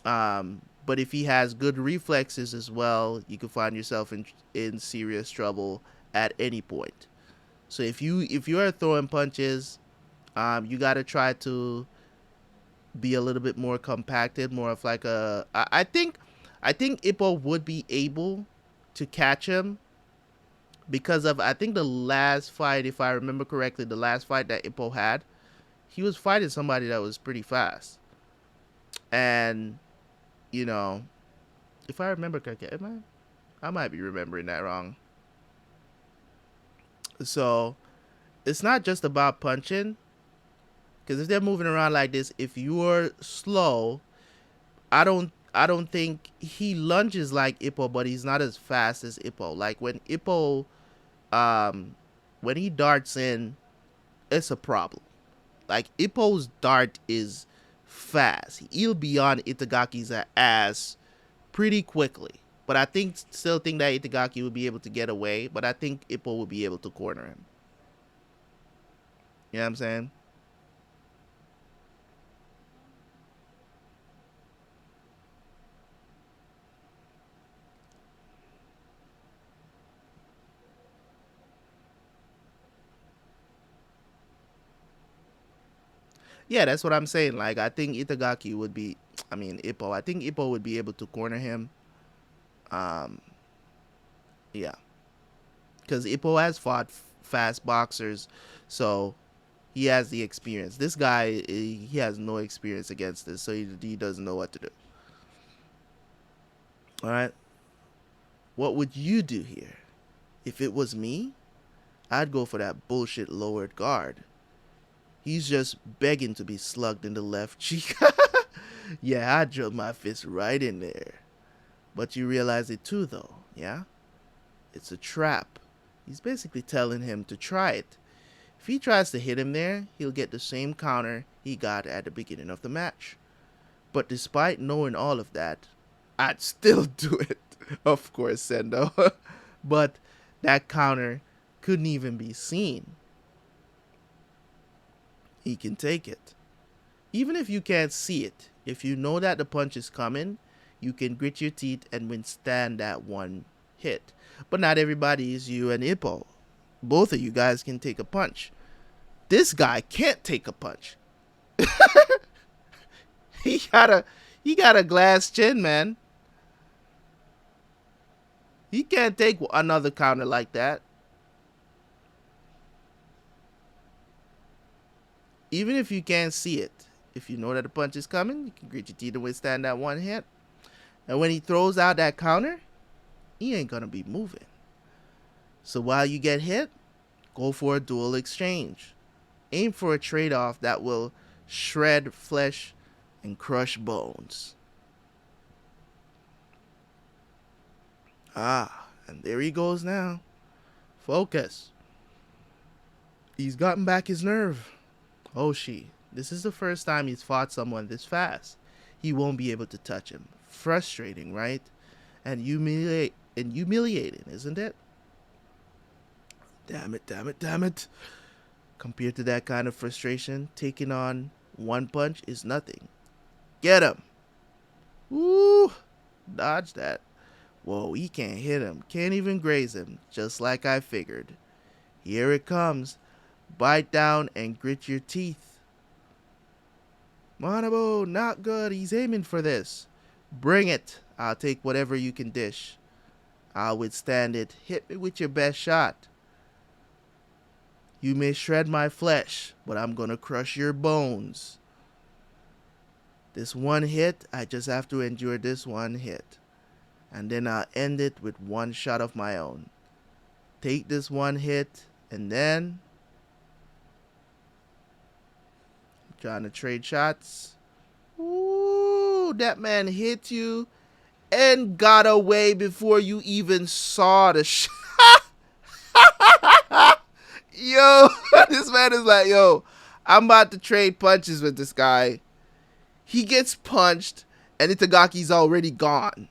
But if he has good reflexes as well, you can find yourself in serious trouble at any point. So if you are throwing punches, you got to try to be a little bit more compacted, more of like a. I think Ippo would be able to catch him because of, I think, the last fight, if I remember correctly, the last fight that Ippo had, he was fighting somebody that was pretty fast, and you know, if I remember correctly, I might be remembering that wrong. So it's not just about punching, because if they're moving around like this, if you're slow, I don't think he lunges like Ippo, but he's not as fast as Ippo. Like when Ippo, um, when he darts in, it's a problem. Like Ippo's dart is fast. He'll be on Itagaki's ass pretty quickly. But I still think that Itagaki will be able to get away. But I think Ippo will be able to corner him. You know what I'm saying? Yeah, that's what I'm saying. Like I think Itagaki would be. I mean Ippo. I think Ippo would be able to corner him. Um, yeah, because Ippo has fought fast boxers, so he has the experience. This guy, he has no experience against this, so he doesn't know what to do. All right, what would you do here? If it was me, I'd go for that bullshit lowered guard. He's just begging to be slugged in the left cheek. Yeah, I'd drop my fist right in there. But you realize it too, though, yeah? It's a trap. He's basically telling him to try it. If he tries to hit him there, he'll get the same counter he got at the beginning of the match. But despite knowing all of that, I'd still do it. Of course, Sendo. But that counter couldn't even be seen. He can take it. Even if you can't see it, if you know that the punch is coming, you can grit your teeth and withstand that one hit. But not everybody is you and Ippo. Both of you guys can take a punch. This guy can't take a punch. he got a he got a glass chin, man. He can't take another counter like that. Even if you can't see it, if you know that the punch is coming, you can grit your teeth and withstand that one hit. And when he throws out that counter, he ain't gonna be moving. So while you get hit, go for a dual exchange. Aim for a trade-off that will shred flesh and crush bones. And there he goes now. Focus. He's gotten back his nerve. Hoshi, this is the first time he's fought someone this fast. He won't be able to touch him. Frustrating, right? And humiliating, isn't it? Damn it, damn it, damn it. Compared to that kind of frustration, taking on one punch is nothing. Get him. Woo! Dodge that. Whoa, he can't hit him. Can't even graze him. Just like I figured. Here it comes. Bite down and grit your teeth. Manabo, not good. He's aiming for this. Bring it. I'll take whatever you can dish. I'll withstand it. Hit me with your best shot. You may shred my flesh, but I'm gonna crush your bones. This one hit, I just have to endure this one hit. And then I'll end it with one shot of my own. Take this one hit, and then Trying to trade shots. Ooh, that man hit you and got away before you even saw the shot. Yo, this man is like, yo, I'm about to trade punches with this guy. He gets punched, and Itagaki's already gone.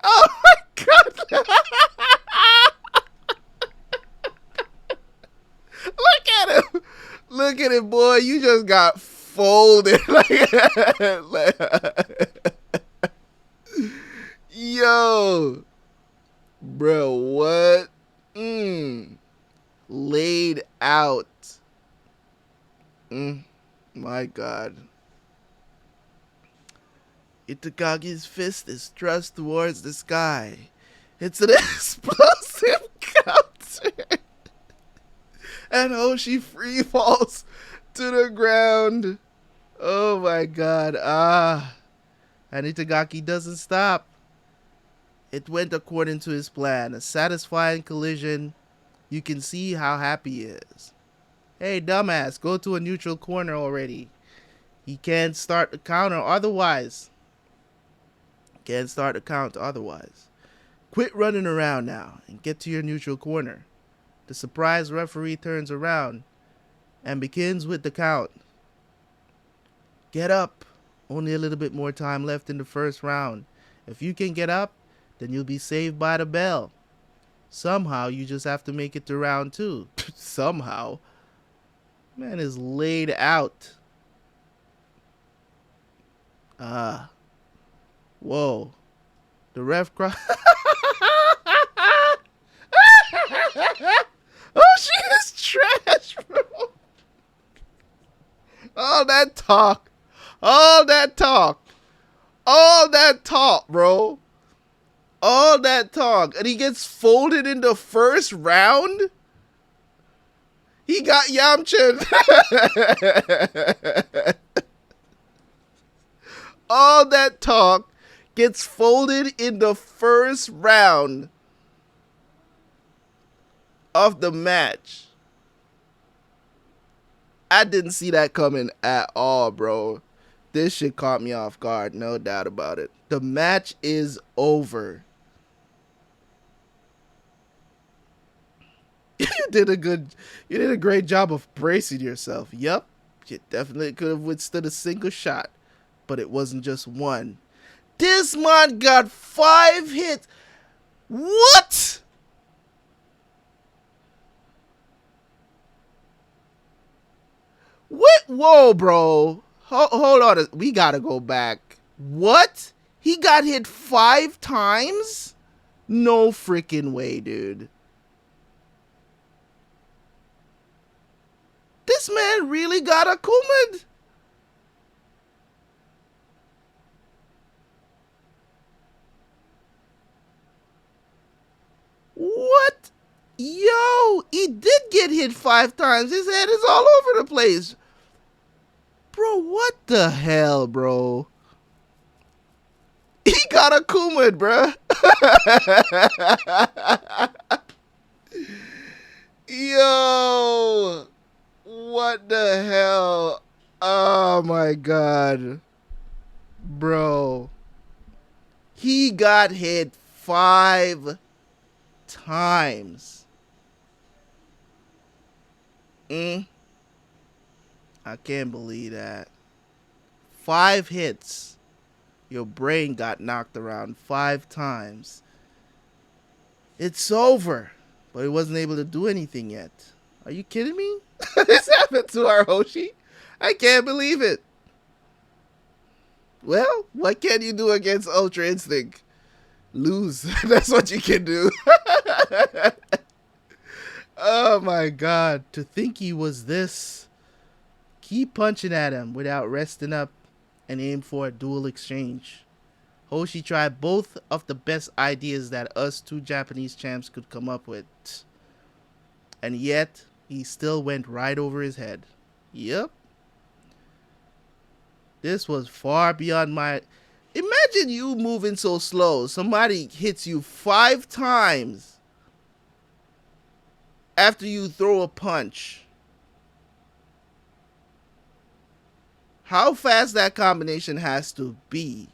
Oh my god. Look at him. Look at him, boy. You just got folded. Yo. Bro, what? Laid out. My god. Itagaki's fist is thrust towards the sky. It's an explosive counter. And Hoshi free falls to the ground. Oh my god. And Itagaki doesn't stop. It went according to his plan. A satisfying collision. You can see how happy he is. Hey, dumbass, go to a neutral corner already. He can't start the counter otherwise. Can't start the count otherwise. Quit running around now and get to your neutral corner. The surprised referee turns around and begins with the count. Get up. Only a little bit more time left in the first round. If you can get up, then you'll be saved by the bell. Somehow, you just have to make it to round 2. Somehow. Man is laid out. Whoa. The ref cry. Oh, she is trash, bro. All that talk. All that talk. All that talk, bro. All that talk. And he gets folded in the first round? He got Yamcha. All that talk gets folded in the first round of the match. I didn't see that coming at all, bro. This shit caught me off guard, no doubt about it. The match is over. You did a great job of bracing yourself. Yup, you definitely could have withstood a single shot, but it wasn't just one. This man got 5 hits. What? What? Whoa, bro. Hold on. We gotta go back. What? He got hit 5 times? No freaking way, dude. This man really got a Kumad. What? Yo, he did get hit 5 times. His head is all over the place. Bro, what the hell, bro? He got a Kumad, bro. Yo. What the hell? Oh my god. Bro. He got hit 5 times. I can't believe that. 5 hits. Your brain got knocked around 5 times. It's over. But he wasn't able to do anything yet. Are you kidding me? This happened to our Hoshi? I can't believe it. Well, what can you do against Ultra Instinct? Lose. That's what you can do. Oh my god. To think he was this. Keep punching at him without resting up and aim for a dual exchange. Hoshi tried both of the best ideas that us 2 Japanese champs could come up with. And yet, he still went right over his head. Yep. This was far beyond my... Imagine you moving so slow. Somebody hits you 5 times after you throw a punch. How fast that combination has to be.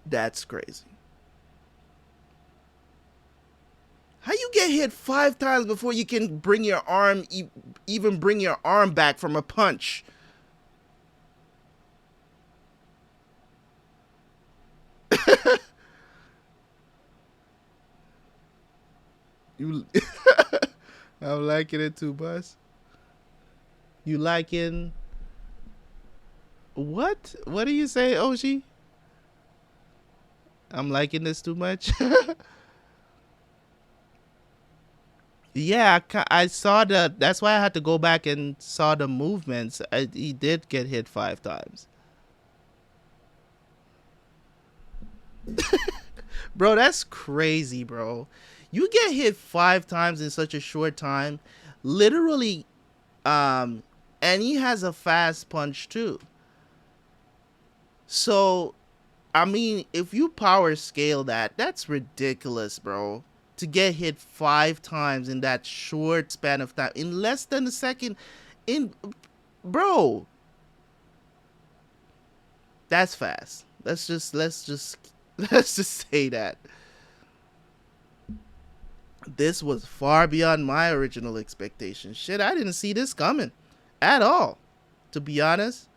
That's crazy. How you get hit 5 times before you can bring your arm, even bring your arm back from a punch? You, I'm liking it too, Bus. You liking what? What do you say, Oshi? I'm liking this too much. Yeah, I saw the. That's why I had to go back and saw the movements. He did get hit 5 times, bro. That's crazy, bro. You get hit 5 times in such a short time, literally. And he has a fast punch too. So, I mean, if you power scale that, that's ridiculous, bro. To get hit 5 times in that short span of time, in less than a second, in bro, that's fast. Let's just say that this was far beyond my original expectations. Shit, I didn't see this coming at all. To be honest,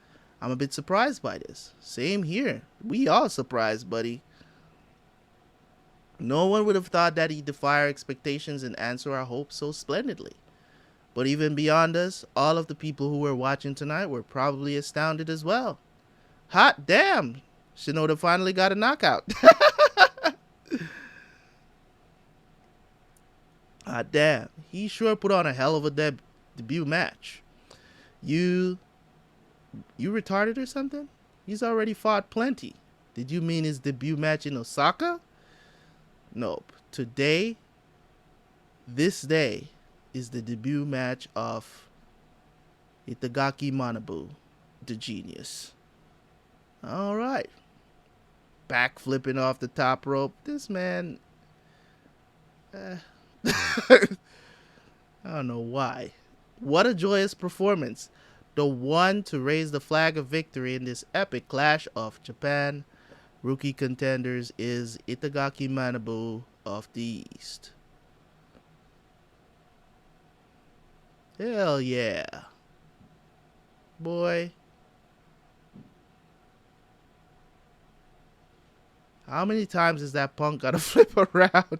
I'm a bit surprised by this. Same here. We all surprised, buddy. No one would have thought that he'd defy our expectations and answer our hopes so splendidly. But even beyond us, all of the people who were watching tonight were probably astounded as well. Hot damn! Shinoda finally got a knockout. Hot damn. He sure put on a hell of a debut match. You retarded or something? He's already fought plenty. Did you mean his debut match in Osaka? Nope. This day, is the debut match of Itagaki Manabu, the genius. Alright. Back flipping off the top rope. This man. I don't know why. What a joyous performance. The one to raise the flag of victory in this epic clash of Japan rookie contenders is Itagaki Manabu of the East. Hell yeah. Boy. How many times is that punk gotta flip around?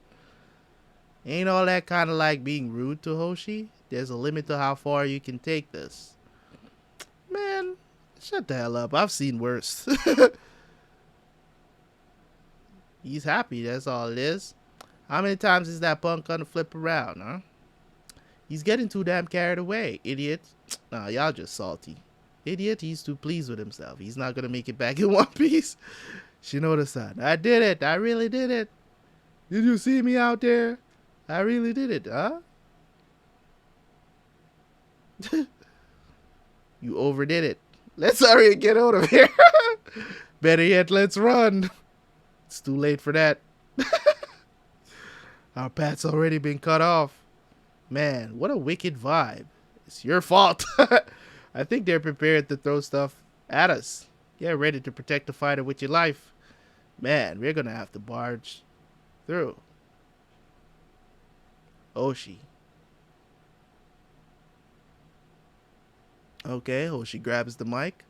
Ain't all that kind of like being rude to Hoshi? There's a limit to how far you can take this. Man, shut the hell up. I've seen worse. He's happy, that's all it is. How many times is that punk gonna flip around, huh? He's getting too damn carried away, idiot. Nah, y'all just salty. Idiot, he's too pleased with himself. He's not gonna make it back in one piece. Shinoda-san, I did it. I really did it. Did you see me out there? I really did it, huh? You overdid it. Let's hurry and get out of here. Better yet, let's run. It's too late for that. Our path's already been cut off. Man, what a wicked vibe. It's your fault. I think they're prepared to throw stuff at us. Get ready to protect the fighter with your life. Man, we're gonna have to barge through. Oshi. Okay, Oshi grabs the mic.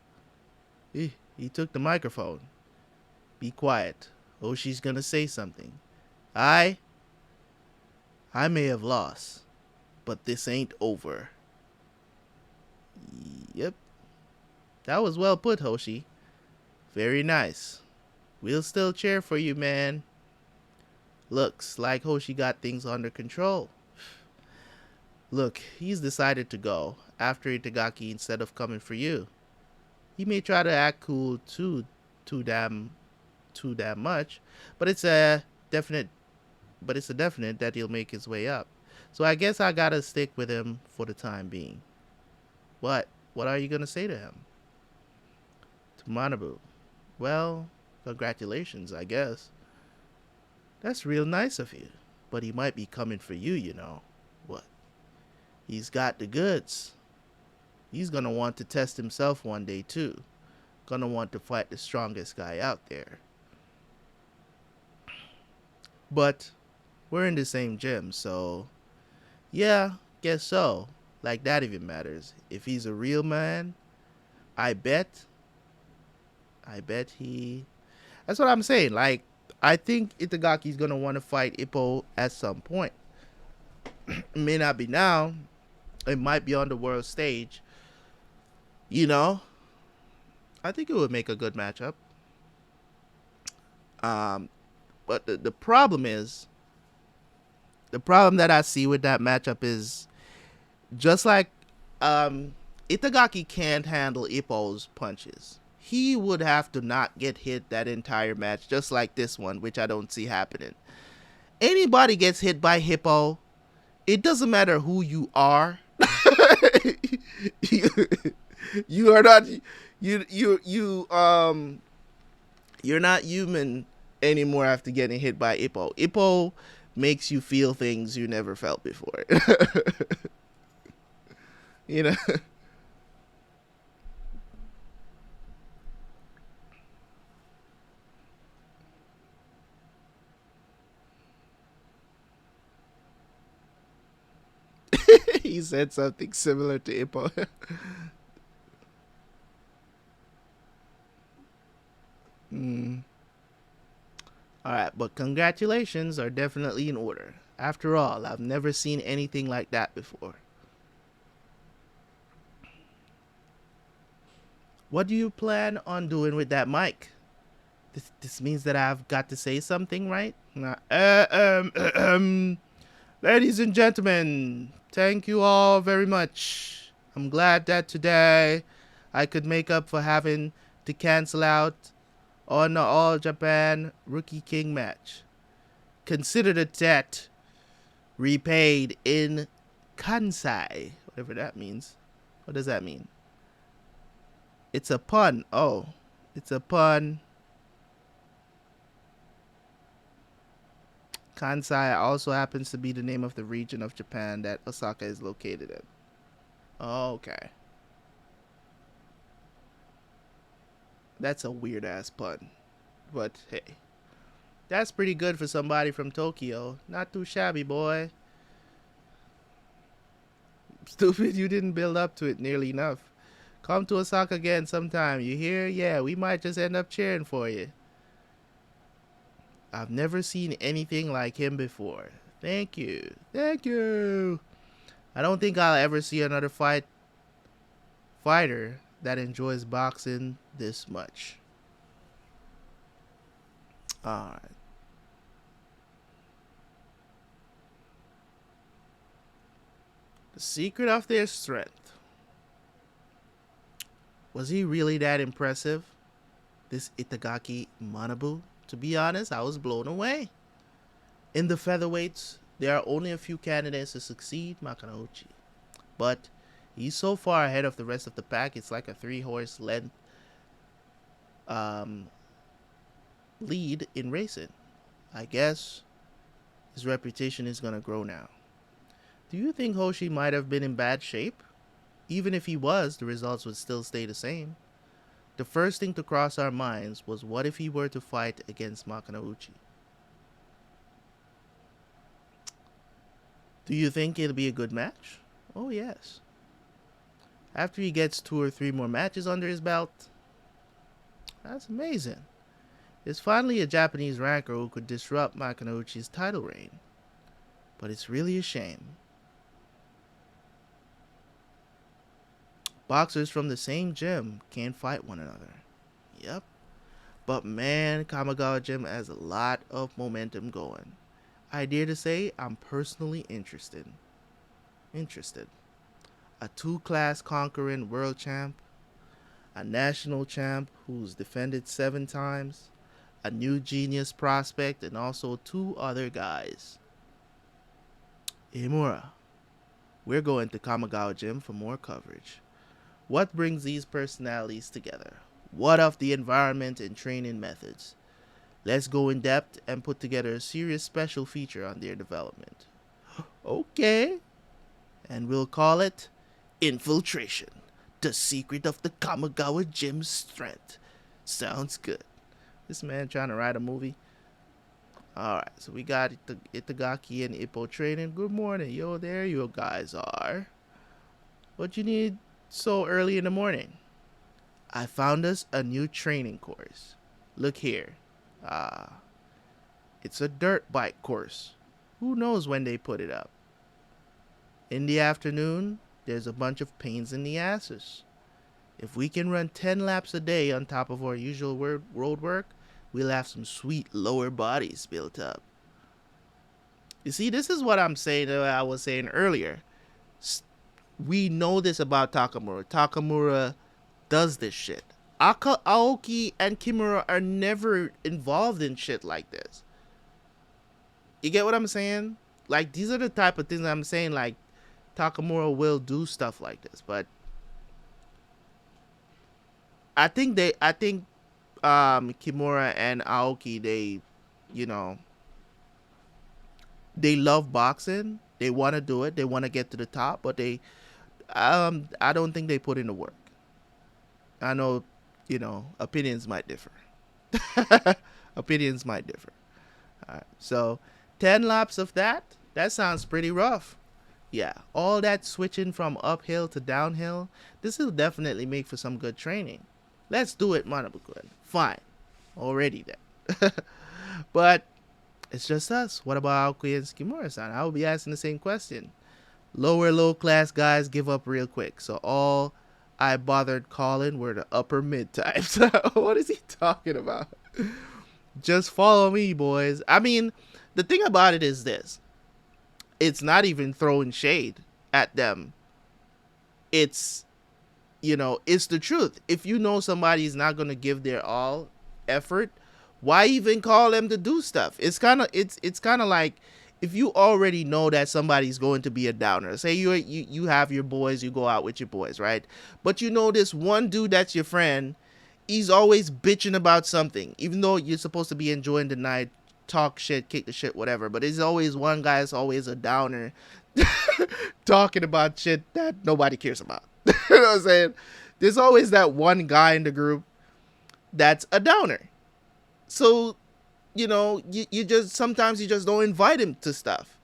He took the microphone. Be quiet. Oshi's gonna say something. I may have lost, but this ain't over. Yep. That was well put, Hoshi. Very nice. We'll still cheer for you, man. Looks like Hoshi got things under control. Look, he's decided to go after Itagaki instead of coming for you. He may try to act cool too damn much, but it's a definite that he'll make his way up. So I guess I gotta stick with him for the time being. What are you gonna say to him? To Manabu. Well, congratulations, I guess. That's real nice of you. But he might be coming for you, you know. What? He's got the goods. He's gonna want to test himself one day too. Gonna want to fight the strongest guy out there. But we're in the same gym, so yeah, guess so. Like that even matters. If he's a real man, I bet he. That's what I'm saying. Like, I think Itagaki's gonna want to fight Ippo at some point. It may not be now. It might be on the world stage. You know, I think it would make a good matchup. Um, but the problem is, the problem that I see with that matchup is just like Itagaki can't handle Ippo's punches. He would have to not get hit that entire match, just like this one, which I don't see happening. Anybody gets hit by Hippo, it doesn't matter who you are. you, you are not you're not human anymore after getting hit by Ippo. Ippo makes you feel things you never felt before. You know. He said something similar to Ippo. mm. All right, but congratulations are definitely in order. After all, I've never seen anything like that before. What do you plan on doing with that mic? This means that I've got to say something, right? Ladies and gentlemen, thank you all very much. I'm glad that today I could make up for having to cancel out on the All Japan Rookie King match. Consider the debt repaid in Kansai, whatever that means. What does that mean? It's a pun. Oh, it's a pun. Kansai also happens to be the name of the region of Japan that Osaka is located in. Oh, okay. That's a weird ass pun. But hey, that's pretty good for somebody from Tokyo. Not too shabby, boy. Stupid, you didn't build up to it nearly enough. Come to Osaka again sometime, you hear? Yeah, we might just end up cheering for you. I've never seen anything like him before. Thank you. Thank you. I don't think I'll ever see another fighter that enjoys boxing this much. Alright. The secret of their strength. Was he really that impressive? This Itagaki Manabu? To be honest, I was blown away. In the featherweights, there are only a few candidates to succeed Makunouchi. But he's so far ahead of the rest of the pack, it's like a 3-horse length lead in racing. I guess his reputation is going to grow now. Do you think Hoshi might have been in bad shape? Even if he was, the results would still stay the same. The first thing to cross our minds was what if he were to fight against Makunouchi? Do you think it'll be a good match? Oh yes. After he gets 2 or 3 more matches under his belt, that's amazing. There's finally a Japanese ranker who could disrupt Makunouchi's title reign. But it's really a shame. Boxers from the same gym can't fight one another. Yep. But man, Kamigawa Gym has a lot of momentum going. I dare to say I'm personally interested. A 2-class conquering world champ, a national champ who's defended 7 times, a new genius prospect, and also 2 other guys. Imura, we're going to Kamigawa Gym for more coverage. What brings these personalities together? What of the environment and training methods? Let's go in depth and put together a serious special feature on their development. Okay. And we'll call it Infiltration, the secret of the Kamigawa Gym's strength. Sounds good. This man trying to write a movie. Alright, so we got Itagaki and Ippo training. Good morning. Yo, there you guys are. What you need so early in the morning? I found us a new training course. Look here. It's a dirt bike course. Who knows when they put it up? In the afternoon, there's a bunch of pains in the asses. If we can run 10 laps a day on top of our usual road work, we'll have some sweet lower bodies built up. You see, this is what I'm saying that I was saying earlier. We know this about Takamura. Takamura does this shit. Aoki and Kimura are never involved in shit like this. You get what I'm saying? Like, these are the type of things I'm saying, like, Takamura will do stuff like this, but I think Kimura and Aoki, they love boxing. They want to do it. They want to get to the top, but I don't think they put in the work. I know, opinions might differ. Opinions might differ. All right, so 10 laps of that sounds pretty rough. Yeah, all that switching from uphill to downhill, this will definitely make for some good training. Let's do it, Manabukun. Fine. Already then. But it's just us. What about Aoki and Kimura-san? I will be asking the same question. Low class guys give up real quick. So all I bothered calling were the upper mid types. What is he talking about? Just follow me, boys. I mean, the thing about it is this. It's not even throwing shade at them. It's the truth. If you know somebody's not going to give their all effort, why even call them to do stuff? It's kind of like if you already know that somebody's going to be a downer. Say you have your boys, you go out with your boys, right? But you know this one dude that's your friend, he's always bitching about something, even though you're supposed to be enjoying the night, talk shit, kick the shit, whatever. But there's always one guy that's always a downer talking about shit that nobody cares about. You know what I'm saying? There's always that one guy in the group that's a downer. So, you just sometimes you just don't invite him to stuff.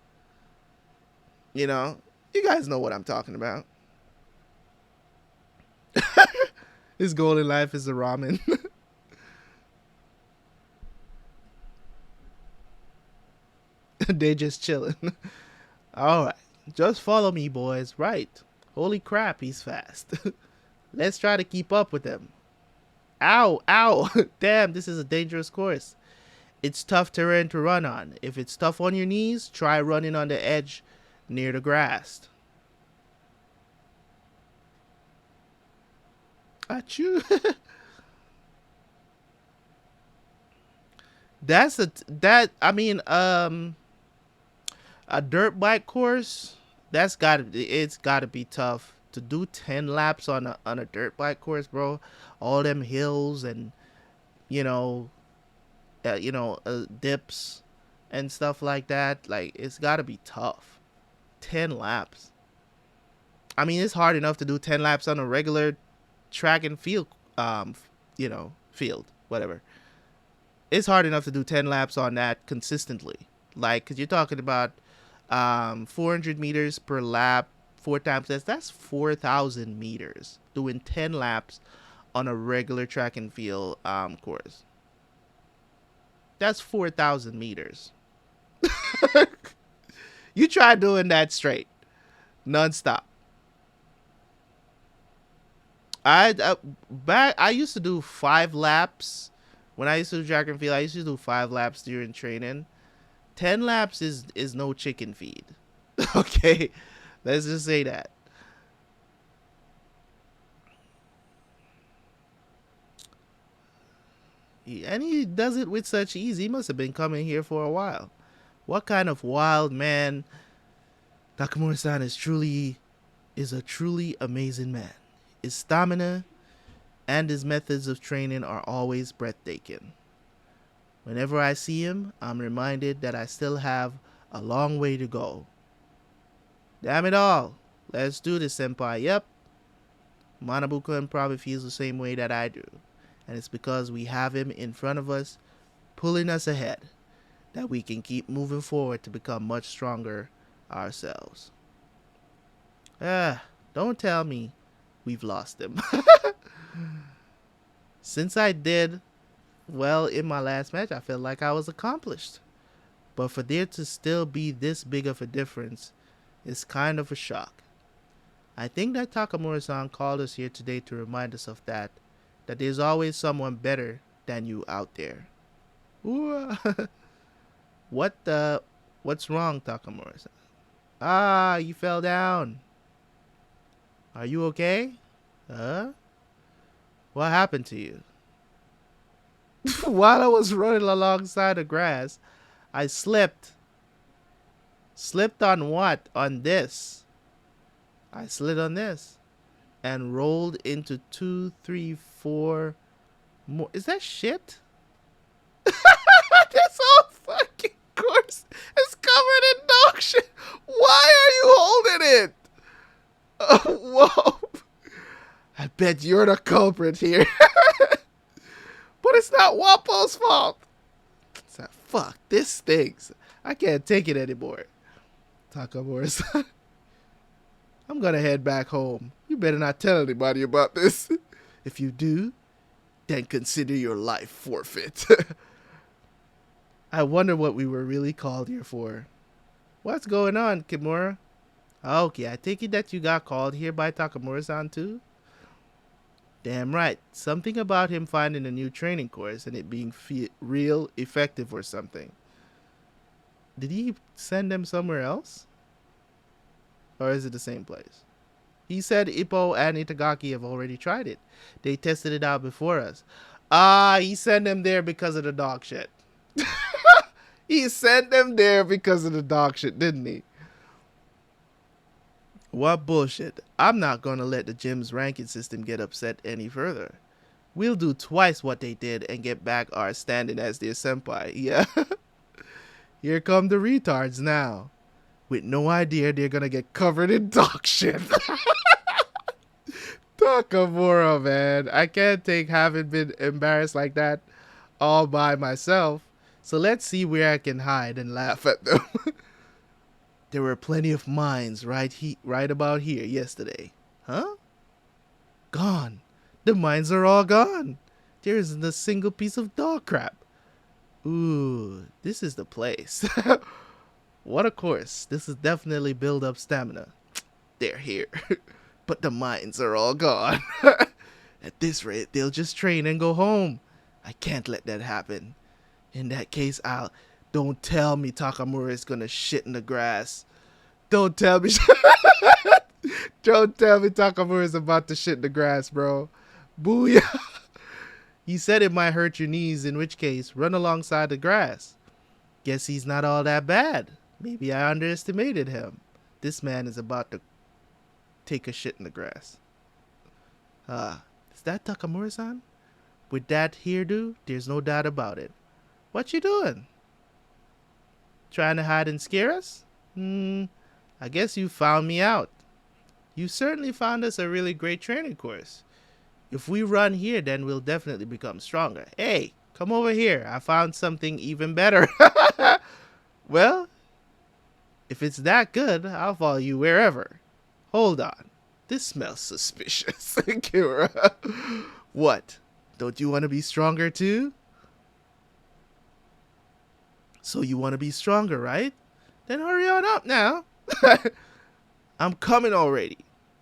You guys know what I'm talking about. His goal in life is the ramen. They just chilling. All right, just follow me, boys. Right. Holy crap, he's fast. Let's try to keep up with him. Ow. Damn, this is a dangerous course. It's tough terrain to run on. If it's tough on your knees, try running on the edge near the grass. Achoo. A dirt bike course, it's gotta be tough to do 10 laps on a dirt bike course, bro. All them hills and dips and stuff like that. Like, it's gotta be tough. 10 laps. I mean, it's hard enough to do 10 laps on a regular track and field, field, whatever. It's hard enough to do 10 laps on that consistently. Like, because you're talking about 400 meters per lap, 4 times that's 4,000 meters doing 10 laps on a regular track and field course. That's 4,000 meters. You try doing that straight, nonstop. I used to do 5 laps when I used to do track and field. I used to do 5 laps during training. 10 laps is no chicken feed. Okay, let's just say that. And he does it with such ease. He must have been coming here for a while. What kind of wild man? Takamura-san is a truly amazing man. His stamina and his methods of training are always breathtaking. Whenever I see him, I'm reminded that I still have a long way to go. Damn it all. Let's do this, senpai. Yep. Manabu-kun probably feels the same way that I do. And it's because we have him in front of us, pulling us ahead, that we can keep moving forward to become much stronger ourselves. Don't tell me we've lost him. Since I did well in my last match, I felt like I was accomplished. But for there to still be this big of a difference is kind of a shock. I think that Takamura-san called us here today to remind us of that there's always someone better than you out there. Ooh. What's wrong, Takamura-san? You fell down. Are you okay? What happened to you? While I was running alongside the grass, I slipped. Slipped on what? On this. I slid on this. And rolled into 2, 3, 4 more. Is that shit? This whole fucking course is covered in dog shit. Why are you holding it? Whoa. I bet you're the culprit here. But it's not Wappo's fault. So, fuck, this stinks. I can't take it anymore. Takamura-san. I'm gonna head back home. You better not tell anybody about this. If you do, then consider your life forfeit. I wonder what we were really called here for. What's going on, Kimura? Okay, I take it that you got called here by Takamura-san too? Damn right. Something about him finding a new training course and it being real effective or something. Did he send them somewhere else? Or is it the same place? He said Ippo and Itagaki have already tried it. They tested it out before us. He sent them there because of the dog shit. He sent them there because of the dog shit, didn't he? What bullshit. I'm not gonna let the gym's ranking system get upset any further. We'll do twice what they did and get back our standing as their senpai. Yeah. Here come the retards now. With no idea they're gonna get covered in dog shit. Takamura, man. I can't take having been embarrassed like that all by myself. So let's see where I can hide and laugh at them. There were plenty of mines right about here yesterday. Huh? Gone. The mines are all gone. There isn't a single piece of dog crap. Ooh, this is the place. What a course. This is definitely build up stamina. They're here. But the mines are all gone. At this rate, they'll just train and go home. I can't let that happen. In that case, Don't tell me Takamura is gonna shit in the grass. Don't tell me. Don't tell me Takamura is about to shit in the grass, bro. Booyah. He said it might hurt your knees, in which case, run alongside the grass. Guess he's not all that bad. Maybe I underestimated him. This man is about to take a shit in the grass. Is that Takamura-san? With that hairdo, there's no doubt about it. What you doing? Trying to hide and scare us? I guess you found me out. You certainly found us a really great training course. If we run here, then we'll definitely become stronger. Hey, come over here. I found something even better. Well, if it's that good, I'll follow you wherever. Hold on. This smells suspicious. Kira. What? Don't you want to be stronger too? So you want to be stronger, right? Then hurry on up now. I'm coming already.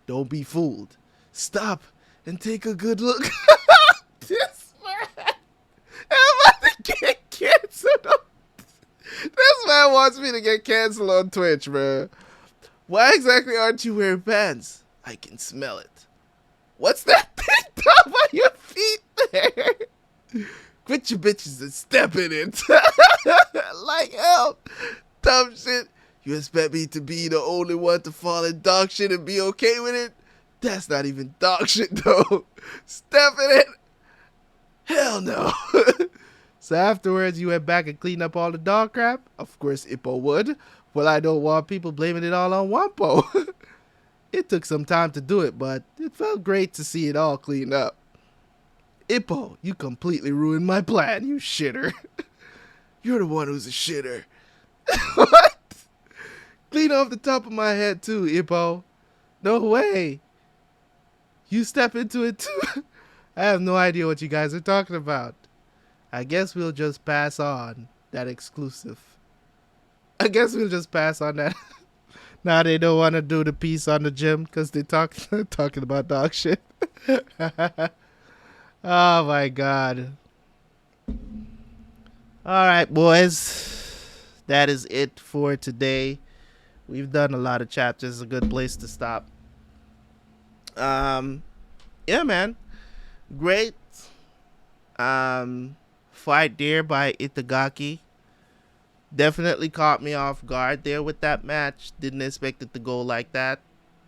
Don't be fooled. Stop and take a good look. This man. I'm about to get canceled. This man wants me to get canceled on Twitch, bro. Why exactly aren't you wearing pants? I can smell it. What's that thing top on your feet there? Quit your bitches and step in it. Like hell. Dumb shit. You expect me to be the only one to fall in dog shit and be okay with it? That's not even dog shit though. Step in it? Hell no. So afterwards you went back and cleaned up all the dog crap? Of course Ippo would. Well, I don't want people blaming it all on Wampo. It took some time to do it, but it felt great to see it all cleaned up. Ippo, you completely ruined my plan, you shitter. You're the one who's a shitter. What? Clean off the top of my head too, Ippo. No way. You step into it too? I have no idea what you guys are talking about. I guess we'll just pass on that exclusive. I guess we'll just pass on that. Now they don't want to do the piece on the gym because they talking about dog shit. Oh my god. Alright, boys. That is it for today. We've done a lot of chapters. It's a good place to stop. Yeah, man. Great. Fight there by Itagaki. Definitely caught me off guard there with that match. Didn't expect it to go like that.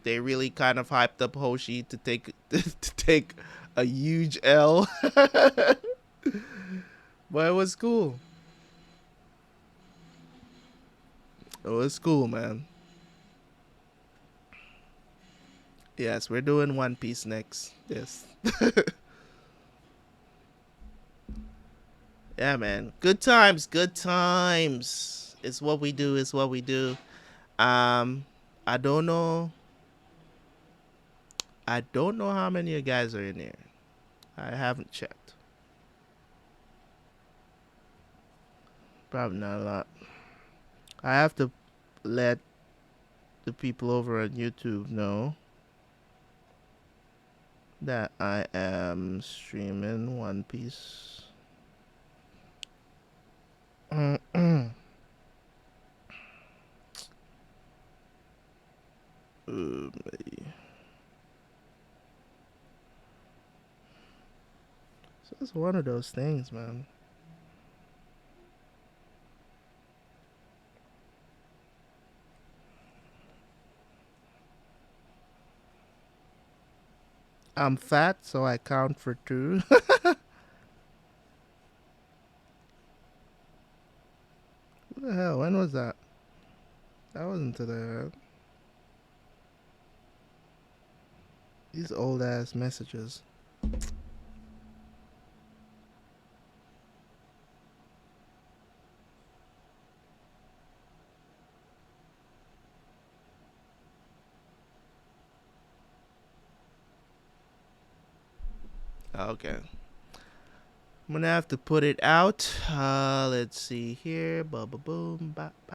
They really kind of hyped up Hoshi to take a huge L. But it was cool. It was cool, man. Yes, we're doing One Piece next. Yes. Yeah, man. Good times, good times. It's what we do, it's what we do. I don't know. I don't know how many of you guys are in here. I haven't checked. Probably not a lot. I have to let the people over on YouTube know that I am streaming One Piece. So it's one of those things, man. I'm fat, so I count for 2. What the hell? When was that? That wasn't today. These old ass messages. Okay. I'm gonna have to put it out. Let's see here. Ba ba boom. Ba.